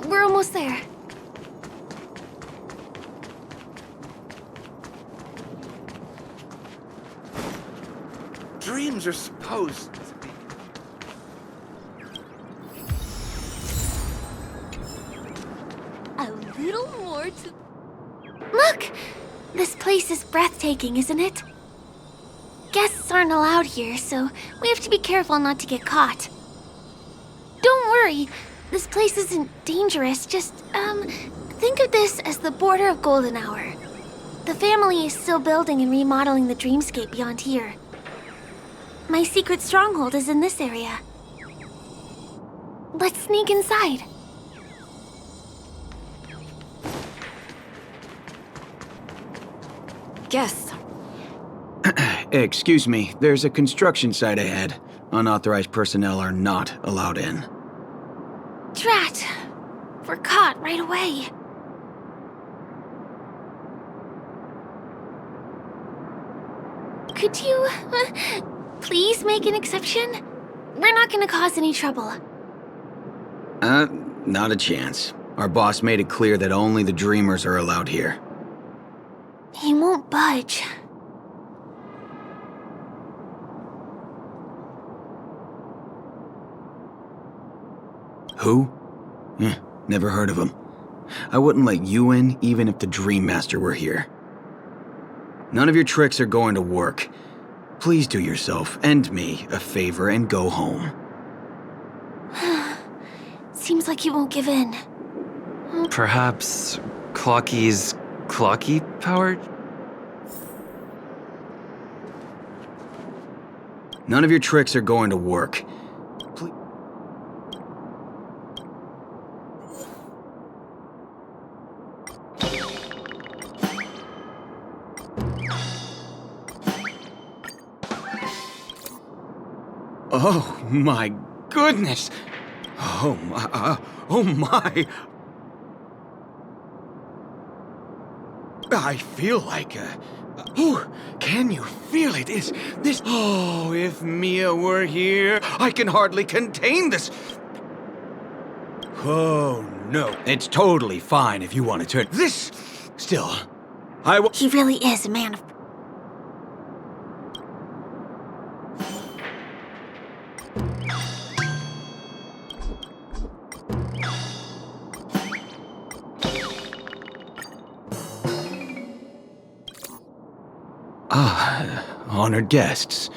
We're almost there. Dreams are supposed to be. A little more to... Look! This place is breathtaking, isn't it? Guests aren't allowed here, so we have to be careful not to get caught. Don't worry, this place isn't dangerous, just, think of this as the border of Golden Hour. The family is still building and remodeling the dreamscape beyond here. My secret stronghold is in this area. Let's sneak inside. Guests. Excuse me, there's a construction site ahead. Unauthorized personnel are not allowed in. Drat! We're caught right away. Could you, please make an exception? We're not gonna cause any trouble. Not a chance. Our boss made it clear that only the dreamers are allowed here. He won't budge. Who? Never heard of him. I wouldn't let you in even if the Dream Master were here. None of your tricks are going to work. Please do yourself and me a favor and go home. Seems like you won't give in. Perhaps Clocky's Clocky powered? None of your tricks are going to work. Please. Oh my goodness! Oh my! I feel like can you feel it? Is this? Oh, if Mia were here, I can hardly contain this. Oh no, it's totally fine if you want to turn this. Still, I will. He really is a man of. Honored guests.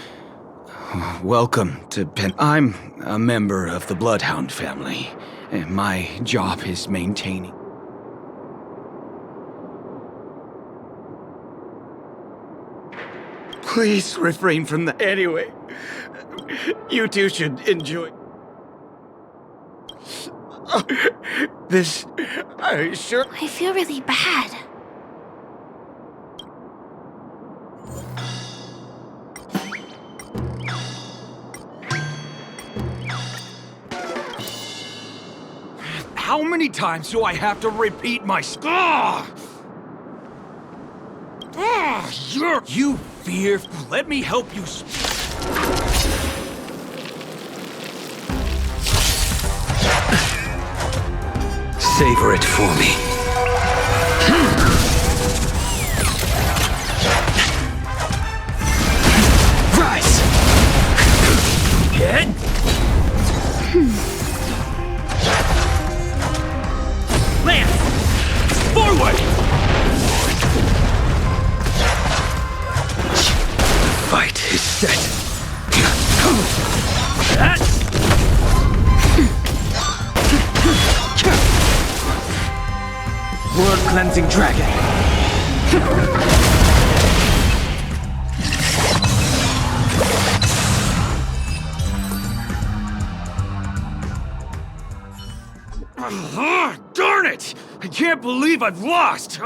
Welcome to I'm a member of the Bloodhound family, and my job is maintaining. Please refrain from that. Anyway, you two should enjoy. This, I feel really bad. How many times do I have to repeat my You fear. Let me help you. Savor it for me. Rise! Get! Lance! Forward! Fight is set. World-cleansing dragon. Darn it! I can't believe I've lost!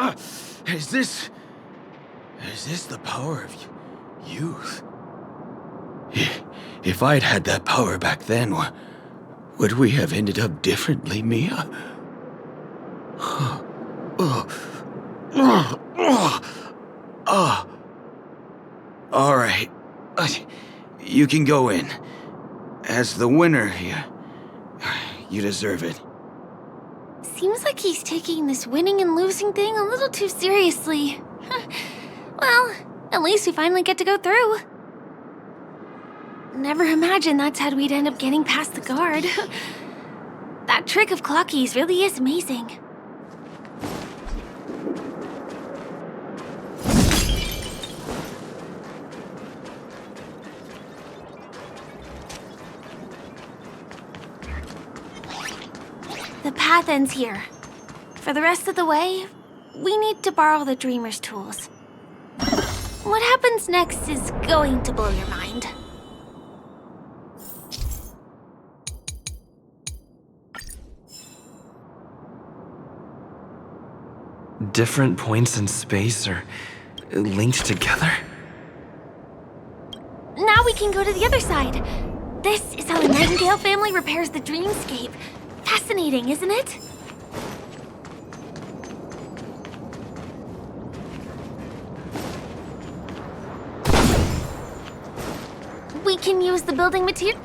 Is this the power of youth? If I'd had that power back then, would we have ended up differently, Mia? All right. You can go in. As the winner, you deserve it. Seems like he's taking this winning and losing thing a little too seriously. Well, at least we finally get to go through. Never imagined that's how we'd end up getting past the guard. That trick of Clocky's really is amazing. The path ends here. For the rest of the way, we need to borrow the Dreamer's tools. What happens next is going to blow your mind. Different points in space are linked together? Now we can go to the other side. This is how the Nightingale family repairs the dreamscape. Fascinating, isn't it? We can use the building material.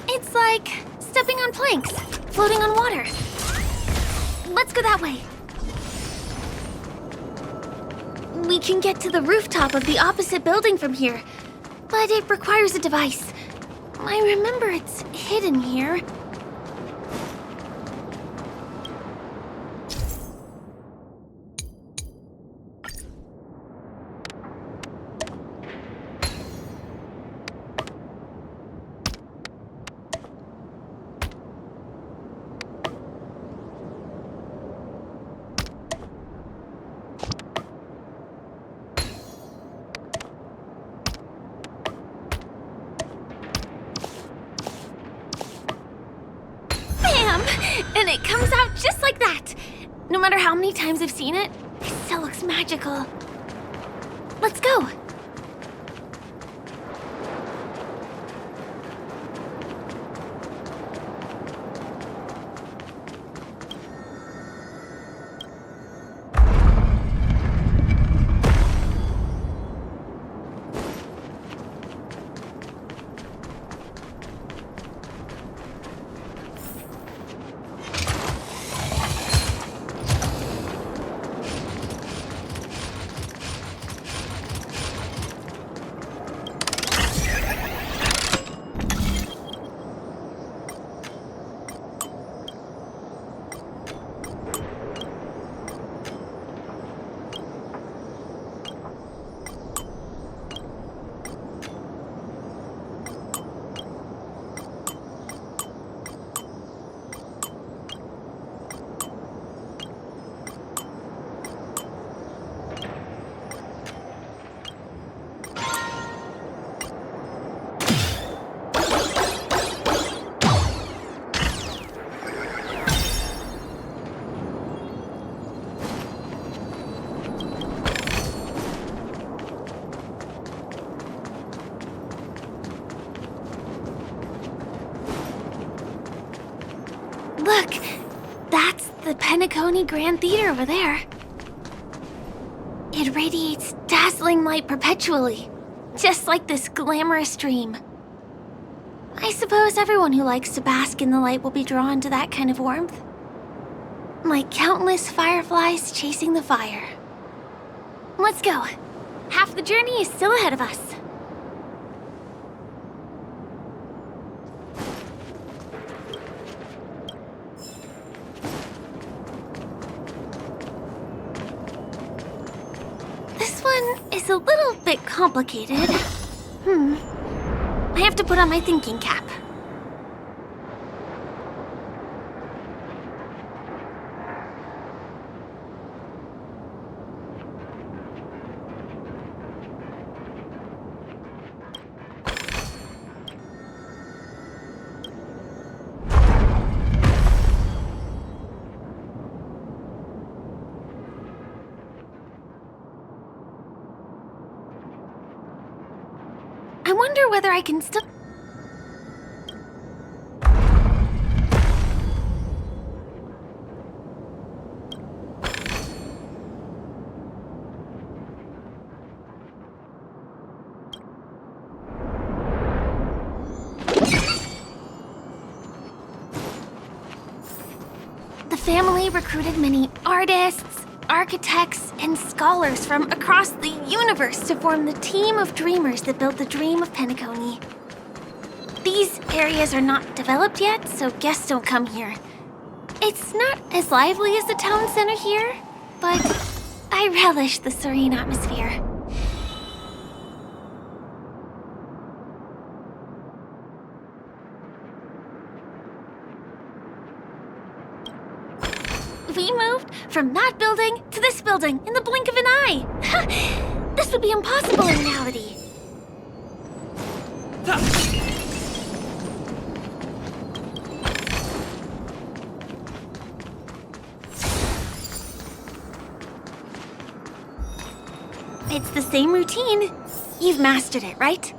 It's like stepping on planks, floating on water. Let's go that way. We can get to the rooftop of the opposite building from here, but it requires a device. I remember it's hidden here. And it comes out just like that. No matter how many times I've seen it, it still looks magical. Let's go. Look, that's the Penacony Grand Theater over there. It radiates dazzling light perpetually, just like this glamorous dream. I suppose everyone who likes to bask in the light will be drawn to that kind of warmth. Like countless fireflies chasing the fire. Let's go. Half the journey is still ahead of us. This one is a little bit complicated. I have to put on my thinking cap. I wonder whether I can still... The family recruited many artists, architects and scholars from across the universe to form the team of dreamers that built the dream of Penacony. These areas are not developed yet, so guests don't come here. It's not as lively as the town center here, but I relish the serene atmosphere. We moved from that building to this building in the blink of an eye. This would be impossible in reality. It's the same routine. You've mastered it, right?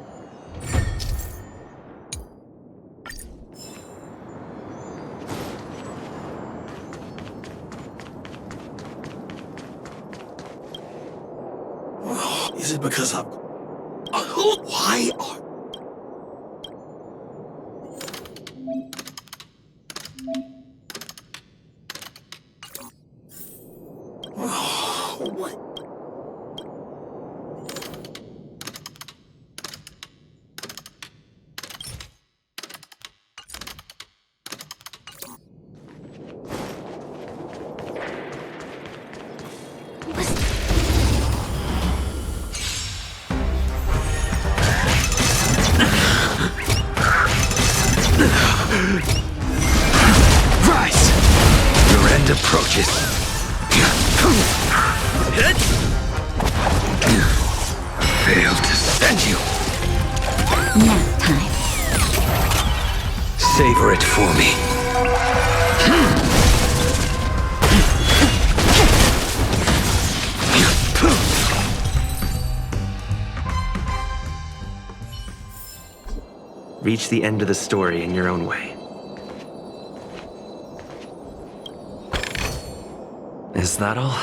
Is it because I'm... Why are... What? Rise! Your end approaches. Failed to send you. Nap time. Savor it for me. Reach the end of the story in your own way. Is that all?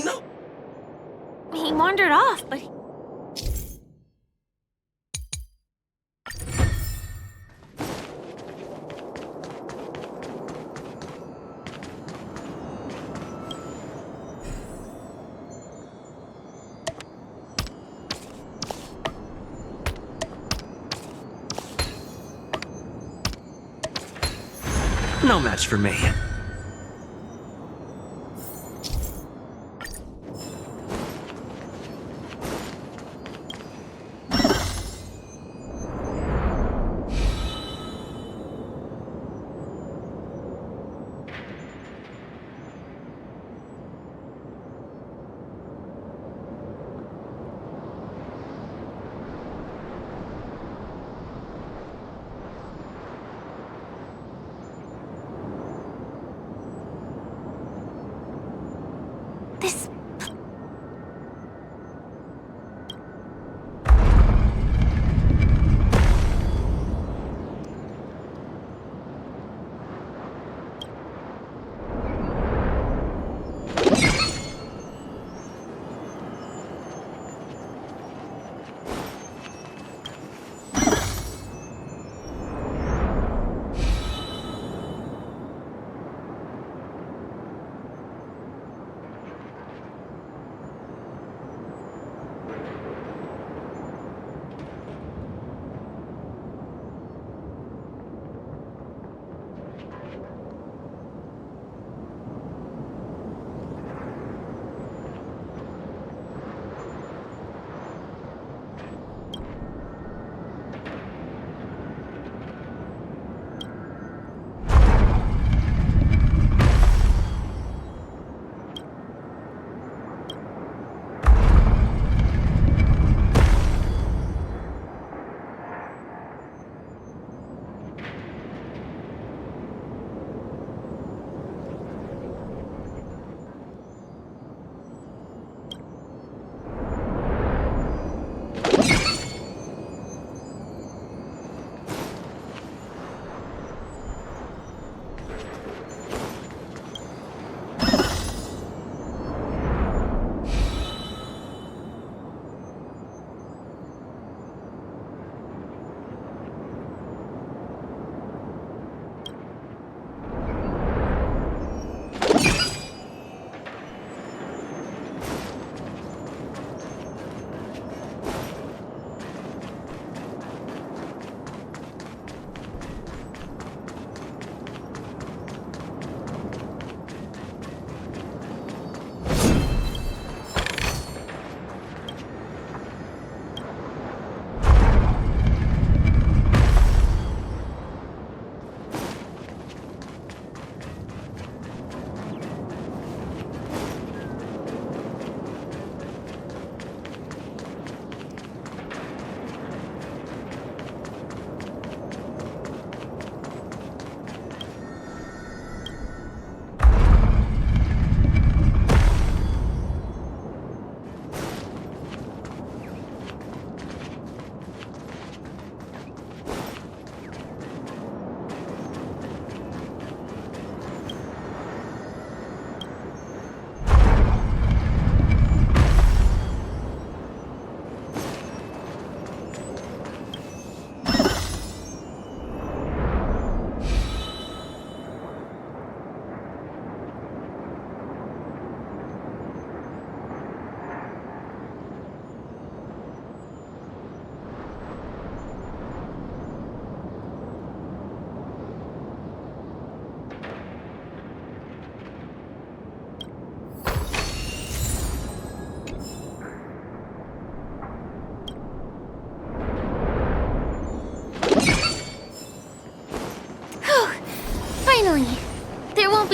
No. He wandered off, but No match for me.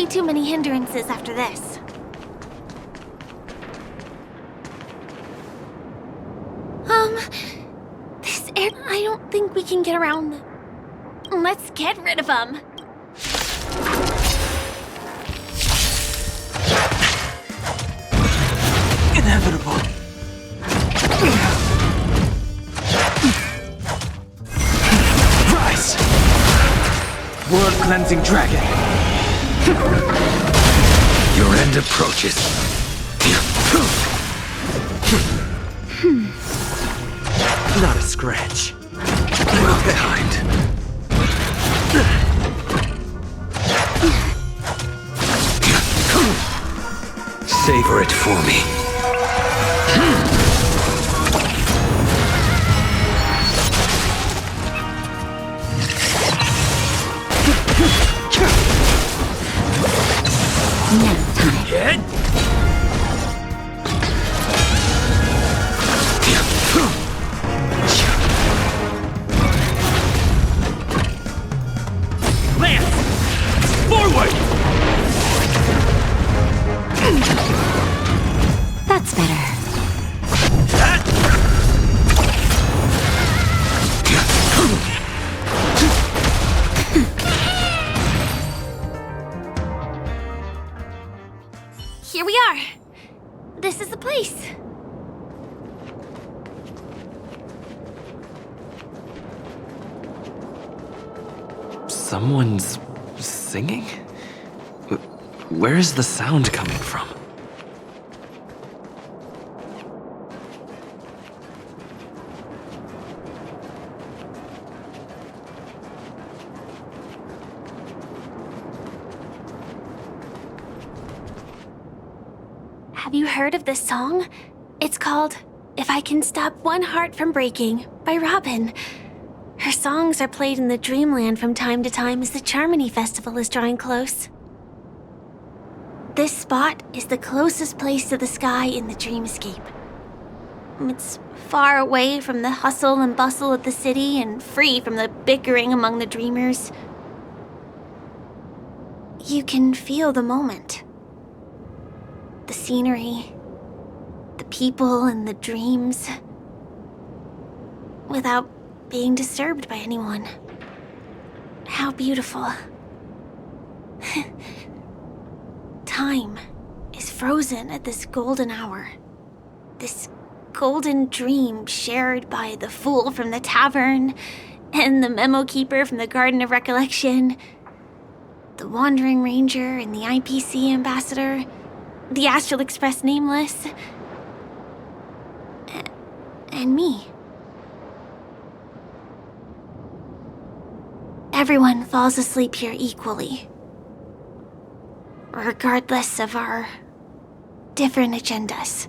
be too many hindrances after this. This air... I don't think we can get around them. Let's get rid of them. Inevitable. Rise! World-cleansing dragon. Your end approaches. Not a scratch. Well timed. Savor it for me. Hit! Lance! Forward! That's better. Here we are. This is the place. Someone's singing? Where is the sound coming from? Have you heard of this song? It's called If I Can Stop One Heart from Breaking by Robin. Her songs are played in the Dreamland from time to time as the Charmony Festival is drawing close. This spot is the closest place to the sky in the dreamscape. It's far away from the hustle and bustle of the city and free from the bickering among the dreamers. You can feel the moment. The scenery, the people and the dreams, without being disturbed by anyone. How beautiful. Time is frozen at this golden hour. This golden dream shared by the fool from the tavern and the memo keeper from the Garden of Recollection, the wandering ranger and the IPC ambassador, the Astral Express nameless, and me. Everyone falls asleep here equally, regardless of our different agendas.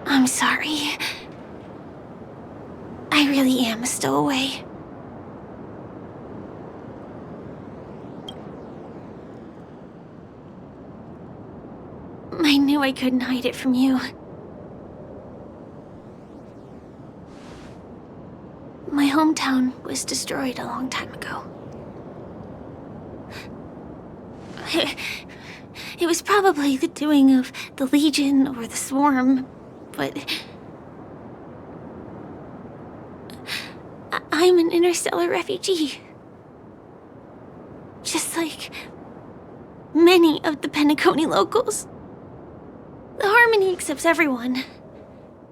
I'm sorry. I really am a stowaway. I knew I couldn't hide it from you. My hometown was destroyed a long time ago. It was probably the doing of the Legion or the Swarm, but I'm an interstellar refugee. Just like many of the Penacony locals. The Harmony accepts everyone,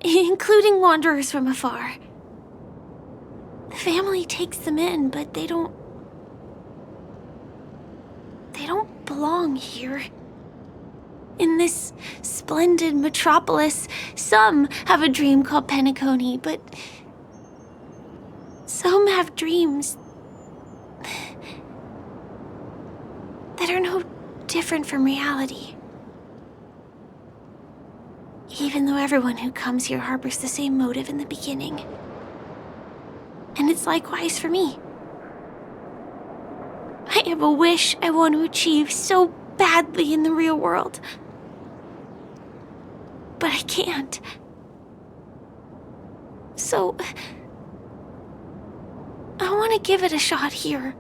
including wanderers from afar. The family takes them in, but they don't belong here. In this splendid metropolis, some have a dream called Penacony, but some have dreams that are no different from reality. Even though everyone who comes here harbors the same motive in the beginning. And it's likewise for me. I have a wish I want to achieve so badly in the real world. But I can't. So, I want to give it a shot here.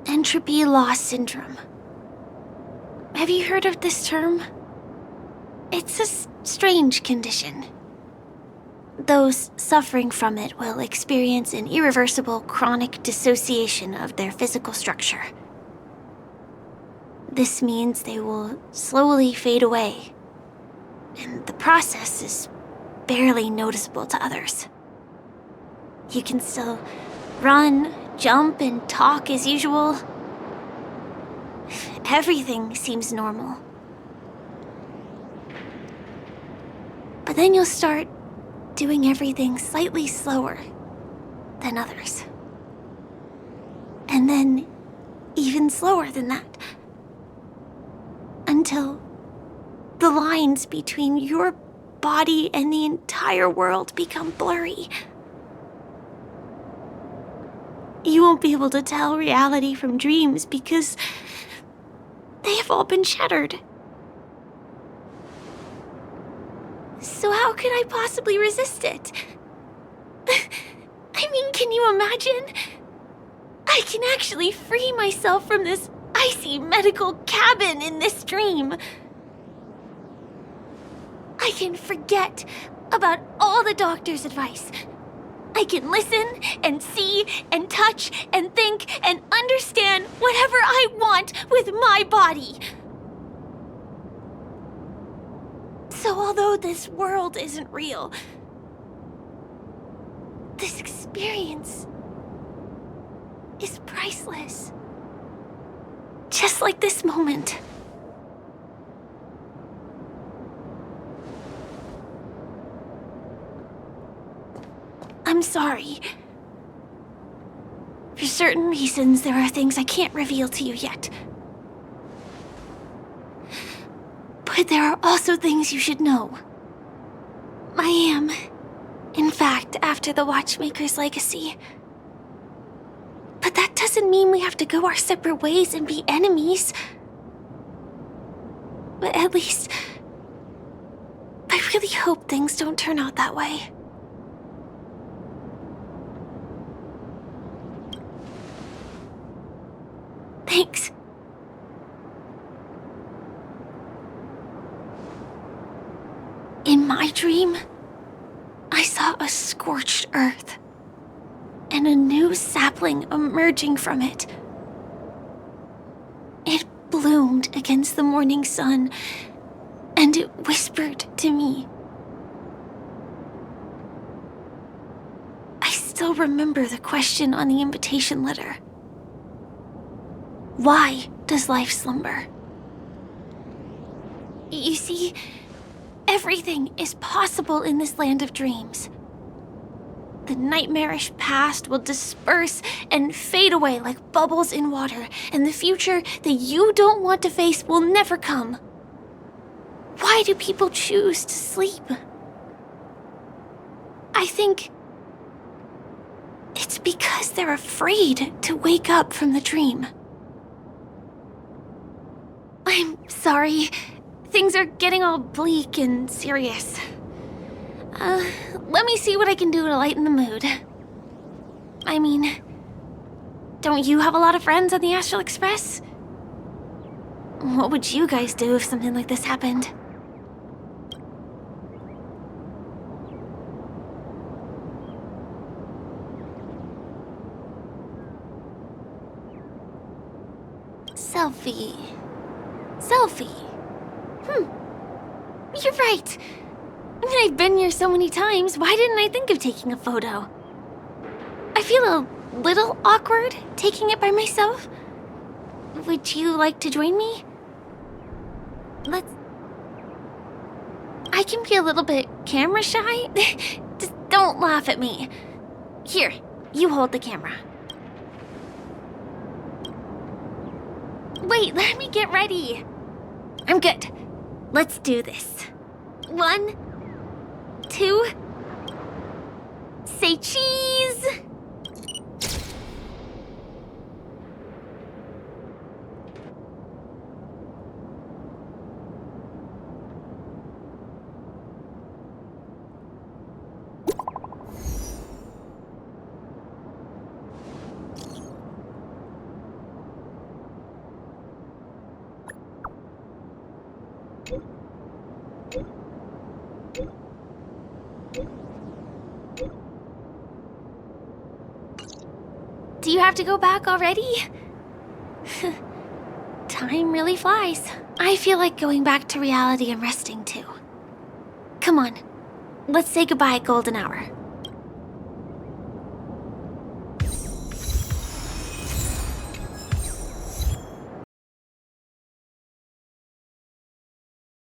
Entropy loss syndrome. Have you heard of this term? It's a strange condition. Those suffering from it will experience an irreversible chronic dissociation of their physical structure. This means they will slowly fade away, and the process is barely noticeable to others. You can still run, jump, and talk as usual. Everything seems normal. But then you'll start doing everything slightly slower than others. And then even slower than that. Until the lines between your body and the entire world become blurry. You won't be able to tell reality from dreams because they have all been shattered. So how could I possibly resist it? I mean, can you imagine? I can actually free myself from this icy medical cabin in this dream. I can forget about all the doctor's advice. I can listen and see and touch and think and understand whatever I want with my body. So although this world isn't real, this experience is priceless. Just like this moment. I'm sorry. For certain reasons, there are things I can't reveal to you yet. But there are also things you should know. I am, in fact, after the Watchmaker's legacy. But that doesn't mean we have to go our separate ways and be enemies. But at least, I really hope things don't turn out that way. Thanks. In my dream, I saw a scorched earth and a new sapling emerging from it. It bloomed against the morning sun, and it whispered to me. I still remember the question on the invitation letter. Why does life slumber? You see, everything is possible in this land of dreams. The nightmarish past will disperse and fade away like bubbles in water, and the future that you don't want to face will never come. Why do people choose to sleep? I think it's because they're afraid to wake up from the dream. I'm sorry. Things are getting all bleak and serious. Let me see what I can do to lighten the mood. I mean, don't you have a lot of friends on the Astral Express? What would you guys do if something like this happened? Selfie. You're right. I mean, I've been here so many times. Why didn't I think of taking a photo? I feel a little awkward taking it by myself. Would you like to join me? I can be a little bit camera shy. Just don't laugh at me. Here, you hold the camera. Wait, let me get ready. I'm good. Let's do this. 1, 2. Say cheese! Do you have to go back already? Time really flies. I feel like going back to reality and resting too. Come on, let's say goodbye, Golden Hour.